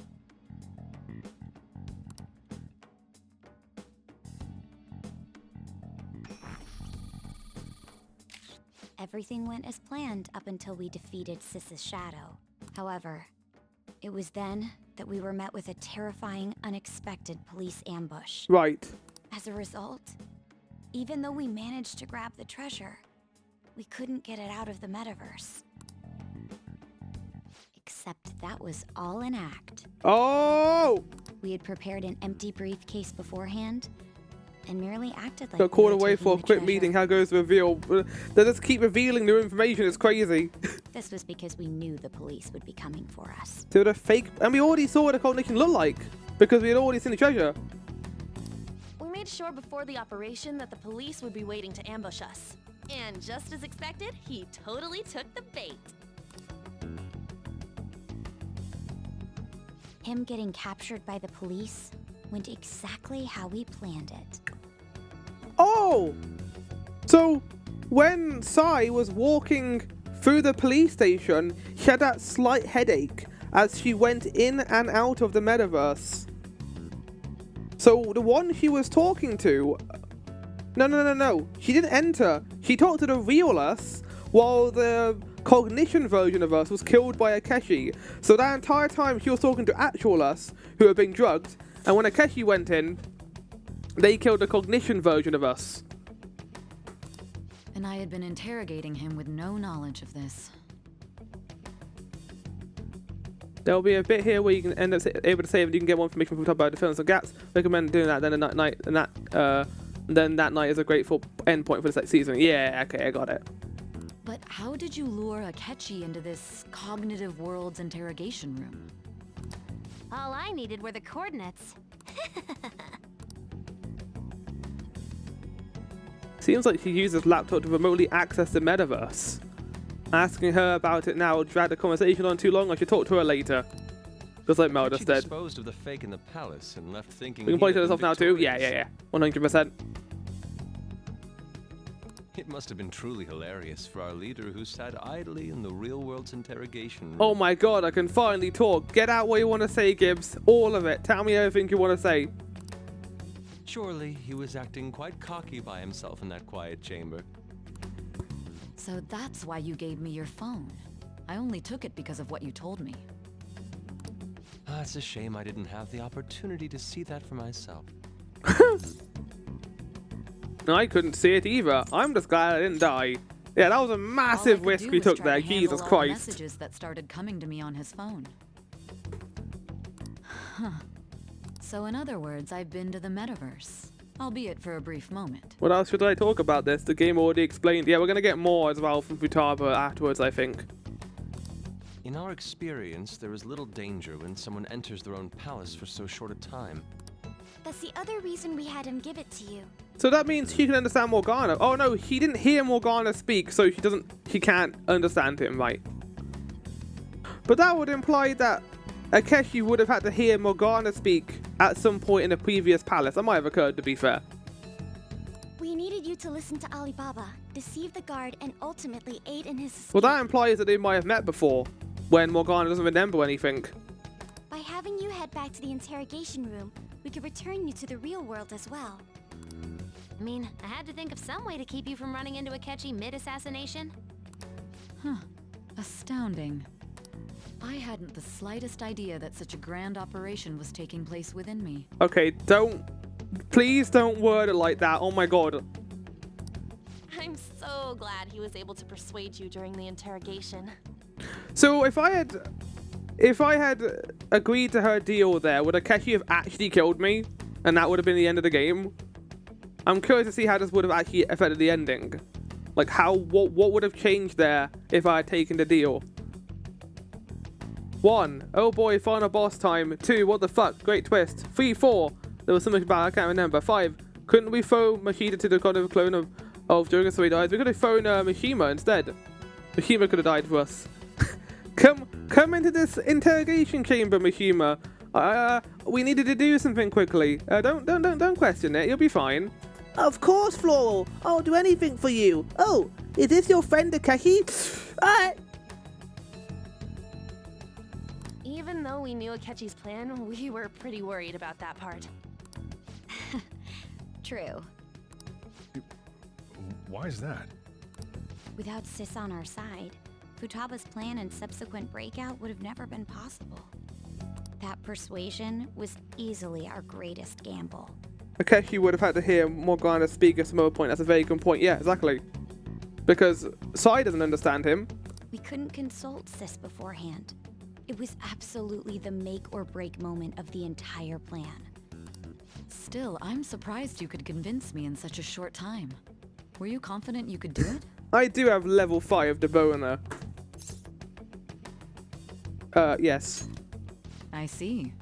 Everything went as planned up until we defeated Sis's shadow. However, it was then that we were met with a terrifying, unexpected police ambush.
Right.
As a result, even though we managed to grab the treasure, we couldn't get it out of the metaverse. Except that was all an act.
Oh!
We had prepared an empty briefcase beforehand and merely acted like
Got
we
called
were
away
taking
for a
the
quick
treasure.
meeting. How goes the reveal? They just keep revealing new information. It's crazy.
This was because we knew the police would be coming for us.
So the fake, and we already saw what the cognition looked like because we had already seen the treasure.
We made sure before the operation that the police would be waiting to ambush us. And just as expected, he totally took the bait.
Him getting captured by the police went exactly how we planned it.
Oh! So, when Sai was walking through the police station, she had that slight headache as she went in and out of the metaverse. So, the one she was talking to... No. She didn't enter. She talked to the real us, while the cognition version of us was killed by Akechi. So that entire time she was talking to actual us, who were being drugged, and when Akechi went in, they killed the cognition version of us.
And I had been interrogating him with no knowledge of this.
There'll be a bit here where you can end up able to save and you can get more information from top about the films and gaps. Recommend doing that then that night is a grateful endpoint for this next season. Yeah, okay, I got it.
But how did you lure Akechi into this cognitive world's interrogation room?
All I needed were the coordinates.
Seems like she used his laptop to remotely access the metaverse. Asking her about it now will drag the conversation on too long. I should talk to her later. Just like Mel just
Akechi
said.
disposed of the fake in the palace and left thinking
We can
he
probably
had
turn this off
been
now too.
victorious.
Yeah. 100%.
It must have been truly hilarious for our leader who sat idly in the real world's interrogation room.
Oh my god, I can finally talk. Get out what you want to say, Gibbs. All of it. Tell me everything you want to say.
Surely he was acting quite cocky by himself in that quiet chamber.
So that's why you gave me your phone. I only took it because of what you told me.
It's a shame I didn't have the opportunity to see that for myself.
I couldn't see it either. I'm just glad I didn't die. Yeah, that was a massive risk we took there. Jesus Christ.
Messages that started coming to me on his phone. Huh. So in other words, I've been to the metaverse, albeit for a brief moment.
What else should I talk about this? The game already explained. Yeah, we're gonna get more as well from Futaba afterwards, I think.
In our experience, there is little danger when someone enters their own palace for so short a time.
That's the other reason we had him give it to you.
So that means she can understand Morgana. Oh no, he didn't hear Morgana speak, so she can't understand him, right? But that would imply that Akechi would have had to hear Morgana speak at some point in a previous palace. That might have occurred, to be fair.
We needed you to listen to Alibaba, deceive the guard, and ultimately aid in his escape.
Well, that implies that they might have met before, when Morgana doesn't remember anything.
By having you head back to the interrogation room, we could return you to the real world as well.
I mean, I had to think of some way to keep you from running into Akechi mid-assassination.
Huh. Astounding. I hadn't the slightest idea that such a grand operation was taking place within me.
Okay, please don't word it like that. Oh my god.
I'm so glad he was able to persuade you during the interrogation.
So if I had agreed to her deal there, would Akechi have actually killed me? And that would have been the end of the game? I'm curious to see how this would have actually affected the ending. Like what would have changed there if I had taken the deal? 1. Oh boy, final boss time. 2. What the fuck? Great twist. 3, 4. There was something about it, I can't remember. 5. Couldn't we throw Machida to the kind of clone of Jogan so he dies? We could have thrown Mishima instead. Mishima could have died for us. Come into this interrogation chamber, Mishima. We needed to do something quickly. Don't question it. You'll be fine. Of course, Floral. I'll do anything for you. Oh, is this your friend Akechi?
Even though we knew Akechi's plan, we were pretty worried about that part.
True.
Why is that?
Without Sis on our side, Futaba's plan and subsequent breakout would have never been possible. That persuasion was easily our greatest gamble.
Akechi would have had to hear Morgana speak at some other point. That's a very good point. Yeah, exactly. Because Sai doesn't understand him.
We couldn't consult Sis beforehand. It was absolutely the make or break moment of the entire plan.
Still, I'm surprised you could convince me in such a short time. Were you confident you could do it?
I do have level 5 Deboner. Yes.
I see.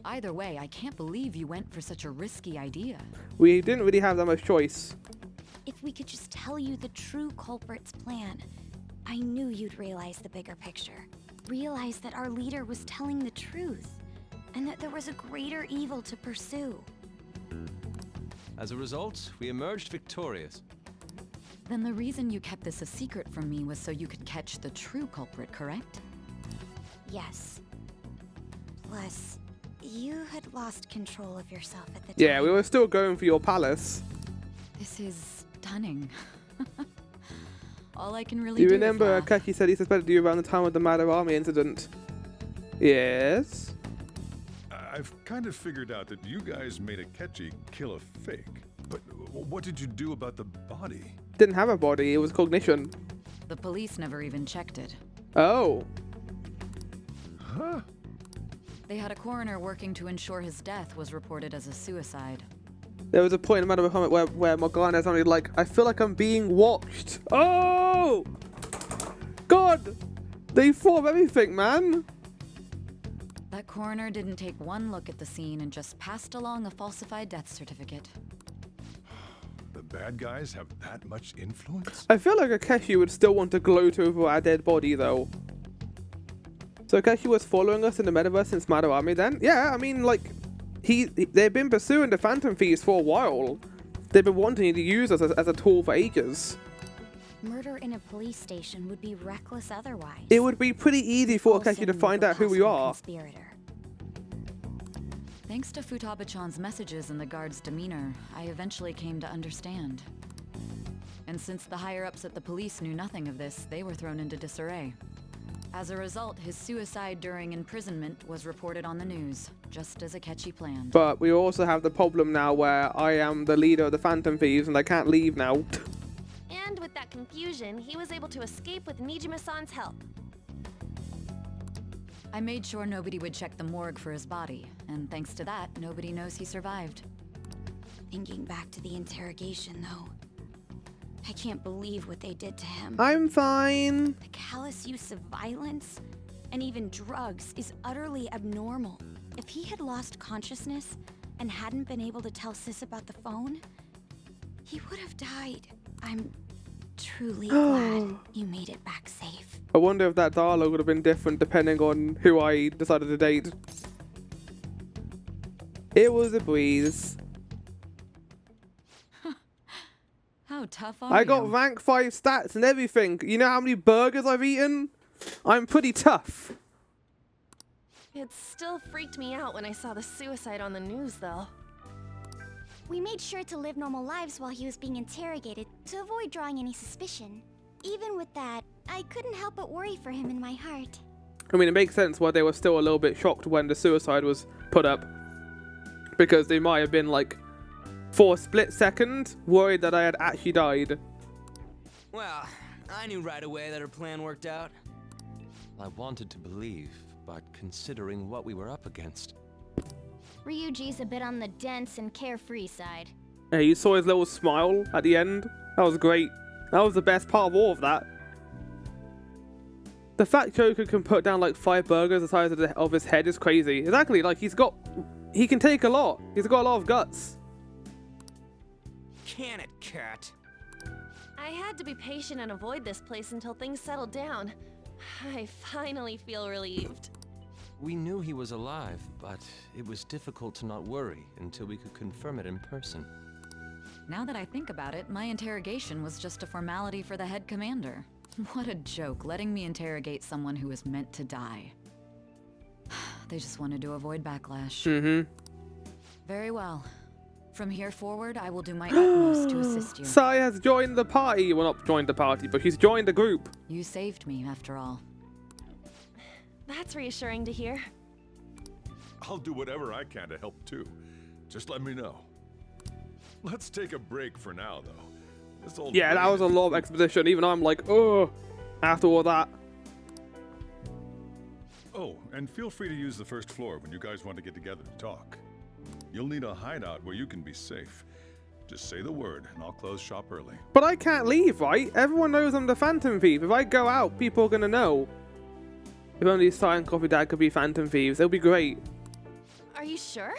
Either way, I can't believe you went for such a risky idea.
We didn't really have that much choice.
If we could just tell you the true culprit's plan, I knew you'd realize the bigger picture. Realize that our leader was telling the truth, and that there was a greater evil to pursue.
As a result, we emerged victorious.
Then the reason you kept this a secret from me was so you could catch the true culprit, correct?
Yes. Plus, you had lost control of yourself at the time.
Yeah, we were still going for your palace.
This is stunning. All I can really
Do you
do
remember
is laugh.
Akechi said he suspected you around the time of the Madarame incident? Yes.
I've kind of figured out that you guys made Akechi kill a fake. But what did you do about the body?
Didn't have a body, it was cognition.
The police never even checked it.
Oh.
Huh?
They had a coroner working to ensure his death was reported as a suicide.
There was a point in Madarame where Morgana sounded like, I feel like I'm being watched. Oh! God! They thought of everything, man!
That coroner didn't take one look at the scene and just passed along a falsified death certificate.
The bad guys have that much influence?
I feel like Akechi would still want to gloat over our dead body, though. So Akechi was following us in the metaverse since Madarame then? Yeah, I mean, like, they've been pursuing the Phantom Thieves for a while. They've been wanting to use us as a tool for ages.
Murder in a police station would be reckless otherwise.
It would be pretty easy for Akechi to
Also
find
a
out who we
possible
are.
conspirator.
Thanks to Futaba-chan's messages and the guard's demeanor, I eventually came to understand. And since the higher-ups at the police knew nothing of this, they were thrown into disarray. As a result, his suicide during imprisonment was reported on the news, just as Akechi planned.
But we also have the problem now where I am the leader of the Phantom Thieves and I can't leave now.
And with that confusion, he was able to escape with Nijima-san's help.
I made sure nobody would check the morgue for his body, and thanks to that, nobody knows he survived.
Thinking back to the interrogation, though, I can't believe what they did to him.
I'm fine.
The callous use of violence and even drugs is utterly abnormal. If he had lost consciousness and hadn't been able to tell Sis about the phone, he would have died. I'm truly glad you made it back safe.
I wonder if that dialogue would have been different depending on who I decided to date. It was a breeze.
How tough are
I
you?
got rank 5 stats and everything. You know how many burgers I've eaten? I'm pretty tough.
It still freaked me out when I saw the suicide on the news, though.
We made sure to live normal lives while he was being interrogated to avoid drawing any suspicion. Even with that, I couldn't help but worry for him in my heart.
I mean, it makes sense why they were still a little bit shocked when the suicide was put up. Because they might have been like, for a split second, worried that I had actually died.
Well, I knew right away that her plan worked out.
I wanted to believe, but considering what we were up against.
Ryuji's a bit on the dense and carefree side.
Hey, you saw his little smile at the end? That was great. That was the best part of all of that. The fact Joker can put down like 5 burgers the size of his head is crazy. Exactly, like he can take a lot. He's got a lot of guts.
Can it, cat?
I had to be patient and avoid this place until things settled down. I finally feel relieved.
We knew he was alive, but it was difficult to not worry until we could confirm it in person.
Now that I think about it, my interrogation was just a formality for the head commander. What a joke, letting me interrogate someone who was meant to die. They just wanted to avoid backlash.
Mm-hmm.
Very well. From here forward, I will do my utmost to assist you.
Sai has joined the party. Well, not joined the party, but she's joined the group.
You saved me, after all.
That's reassuring to hear.
I'll do whatever I can to help too. Just let me know. Let's take a break for now, though. This old
Yeah, that was a lot of exposition. Even I'm like, oh, after all that.
Oh, and feel free to use the first floor when you guys want to get together to talk. You'll need a hideout where you can be safe. Just say the word, and I'll close shop early.
But I can't leave, right? Everyone knows I'm the Phantom Thief. If I go out, people are gonna know. If only Si and Coffee Dad could be Phantom Thieves, it would be great.
Are you sure?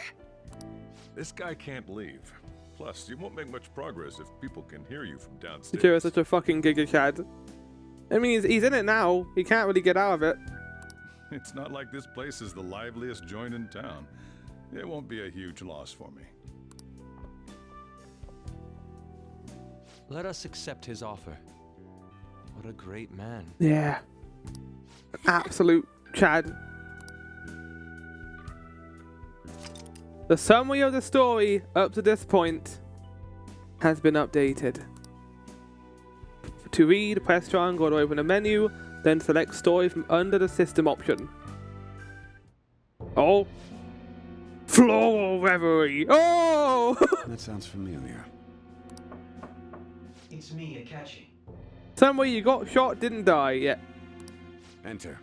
This guy can't leave. Plus, you won't make much progress if people can hear you from downstairs.
You're such a fucking Giga Chad. I mean, he's in it now. He can't really get out of it.
It's not like this place is the liveliest joint in town. It won't be a huge loss for me.
Let us accept his offer. What a great man.
Yeah. Absolute Chad. The summary of the story up to this point has been updated. To read, press triangle to open a menu, then select story from under the system option. Oh. Floral reverie. Oh!
That sounds familiar.
It's me, Akachi.
Somewhere you got shot, didn't die yet.
Enter.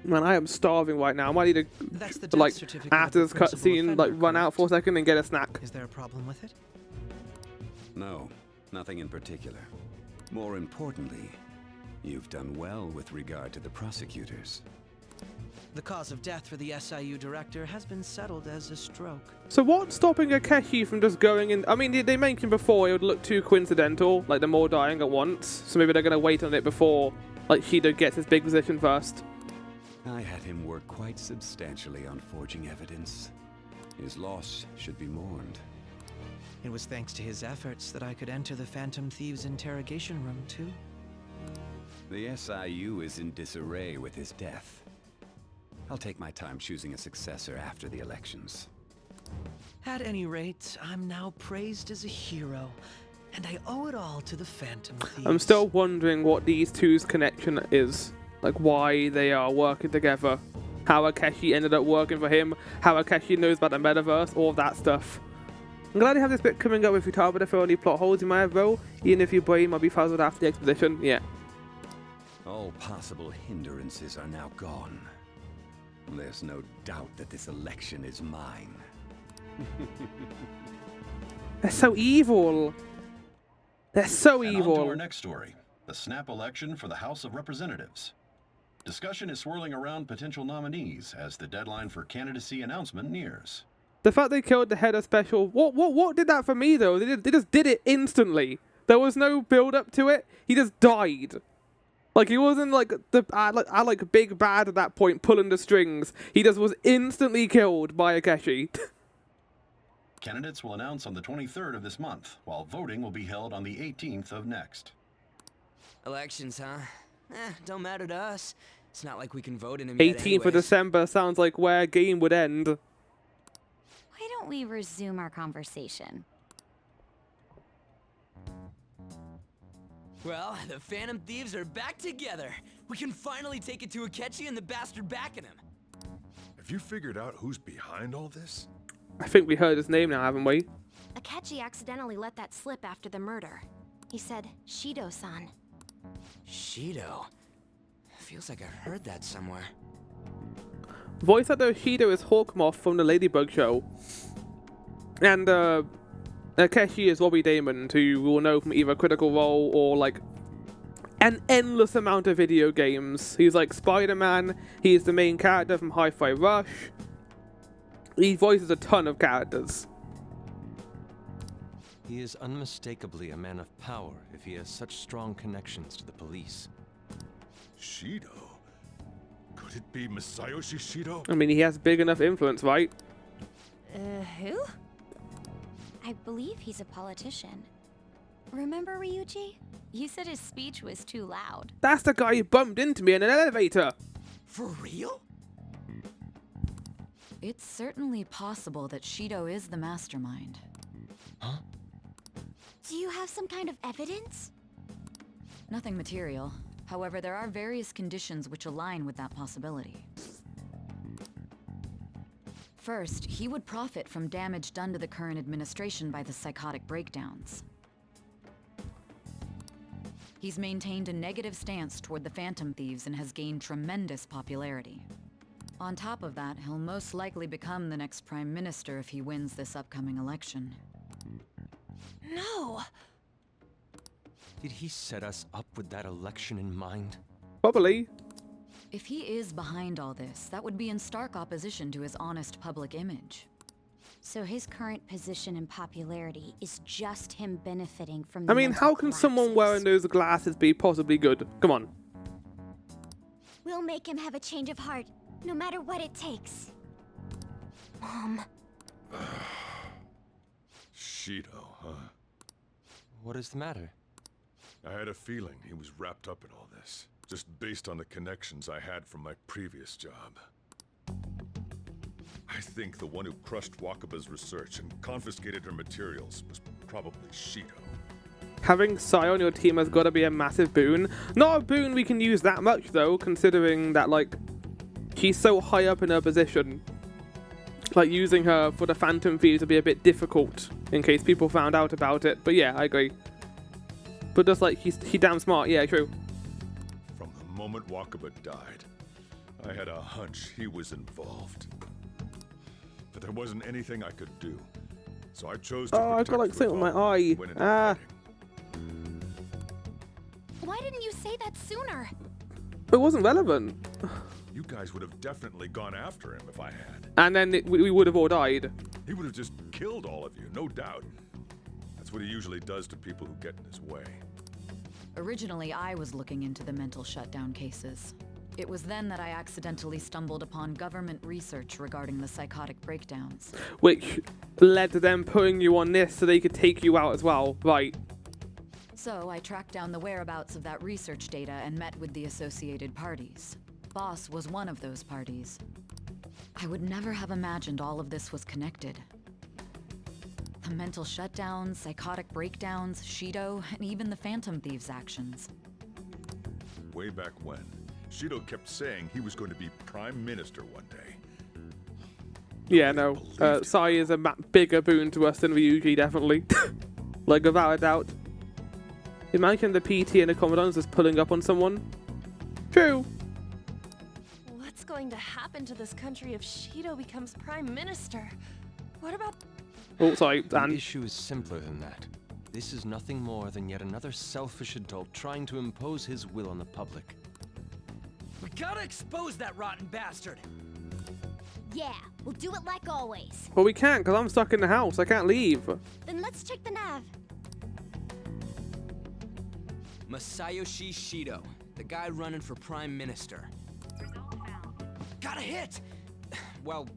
Man, I am starving right now. I might need
That's the
to,
death
like,
certificate
after
of
this
the principal
cutscene, like,
offender,
run out for a second and get a snack.
Is there a problem with it?
No, nothing in particular. More importantly, you've done well with regard to the prosecutors.
The cause of death for the SIU director has been settled as a stroke.
So what's stopping Akechi from just going in? I mean, they mentioned before it would look too coincidental, like them all dying at once. So maybe they're going to wait on it before, like, Shido gets his big position first.
I had him work quite substantially on forging evidence. His loss should be mourned.
It was thanks to his efforts that I could enter the Phantom Thieves' interrogation room, too.
The SIU is in disarray with his death. I'll take my time choosing a successor after the elections.
At any rate, I'm now praised as a hero, and I owe it all to the Phantom Thieves.
I'm still wondering what these two's connection is. Like, why they are working together. How Akechi ended up working for him. How Akechi knows about the metaverse. All of that stuff. I'm glad you have this bit coming up with Futaba to fill any plot holes you might have, bro. Even if your brain might be puzzled after the exposition. Yeah.
All possible hindrances are now gone. There's no doubt that this election is mine.
They're so evil. They're so evil.
On to our next story. The snap election for the House of Representatives. Discussion is swirling around potential nominees as the deadline for candidacy announcement nears.
The fact they killed the head of special, what did that for me though? They just did it instantly. There was no build up to it. He just died. Like, he wasn't like the big bad at that point pulling the strings. He just was instantly killed by Akechi.
Candidates will announce on the 23rd of this month, while voting will be held on the 18th of next.
Elections, huh? Don't matter to us. It's not like we can vote in them yet
18th of December sounds like where a game would end.
Why don't we resume our conversation?
Well, the Phantom Thieves are back together. We can finally take it to Akechi and the bastard backing him.
Have you figured out who's behind all this?
I think we heard his name now, haven't we?
Akechi accidentally let that slip after the murder. He said, Shido-san.
Shido? Feels like I've heard that somewhere.
Voice actor of Shido is Hawkmoth from the Ladybug show. And Akechi is Robbie Damon, who you will know from either Critical Role or like an endless amount of video games. He's like Spider-Man, he's the main character from Hi-Fi Rush. He voices a ton of characters.
He is unmistakably a man of power if he has such strong connections to the police.
Shido? Could it be Masayoshi Shido?
I mean, he has big enough influence, right?
Who? I believe he's a politician. Remember Ryuji? You said his speech was too loud.
That's the guy who bumped into me in an elevator.
For real?
It's certainly possible that Shido is the mastermind.
Huh?
Do you have some kind of evidence?
Nothing material. However, there are various conditions which align with that possibility. First, he would profit from damage done to the current administration by the psychotic breakdowns. He's maintained a negative stance toward the Phantom Thieves and has gained tremendous popularity. On top of that, he'll most likely become the next Prime Minister if he wins this upcoming election.
No!
Did he set us up with that election in mind?
Probably.
If he is behind all this, that would be in stark opposition to his honest public image.
So his current position and popularity is just him benefiting from
I mean, how can someone wearing those glasses be possibly good? Come on.
We'll make him have a change of heart, no matter what it takes.
Mom.
Shido, huh?
What is the matter?
I had a feeling he was wrapped up in all this, just based on the connections I had from my previous job. I think the one who crushed Wakaba's research and confiscated her materials was probably Shido.
Having Sai on your team has got to be a massive boon. Not a boon we can use that much, though, considering that, like, she's so high up in her position. Like, using her for the Phantom Thieves would be a bit difficult in case people found out about it. But yeah, I agree. But just like, he's damn smart. Yeah, true.
From the moment Wakaba died, I had a hunch he was involved. But there wasn't anything I could do. So I chose to
I've got like something on my eye. Ah.
Why didn't you say that sooner?
It wasn't relevant.
You guys would have definitely gone after him if I had.
And then we would have all died.
He would have just killed all of you, no doubt. That's what he usually does to people who get in his way.
Originally, I was looking into the mental shutdown cases. It was then that I accidentally stumbled upon government research regarding the psychotic breakdowns.
Which led to them putting you on this so they could take you out as well, right?
So I tracked down the whereabouts of that research data and met with the associated parties. Boss was one of those parties. I would never have imagined all of this was connected. The mental shutdowns, psychotic breakdowns, Shido, and even the Phantom Thieves' actions.
Way back when, Shido kept saying he was going to be Prime Minister one day.
Yeah, no. Sai is a bigger boon to us than Ryuji, definitely. Like, without a doubt. Imagine the PT and the Commandants just pulling up on someone. True.
What's going to happen to this country if Shido becomes Prime Minister? What about...
Oh, sorry,
The
and...
issue is simpler than that. This is nothing more than yet another selfish adult trying to impose his will on the public.
We gotta expose that rotten bastard!
Yeah, we'll do it like always.
Well, we can't, because I'm stuck in the house. I can't leave.
Then let's check the nav.
Masayoshi Shido, the guy running for Prime Minister. Got a hit! Well,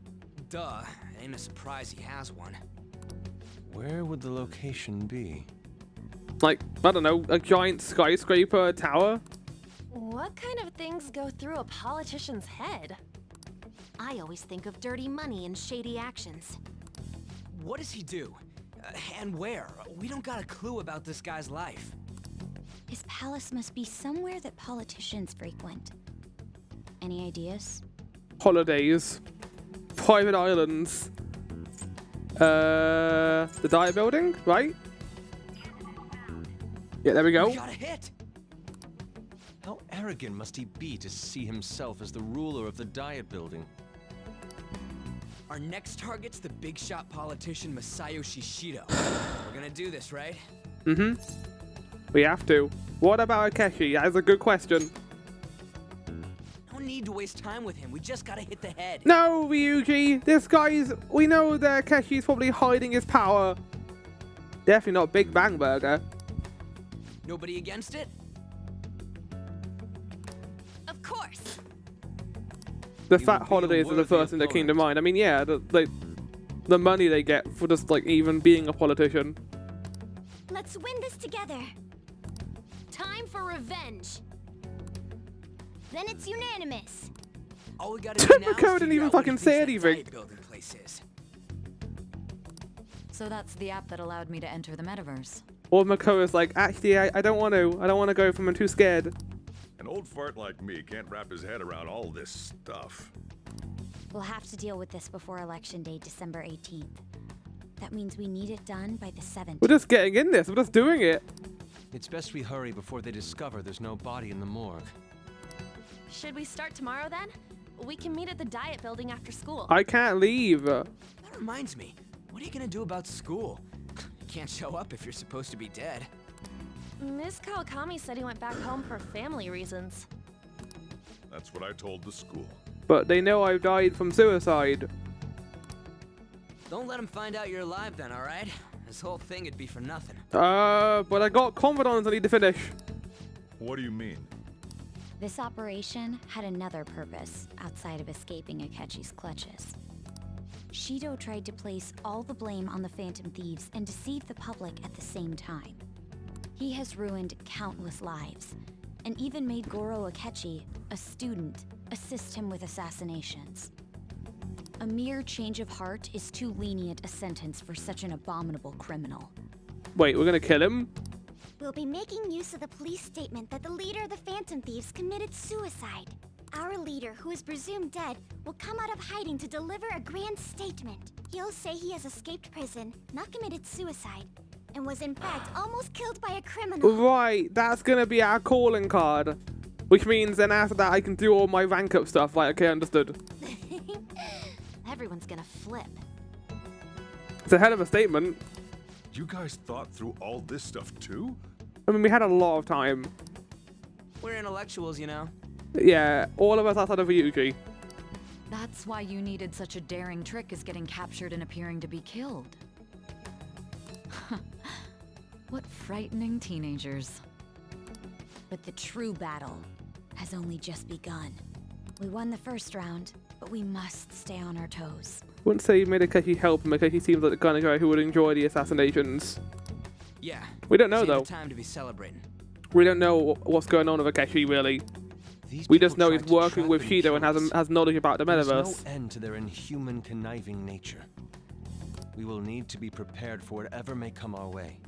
duh. Ain't a surprise he has one.
Where would the location be?
Like, I don't know, a giant skyscraper, a tower?
What kind of things go through a politician's head?
I always think of dirty money and shady actions.
What does he do? And where? We don't got a clue about this guy's life.
His palace must be somewhere that politicians frequent. Any ideas?
Holidays. Private islands. The diet building, right? Yeah, there we go.
We got a hit!
How arrogant must he be to see himself as the ruler of the diet building?
Our next target's the big shot politician Masayoshi Shido. We're gonna do this, right?
Mm-hmm. We have to. What about Akechi? That's a good question.
No need to waste time with him. We just gotta hit the head.
No, Ryuji! This guy's... We know that Akeshi's probably hiding his power. Definitely not Big Bang Burger.
Nobody against it?
Of course.
The fat holidays are the first thing that came to mind. I mean, yeah, the money they get for just, like, even being a politician.
Let's win this together. Time for revenge. Then it's unanimous.
All we gotta do now is
Mako didn't even fucking say anything.
So that's the app that allowed me to enter the metaverse.
Or Makoa's like, actually, I don't want to. I don't want to go from I'm too scared.
An old fart like me can't wrap his head around all this stuff.
We'll have to deal with this before Election Day, December 18th. That means we need it done by the 7th.
We're just getting in this. We're just doing it.
It's best we hurry before they discover there's no body in the morgue.
Should we start tomorrow then? We can meet at the Diet Building after school.
I can't leave.
That reminds me. What are you gonna do about school? You can't show up if you're supposed to be dead.
Miss Kawakami said he went back home for family reasons.
That's what I told the school.
But they know I've died from suicide.
Don't let them find out you're alive then, alright? This whole thing would be for nothing.
But I got confidants I need to finish.
What do you mean?
This operation had another purpose outside of escaping Akechi's clutches. Shido tried to place all the blame on the Phantom Thieves and deceive the public at the same time. He has ruined countless lives, and even made Goro Akechi, a student, assist him with assassinations. A mere change of heart is too lenient a sentence for such an abominable criminal.
Wait, we're gonna kill him?
We'll be making use of the police statement that the leader of the Phantom Thieves committed suicide. Our leader, who is presumed dead, will come out of hiding to deliver a grand statement. He'll say he has escaped prison, not committed suicide, and was in fact almost killed by a criminal.
Right, that's gonna be our calling card. Which means then after that I can do all my rank up stuff. Right, okay, understood.
Everyone's gonna flip.
It's a hell of a statement.
You guys thought through all this stuff too?
I mean, we had a lot of time.
We're intellectuals, you know.
Yeah, all of us outside of Ryuji.
That's why you needed such a daring trick as getting captured and appearing to be killed. What frightening teenagers.
But the true battle has only just begun. We won the first round, but we must stay on our toes.
Wouldn't say you made Akechi help him. Akechi seems like the kind of guy who would enjoy the assassinations.
Yeah.
We don't know
Save
though.
the time to be celebrating.
We don't know what's going on with Akechi really. We just know he's working with Shido and has knowledge about the metaverse.
There's no end to their inhuman, conniving nature. We will need to be prepared for whatever may come our way.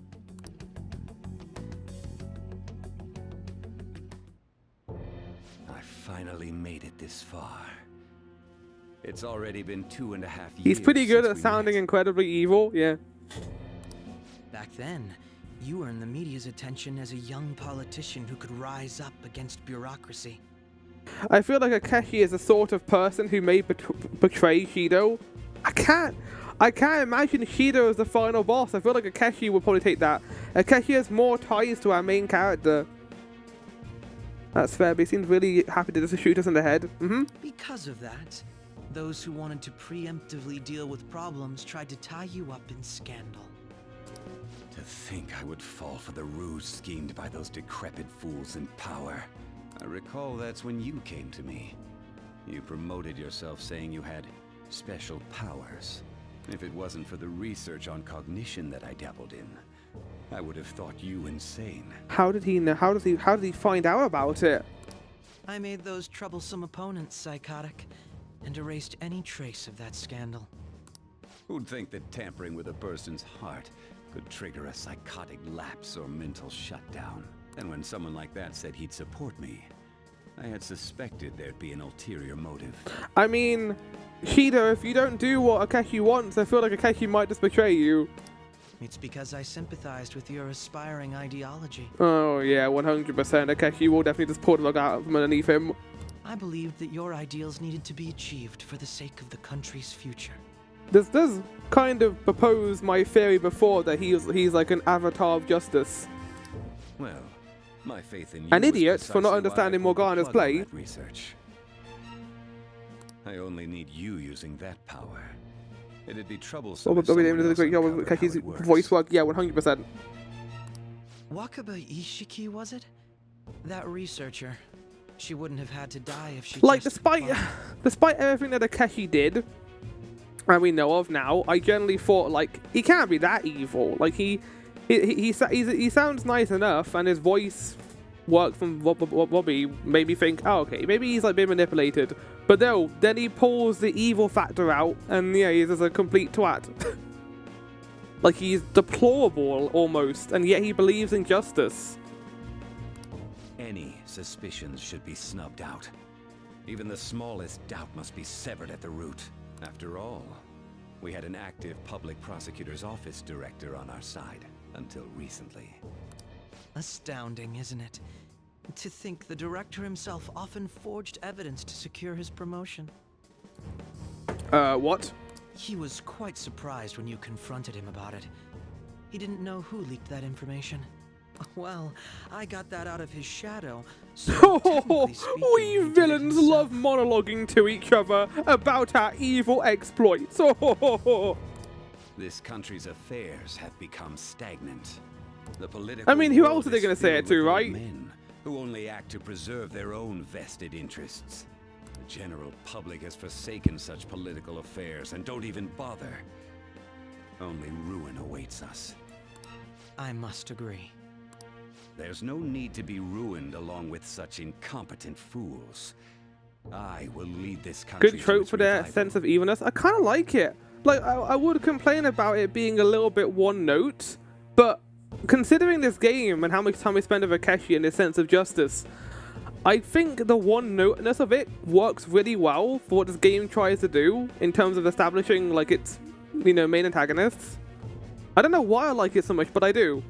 I finally made it this far. It's already been 2.5 years.
He's pretty good
since
at
we
sounding
met.
incredibly evil, yeah.
Back then, you earned the media's attention as a young politician who could rise up against bureaucracy.
I feel like Akechi is the sort of person who may betray Shido. I can't imagine Shido as the final boss. I feel like Akechi would probably take that. Akechi has more ties to our main character. That's fair, but he seems really happy to just shoot us in the head.
Because of that, those who wanted to preemptively deal with problems tried to tie you up in scandal.
To think I would fall for the ruse schemed by those decrepit fools in power. I recall that's when you came to me. You promoted yourself saying you had special powers. If it wasn't for the research on cognition that I dabbled in, I would have thought you insane.
How did he know? How did he find out about it?
I made those troublesome opponents psychotic and erased any trace of that scandal.
Who'd think that tampering with a person's heart could trigger a psychotic lapse or mental shutdown? And when someone like that said he'd support me, I had suspected there'd be an ulterior motive.
I mean, Shido, if you don't do what Akechi wants, I feel like Akechi might just betray you.
It's because I sympathized with your aspiring ideology.
Oh yeah, 100%. Akechi will definitely just pull the lug out from underneath him.
I believed that your ideals needed to be achieved for the sake of the country's future.
This does kind of propose my theory before that he's like an avatar of justice.
Well, my faith in you
An
was
idiot for not
precisely
understanding
why I pulled the
Morgana's
plug on
play.
that research. I only need you using that power. It'd be troublesome.
Oh,
if someone
did a
else
great job with
uncovered how
Akechi's
it works.
voice work. Yeah, 100%.
Wakaba Ishiki, was it? That researcher. She wouldn't have had to die if she
Like,
just...
despite everything that Akechi did, and we know of now, I generally thought, like, he can't be that evil. Like, he sounds nice enough, and his voice work from Robbie made me think, oh, okay, maybe he's like being manipulated. But no, then he pulls the evil factor out, and yeah, he's just a complete twat. Like, he's deplorable almost, and yet he believes in justice.
Any suspicions should be snubbed out. Even the smallest doubt must be severed at the root. After all, we had an active public prosecutor's office director on our side, until recently.
Astounding, isn't it? To think the director himself often forged evidence to secure his promotion.
What?
He was quite surprised when you confronted him about it. He didn't know who leaked that information. Well, I got that out of his shadow, so technically speaking,
We
he did it
villains
himself.
love monologuing to each other about our evil exploits.
This country's affairs have become stagnant. The political
I mean, who
world
else are they
is
going to say
filled
it to,
with old
right?
Men who only act to preserve their own vested interests. The general public has forsaken such political affairs and don't even bother. Only ruin awaits us.
I must agree.
There's no need to be ruined along with such incompetent fools. I will lead this country.
Good
to
trope
its
for their
revival.
sense of evilness. I kind of like it. Like, I would complain about it being a little bit one note, but considering this game and how much time we spend with Akechi and his sense of justice, I think the one-noteness of it works really well for what this game tries to do in terms of establishing, like, its, you know, main antagonists. I don't know why I like it so much, but I do.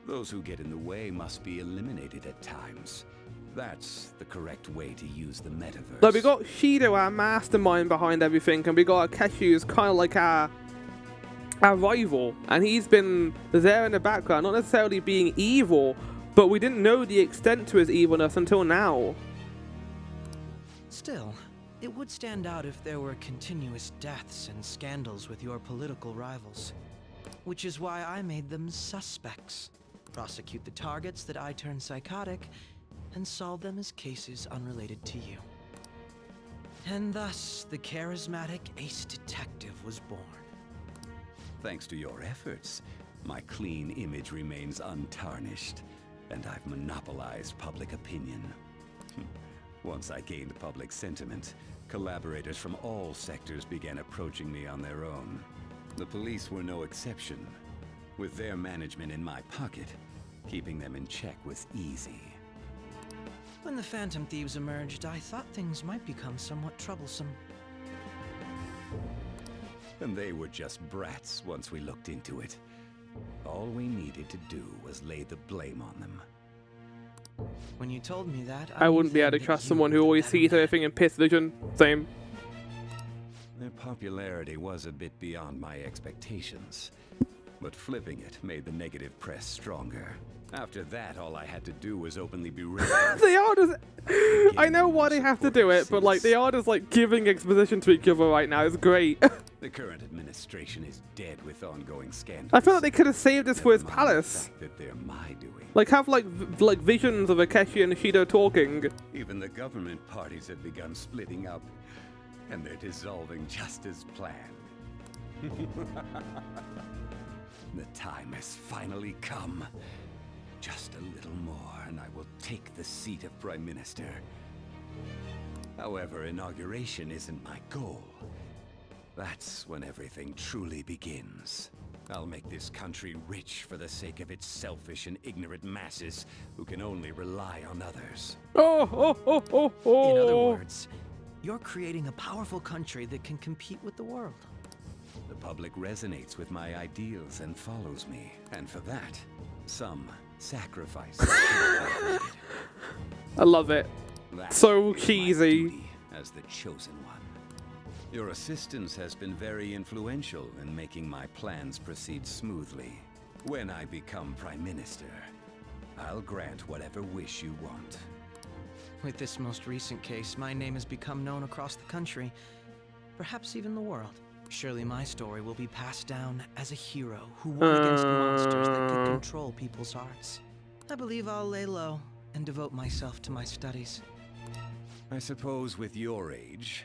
Those who get in the way must be eliminated at times. That's the correct way to use the metaverse.
Like, we got Shido, our mastermind behind everything, and we got Akechi, who's kind of like our rival, and he's been there in the background, not necessarily being evil, but we didn't know the extent to his evilness until now.
Still, it would stand out if there were continuous deaths and scandals with your political rivals. Which is why I made them suspects. Prosecute the targets that I turn psychotic, and solve them as cases unrelated to you. And thus, the charismatic ace detective was born.
Thanks to your efforts, my clean image remains untarnished, and I've monopolized public opinion. Once I gained public sentiment, collaborators from all sectors began approaching me on their own. The police were no exception. With their management in my pocket, keeping them in check was easy.
When the Phantom Thieves emerged, I thought things might become somewhat troublesome.
And they were just brats once we looked into it. All we needed to do was lay the blame on them.
When you told me that,
I wouldn't be able to trust someone who always sees everything in piss vision. Same.
Their popularity was a bit beyond my expectations, but flipping it made the negative press stronger. After that, all I had to do was openly berate them.
They are just... I know why they have to do it, but like, they are just like giving exposition to each other right now. It's great.
The current administration is dead with ongoing scandals.
I feel like they could have saved this for his
Never mind
palace.
the fact that they're my doing.
Like, have like visions of Akechi and Shido talking.
Even the government parties have begun splitting up, and they're dissolving just as planned. The time has finally come. Just a little more, and I will take the seat of Prime Minister. However, inauguration isn't my goal. That's when everything truly begins. I'll make this country rich for the sake of its selfish and ignorant masses who can only rely on others.
In other words, you're creating a powerful country that can compete with the world.
The public resonates with my ideals and follows me, and for that, some sacrifices.
I love it.
That's
So
my
cheesy.
duty as the chosen one. Your assistance has been very influential in making my plans proceed smoothly. When I become Prime Minister, I'll grant whatever wish you want.
With this most recent case, my name has become known across the country, perhaps even the world. Surely my story will be passed down as a hero who won against monsters that could control people's hearts. I believe I'll lay low and devote myself to my studies.
I suppose with your age,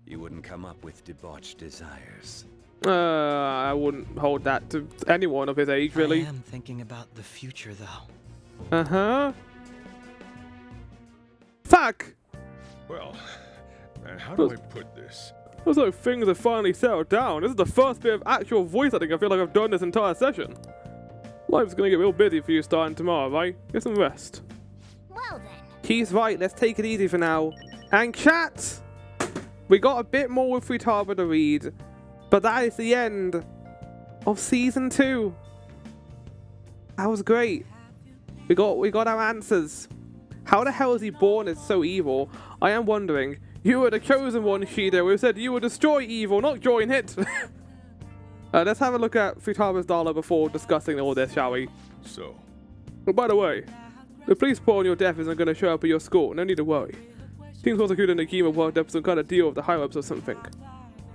you wouldn't come up with debauched desires.
I wouldn't hold that to anyone of his age, really.
I am thinking about the future, though.
Uh-huh. Fuck!
Well, man, how do I put this?
Looks like things have finally settled down. This is the first bit of actual voice acting I feel like I've done this entire session. Life's gonna get real busy for you starting tomorrow, right? Get some rest.
Well then.
He's right, let's take it easy for now. And chat! We got a bit more with Futaba to read, but that is the end of Season 2. That was great. We got our answers. How the hell is he born as so evil? I am wondering. You were the chosen one, Shido, who said you would destroy evil, not join it. Let's have a look at Futara's dollar before discussing all this, shall we?
So.
Oh, by the way, the police report on your death isn't going to show up at your school. No need to worry. Seems Prosecutor Nagima worked up some kind of deal with the higher-ups or something.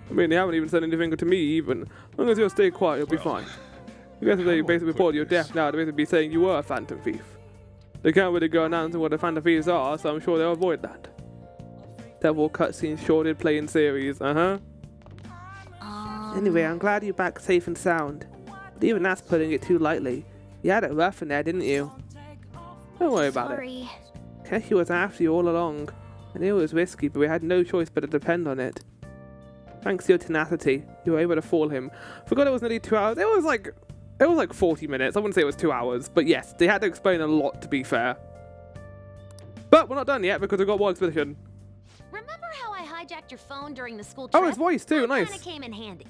I mean, they haven't even said anything to me, even. As long as you'll stay quiet, you'll be fine. I guess if they basically reported your death now, they'd basically be saying you were a phantom thief. They can't really go announcing what the phantom thieves are, so I'm sure they'll avoid that. Devil cutscene shorted play in series, Anyway, I'm glad you're back safe and sound. But even that's putting it too lightly. You had it rough in there, didn't you? Don't worry about it. Keshi was after you all along. I knew it was risky, but we had no choice but to depend on it. Thanks to your tenacity, you were able to fool him. Forgot it was nearly 2 hours. It was like 40 minutes. I wouldn't say it was 2 hours, but yes, they had to explain a lot, to be fair. But we're not done yet because we've got one expedition.
Remember how I hijacked your phone during the school trip?
Oh, his voice too, nice.
Kinda came in handy.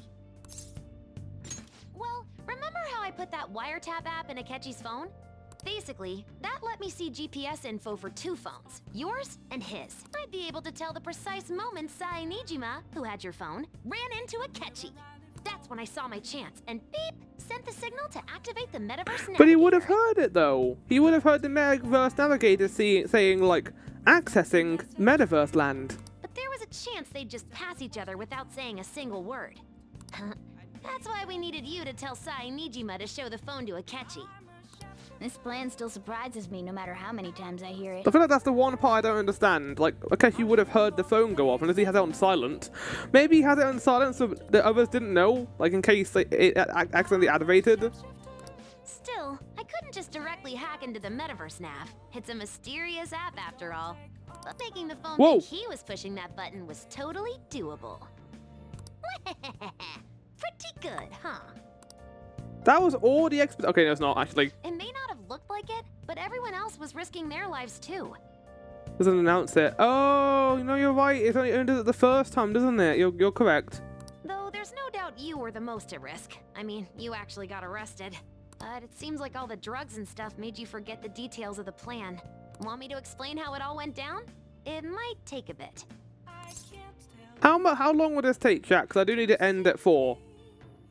Well, remember how I put that wiretap app in Akechi's phone? Basically, that let me see GPS info for 2 phones, yours and his. I'd be able to tell the precise moment Sai Nijima, who had your phone, ran into Akechi. That's when I saw my chance, and beep, sent the signal to activate the Metaverse Navigator.
But he would have heard it though. He would have heard the Metaverse Navigator saying like, accessing Metaverse Land.
But there was a chance they'd just pass each other without saying a single word. That's why we needed you to tell Sai Nijima to show the phone to Akechi.
This plan still surprises me no matter how many times I hear it.
I feel like that's the one part I don't understand. Like, okay, he would have heard the phone go off unless he has it on silent. Maybe he has it on silent so the others didn't know, like in case it accidentally activated.
Still, I couldn't just directly hack into the Metaverse Nav. It's a mysterious app after all. But making the phone think he was pushing that button was totally doable. Pretty good, huh?
That was all the okay, no, it's not actually.
It may not have looked like it, but everyone else was risking their lives too.
Doesn't announce it. Oh, you know, you're right. It only does it the first time, doesn't it? You're correct.
Though there's no doubt you were the most at risk. I mean, you actually got arrested. But it seems like all the drugs and stuff made you forget the details of the plan. Want me to explain how it all went down? It might take a bit.
How long would this take, Jack? Because I do need to end at 4.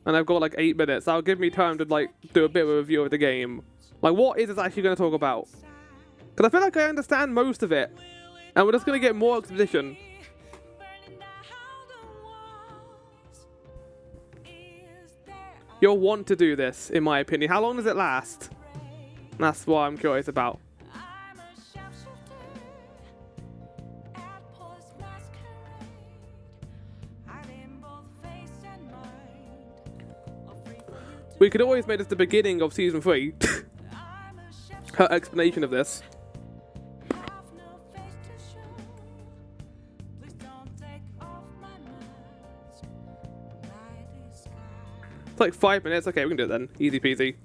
And I've got like 8 minutes. That'll give me time to like do a bit of a review of the game. Like, what is it actually going to talk about? Because I feel like I understand most of it. And we're just going to get more exposition. You'll want to do this, in my opinion. How long does it last? That's what I'm curious about. We could always make this the beginning of Season 3. Her explanation of this. It's like 5 minutes. Okay, we can do it then. Easy peasy.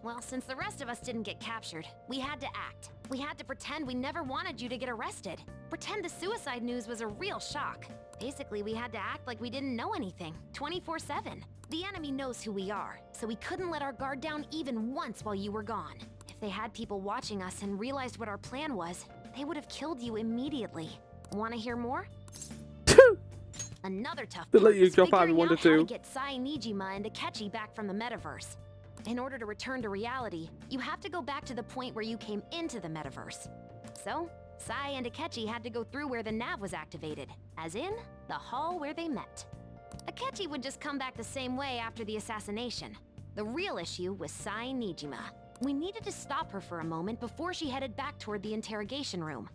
Well, since the rest of us didn't get captured, we had to act. We had to pretend we never wanted you to get arrested. Pretend the suicide news was a real shock. Basically, we had to act like we didn't know anything, 24/7. The enemy knows who we are, so we couldn't let our guard down even once while you were gone. If they had people watching us and realized what our plan was, they would have killed you immediately. Want to hear more? Another tough part is figuring out how to get Sai Nijima and Akechi back from the metaverse. In order to return to reality, you have to go back to the point where you came into the metaverse. So, Sai and Akechi had to go through where the nav was activated, as in, the hall where they met. Akechi would just come back the same way after the assassination. The real issue was Sai Nijima. We needed to stop her for a moment before she headed back toward the interrogation room.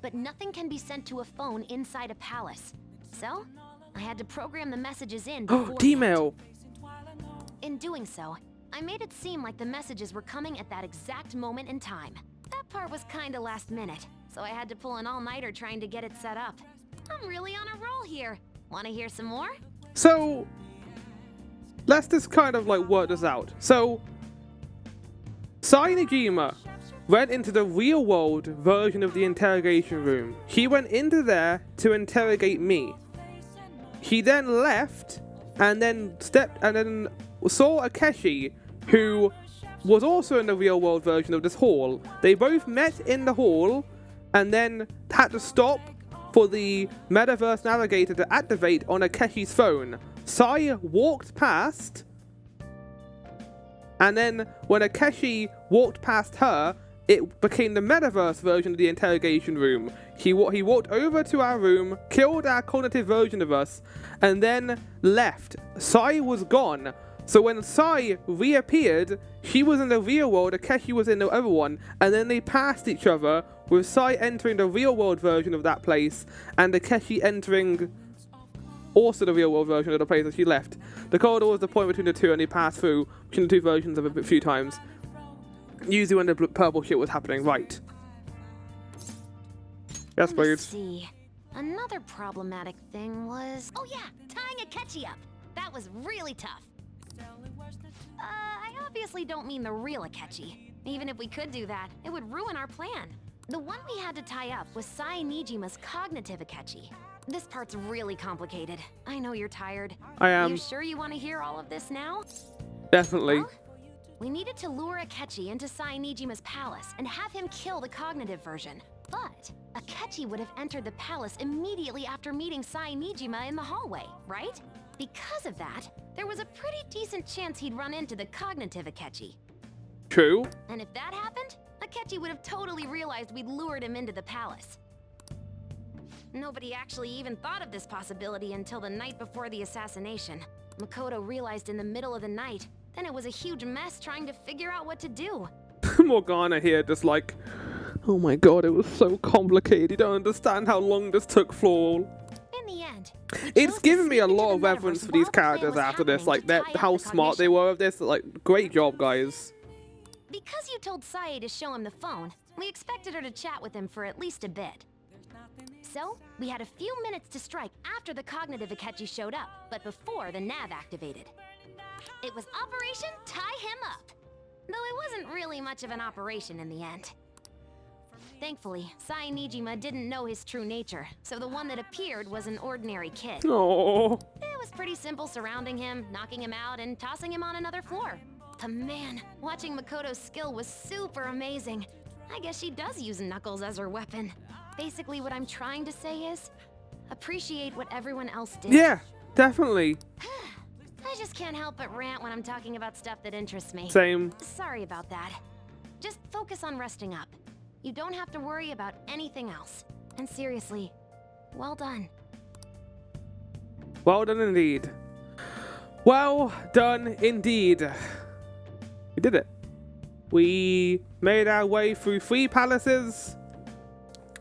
But nothing can be sent to a phone inside a palace. So, I had to program the messages in before.
D-mail!
In doing so, I made it seem like the messages were coming at that exact moment in time. That part was kinda last minute, so I had to pull an all-nighter trying to get it set up. I'm really on a roll here. Wanna hear some more?
So, let's just kind of like work this out. So, Sai Nijima went into the real world version of the interrogation room. He went into there to interrogate me. He then left and then saw Akechi, who was also in the real world version of this hall. They both met in the hall and then had to stop for the metaverse navigator to activate on Akeshi's phone. Sai walked past, and then when Akeshi walked past her, it became the metaverse version of the interrogation room. He walked over to our room, killed our cognitive version of us, and then left. Sai was gone. So when Sai reappeared, she was in the real world, Akeshi was in the other one, and then they passed each other, with Sai entering the real world version of that place, and Akeshi entering also the real world version of the place that she left. The corridor was the point between the two, and they passed through between the two versions of it a few times. Usually when the purple shit was happening, right. Yes, please.
Let's see. Another problematic thing was... Oh yeah, tying Akechi up. That was really tough. I obviously don't mean the real Akechi. Even if we could do that, it would ruin our plan. The one we had to tie up was Sai Nijima's cognitive Akechi. This part's really complicated. I know you're tired.
I am.
You sure you want to hear all of this now?
Definitely.
Well, we needed to lure Akechi into Sai Nijima's palace and have him kill the cognitive version. But Akechi would have entered the palace immediately after meeting Sai Nijima in the hallway, right? Because of that, there was a pretty decent chance he'd run into the cognitive Akechi.
True.
And if that happened, Akechi would have totally realized we'd lured him into the palace. Nobody actually even thought of this possibility until the night before the assassination. Makoto realized in the middle of the night. Then it was a huge mess trying to figure out what to do.
Morgana here just like, oh my god, it was so complicated. You don't understand how long this took for.
In the end,
it's given me a lot of reverence for these characters after this, like how smart they were of this. Like, great job, guys.
Because you told Sae to show him the phone, we expected her to chat with him for at least a bit. So, we had a few minutes to strike after the cognitive Akechi showed up, but before the nav activated. It was Operation Tie Him Up, though it wasn't really much of an operation in the end. Thankfully, Sai Nijima didn't know his true nature, so the one that appeared was an ordinary kid.
Aww.
It was pretty simple surrounding him, knocking him out, and tossing him on another floor. But man, watching Makoto's skill was super amazing. I guess she does use Knuckles as her weapon. Basically, what I'm trying to say is, appreciate what everyone else did.
Yeah, definitely.
I just can't help but rant when I'm talking about stuff that interests me.
Same.
Sorry about that. Just focus on resting up. You don't have to worry about anything else. And seriously, well done.
Well done indeed. Well done indeed. We did it. We made our way through 3 palaces.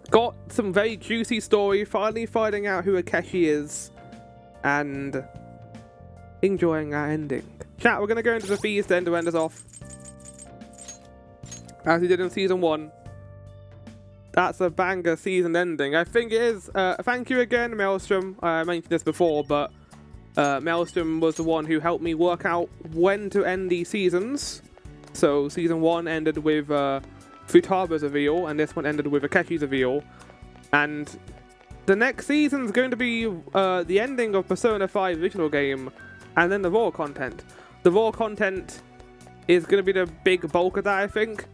Got some very juicy story, finally finding out who Akeshi is. And enjoying our ending. Chat, we're going to go into the fees then to end us off. As we did in Season 1. That's a banger season ending. I think it is. Thank you again, Maelstrom. I mentioned this before, but Maelstrom was the one who helped me work out when to end these seasons. So Season 1 ended with Futaba's reveal, and this one ended with Akeshi's reveal. And the next season's going to be the ending of Persona 5 original game, and then the raw content. The raw content is going to be the big bulk of that, I think.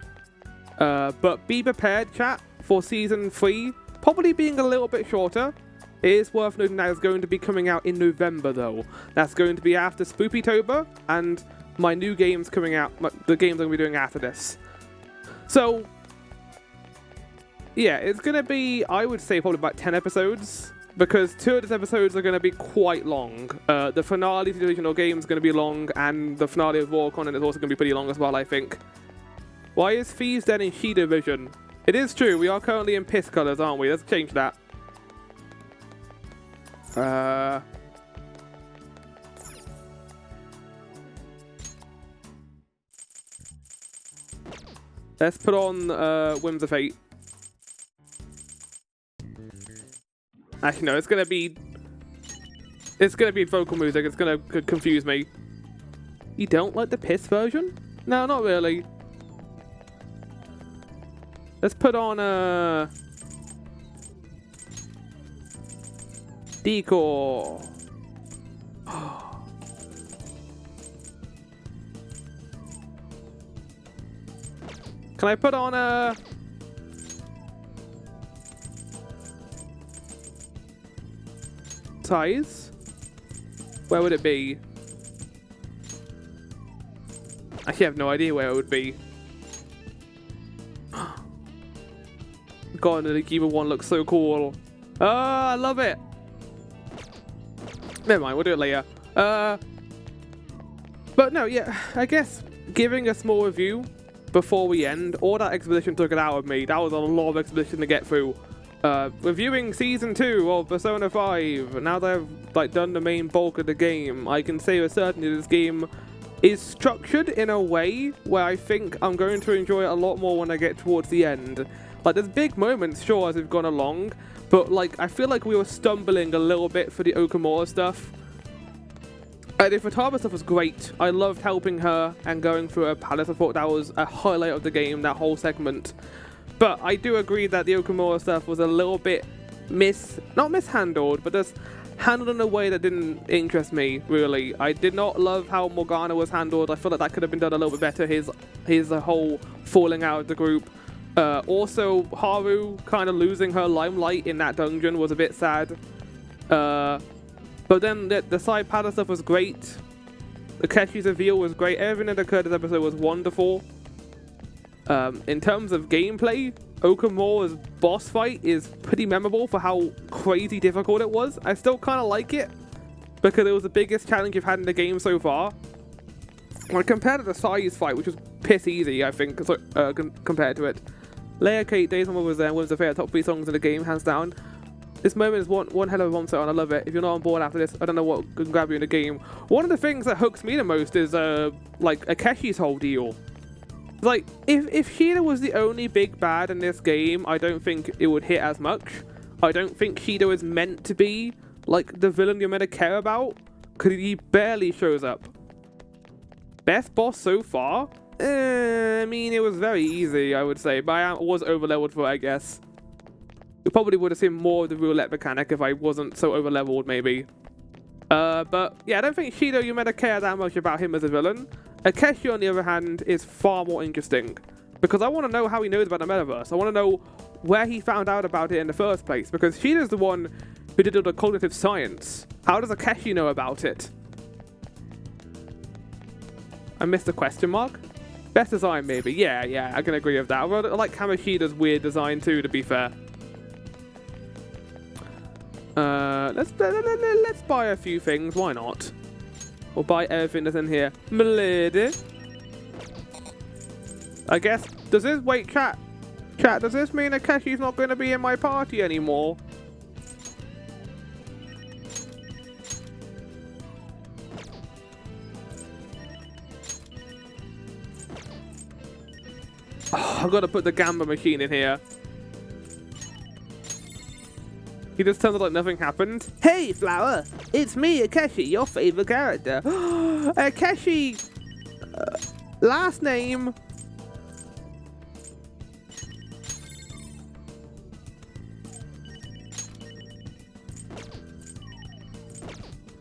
But be prepared, chat, for Season 3 probably being a little bit shorter. It is worth noting that it's going to be coming out in November, though. That's going to be after Spoopytober, and my new game's coming out, the games I'm going to be doing after this. So, yeah, it's going to be, I would say, probably about 10 episodes, because 2 of these episodes are going to be quite long. The finale to the original game is going to be long, and the finale of raw content is also going to be pretty long as well, I think. Why is Fees then in Shida Vision? It is true, we are currently in piss colors, aren't we? Let's change that. Let's put on Whims of Fate. Actually, no, it's gonna be vocal music. It's gonna confuse me. You don't like the piss version? No, not really. Let's put on Decor. Can I put on a... size? Where would it be? I actually have no idea where it would be. God, the Giva one looks so cool. Oh, I love it. Never mind, we'll do it later. But no, yeah, I guess giving a small review before we end, all that exposition took it out of me. That was a lot of exposition to get through. Reviewing Season 2 of Persona 5, now that I've like done the main bulk of the game, I can say with certainty this game is structured in a way where I think I'm going to enjoy it a lot more when I get towards the end. Like, there's big moments, sure, as we've gone along, but like, I feel like we were stumbling a little bit for the Okamura stuff. The Futaba stuff was great. I loved helping her and going through her palace. I thought that was a highlight of the game, that whole segment. But I do agree that the Okamura stuff was a little bit not mishandled, but just handled in a way that didn't interest me, really. I did not love how Morgana was handled. I feel like that could have been done a little bit better, his whole falling out of the group. Also, Haru kind of losing her limelight in that dungeon was a bit sad. But then the side palace stuff was great. Akeshi's reveal was great. Everything that occurred this episode was wonderful. In terms of gameplay, Okamura's boss fight is pretty memorable for how crazy difficult it was. I still kind of like it because it was the biggest challenge you've had in the game so far. Like, compared to the size fight, which was piss easy, I think, compared to it. Leia Kate, Days Mama was there, one of the favorite top 3 songs in the game, hands down. This moment is one hell of a bomb set, and I love it. If you're not on board after this, I don't know what can grab you in the game. One of the things that hooks me the most is like Akeshi's whole deal. Like, if Shida was the only big bad in this game, I don't think it would hit as much. I don't think Shida is meant to be like the villain you're meant to care about, because he barely shows up. Best boss so far? I mean, it was very easy, I would say, but I was overleveled for it, I guess. We probably would have seen more of the roulette mechanic if I wasn't so overleveled, maybe. But yeah, I don't think Shida, you meant to care that much about him as a villain. Akeshi, on the other hand, is far more interesting, because I want to know how he knows about the metaverse. I want to know where he found out about it in the first place, because Shida's the one who did all the cognitive science. How does Akeshi know about it? I missed the question mark. Best design, maybe. Yeah, I can agree with that. I like Kamoshida's weird design too, to be fair. Let's buy a few things. Why not? We'll buy everything that's in here. Milady. I guess. Wait, chat. Chat, does this mean Akeshi's not going to be in my party anymore? Oh, I've got to put the Gamba machine in here. He just turns out like nothing happened. Hey, Flower! It's me, Akeshi, your favorite character. Akeshi! Last name...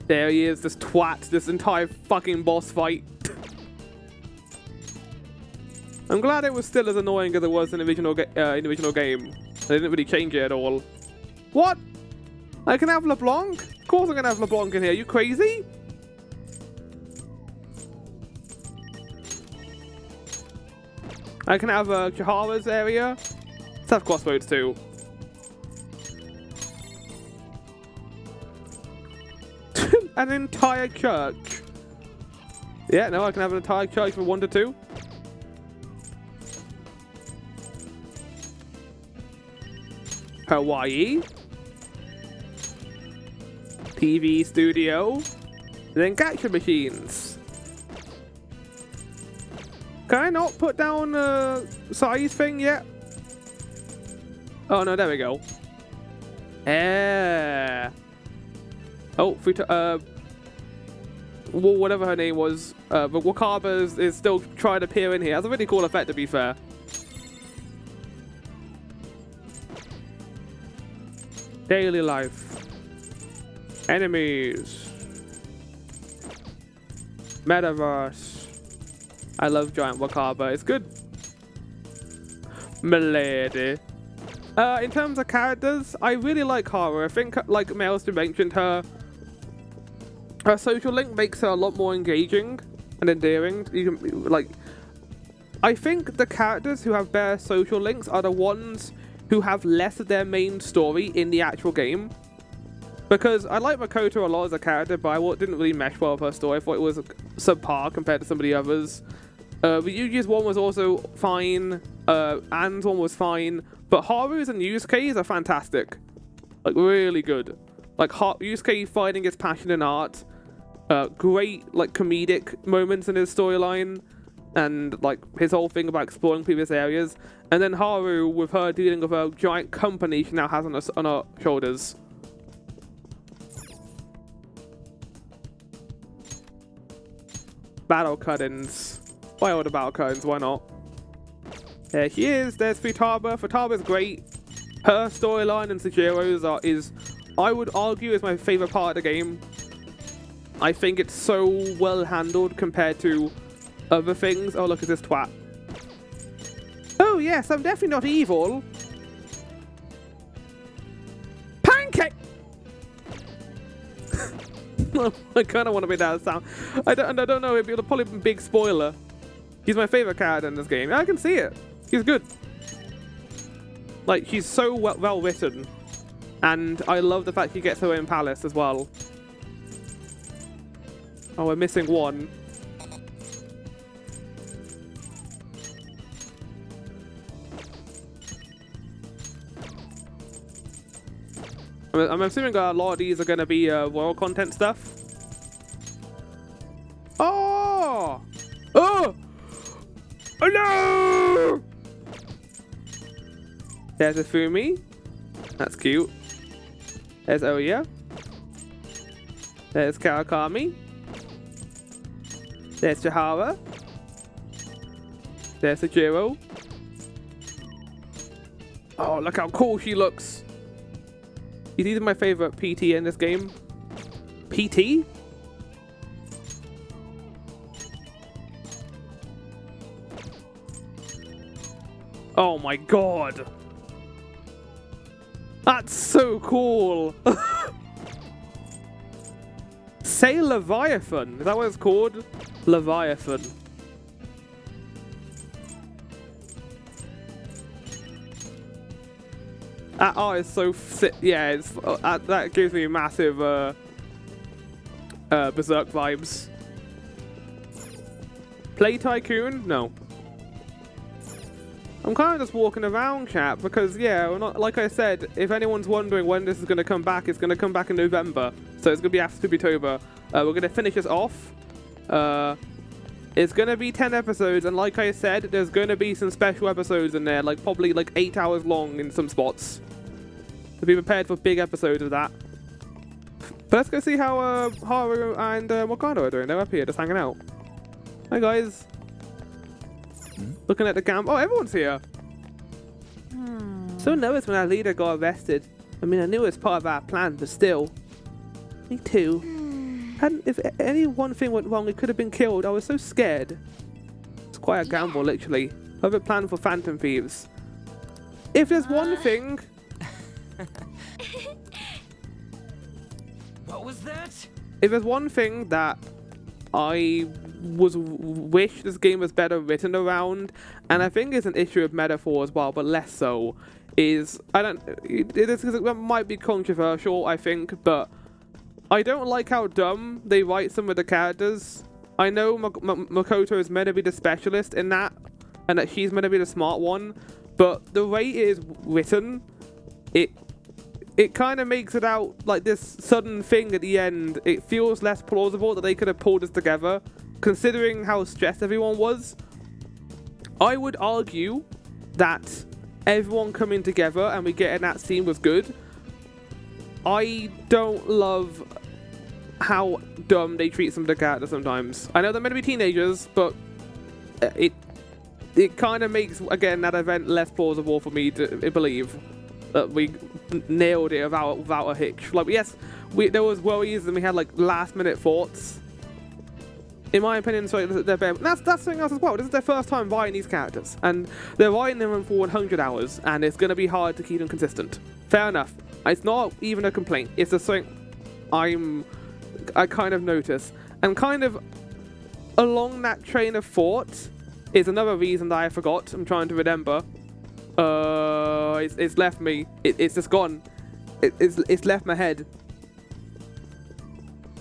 There he is, this twat, this entire fucking boss fight. I'm glad it was still as annoying as it was in the original game. They didn't really change it at all. What? I can have LeBlanc? Of course I'm gonna have LeBlanc in here. You crazy? I can have Chihara's area. Let's have Crossroads too. An entire church. Yeah, no, I can have an entire church from 1 to 2. Hawaii. TV studio. Then gacha machines. Can I not put down a size thing yet? Oh no, there we go. Oh, whatever her name was, but Wakaba is still trying to peer in here. That's a really cool effect, to be fair. Daily life. Enemies. Metaverse. I love Giant Wakaba. It's good. Milady. In terms of characters, I really like Haru. I think, like Maelstrom mentioned, her social link makes her a lot more engaging and endearing. You can, like, I think the characters who have better social links are the ones who have less of their main story in the actual game. Because I like Makoto a lot as a character, but I didn't really mesh well with her story. I thought it was subpar compared to some of the others. Ryuji's one was also fine. Anne's one was fine. But Haru's and Yusuke's are fantastic. Like, really good. Like, Yusuke finding his passion in art. Great, like, comedic moments in his storyline. And, like, his whole thing about exploring previous areas. And then Haru, with her dealing with a giant company she now has on her shoulders. Battle cut-ins. Why all the battle cut-ins? Why not? There she is. There's Futaba. Futaba's great. Her storyline and Sajiro's is, I would argue, is my favorite part of the game. I think it's so well handled compared to other things. Oh, look at this twat. Oh, yes, I'm definitely not evil. Pancake! I kind of want to be that sound. I don't know. It'll probably be a big spoiler. He's my favorite character in this game. I can see it. He's good. Like, he's so well written. And I love the fact he gets her own palace as well. Oh, we're missing one. I'm assuming a lot of these are going to be royal content stuff. Oh! Oh! Oh no! There's a Fumi. That's cute. There's Oya. There's Kawakami. There's Chihara. There's Sajiro. Oh, look how cool she looks. He's either my favorite PT in this game. PT? Oh my god. That's so cool. Say Leviathan. Is that what it's called? Leviathan. That art is so sick. Yeah, it's, that gives me massive Berserk vibes. Play Tycoon? No. I'm kind of just walking around, chat, because, yeah, we're not, like I said, if anyone's wondering when this is going to come back, it's going to come back in November. So it's going to be after Spoopytober. We're going to finish this off. It's going to be 10 episodes, and like I said, there's going to be some special episodes in there, like probably like 8 hours long in some spots. So be prepared for big episodes of that. But let's go see how Haru and Wakanda are doing. They're up here just hanging out. Hi guys. Looking at the camp. Oh, everyone's here. So nervous when our leader got arrested. I mean, I knew it was part of our plan, but still. Me too. If any one thing went wrong, it could have been killed. I was so scared. It's quite a gamble, literally. I have a plan for Phantom Thieves. If there's one thing...
What was that?
If there's one thing that I wish this game was better written around, and I think it's an issue of metaphor as well, but less so, is... It might be controversial, I think, but... I don't like how dumb they write some of the characters. I know Makoto is meant to be the specialist in that, and that she's meant to be the smart one, but the way it is written, it kind of makes it out like this sudden thing at the end. It feels less plausible that they could have pulled this together, considering how stressed everyone was. I would argue that everyone coming together and we get in that scene was good. I don't love how dumb they treat some of the characters sometimes. I know they're meant to be teenagers, but it kind of makes, again, that event less plausible for me to believe that we nailed it without a hitch. Like, yes, there was worries and we had like last minute thoughts, In my opinion, so they're bare. That's something else as well. This is their first time writing these characters, and they're writing them for 100 hours, and it's going to be hard to keep them consistent. Fair enough. It's not even a complaint. It's just something I kind of notice, and kind of along that train of thought is another reason that I forgot. I'm trying to remember. It's left me. It's just gone. It's left my head.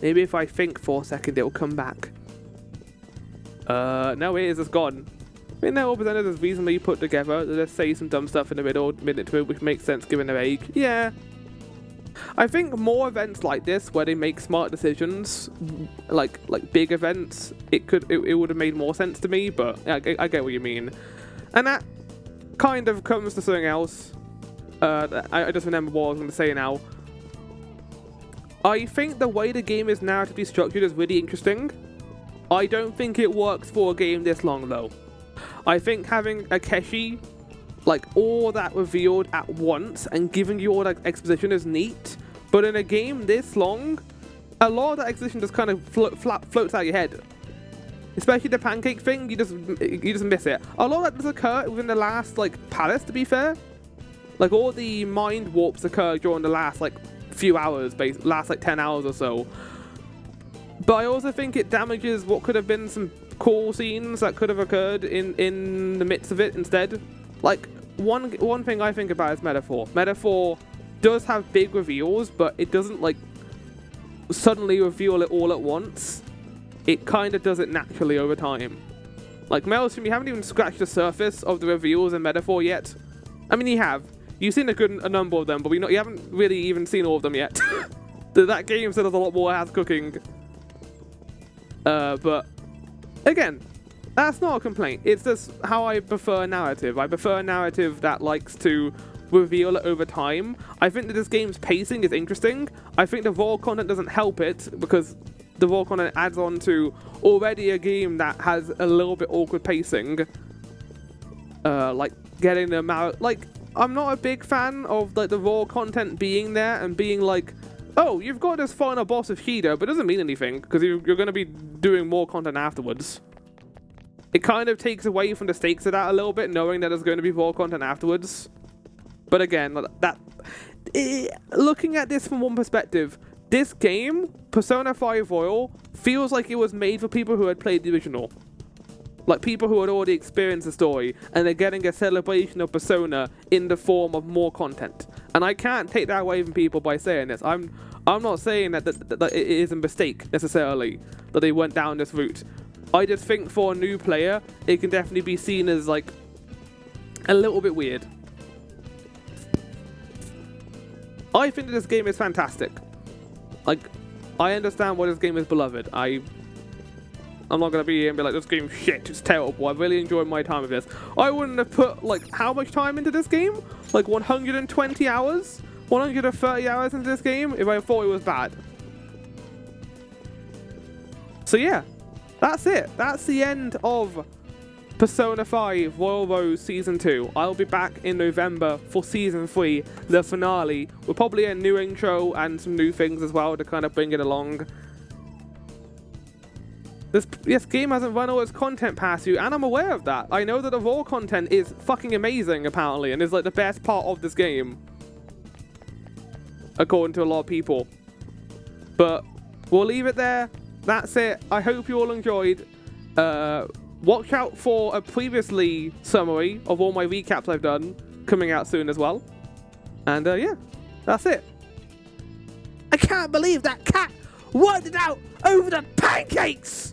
Maybe if I think for a second, it'll come back. No, it is just gone. I mean, they're all presented as reasonably put together. They just say some dumb stuff in the middle, minute to it, which makes sense given their age. Yeah. I think more events like this, where they make smart decisions, like big events, it would have made more sense to me. But I get what you mean, and that kind of comes to something else. I just remember what I was going to say now. I think the way the game is narratively structured is really interesting. I don't think it works for a game this long though. I think having Akechi, like all that revealed at once and giving you all that exposition is neat, but in a game this long, a lot of that exposition just kind of floats out your head. Especially the pancake thing, you just miss it. A lot of that does occur within the last palace, to be fair. Like all the mind warps occur during the last few hours, last 10 hours or so. But I also think it damages what could have been some cool scenes that could have occurred in the midst of it instead. Like one thing I think about is Metaphor. Metaphor does have big reveals, but it doesn't suddenly reveal it all at once. It kind of does it naturally over time. Like Maelstrom, you haven't even scratched the surface of the reveals in Metaphor yet. I mean, you have. You've seen a number of them, but you haven't really even seen all of them yet. That game still has a lot more ass cooking. But again, that's not a complaint. It's just how I prefer a narrative. I prefer a narrative that likes to reveal it over time. I think that this game's pacing is interesting. I think the raw content doesn't help it because the raw content adds on to already a game that has a little bit awkward pacing. Like getting them out. I'm not a big fan of the raw content being there and being oh, you've got this final boss of Hida, but it doesn't mean anything because you're going to be doing more content afterwards. It kind of takes away from the stakes of that a little bit, knowing that there's going to be raw content afterwards. But again, looking at this from one perspective, this game, Persona 5 Royal, feels like it was made for people who had played the original. Like people who had already experienced the story, and they're getting a celebration of Persona in the form of more content. And I can't take that away from people by saying this. I'm not saying that it is a mistake necessarily that they went down this route. I just think for a new player, it can definitely be seen as a little bit weird. I think that this game is fantastic. I understand why this game is beloved. I'm not going to be here and be like, this game's shit, it's terrible. I really enjoyed my time with this. I wouldn't have put, how much time into this game? 120 hours? 130 hours into this game if I thought it was bad. So yeah, that's it. That's the end of Persona 5 Royal Rose Season 2. I'll be back in November for Season 3, the finale, with probably a new intro and some new things as well to kind of bring it along. This game hasn't run all its content past you, and I'm aware of that. I know that the raw content is fucking amazing, apparently, and is the best part of this game. According to a lot of people. But we'll leave it there. That's it. I hope you all enjoyed. Watch out for a previously summary of all my recaps I've done coming out soon as well. And yeah, that's it. I can't believe that cat worked it out over the pancakes!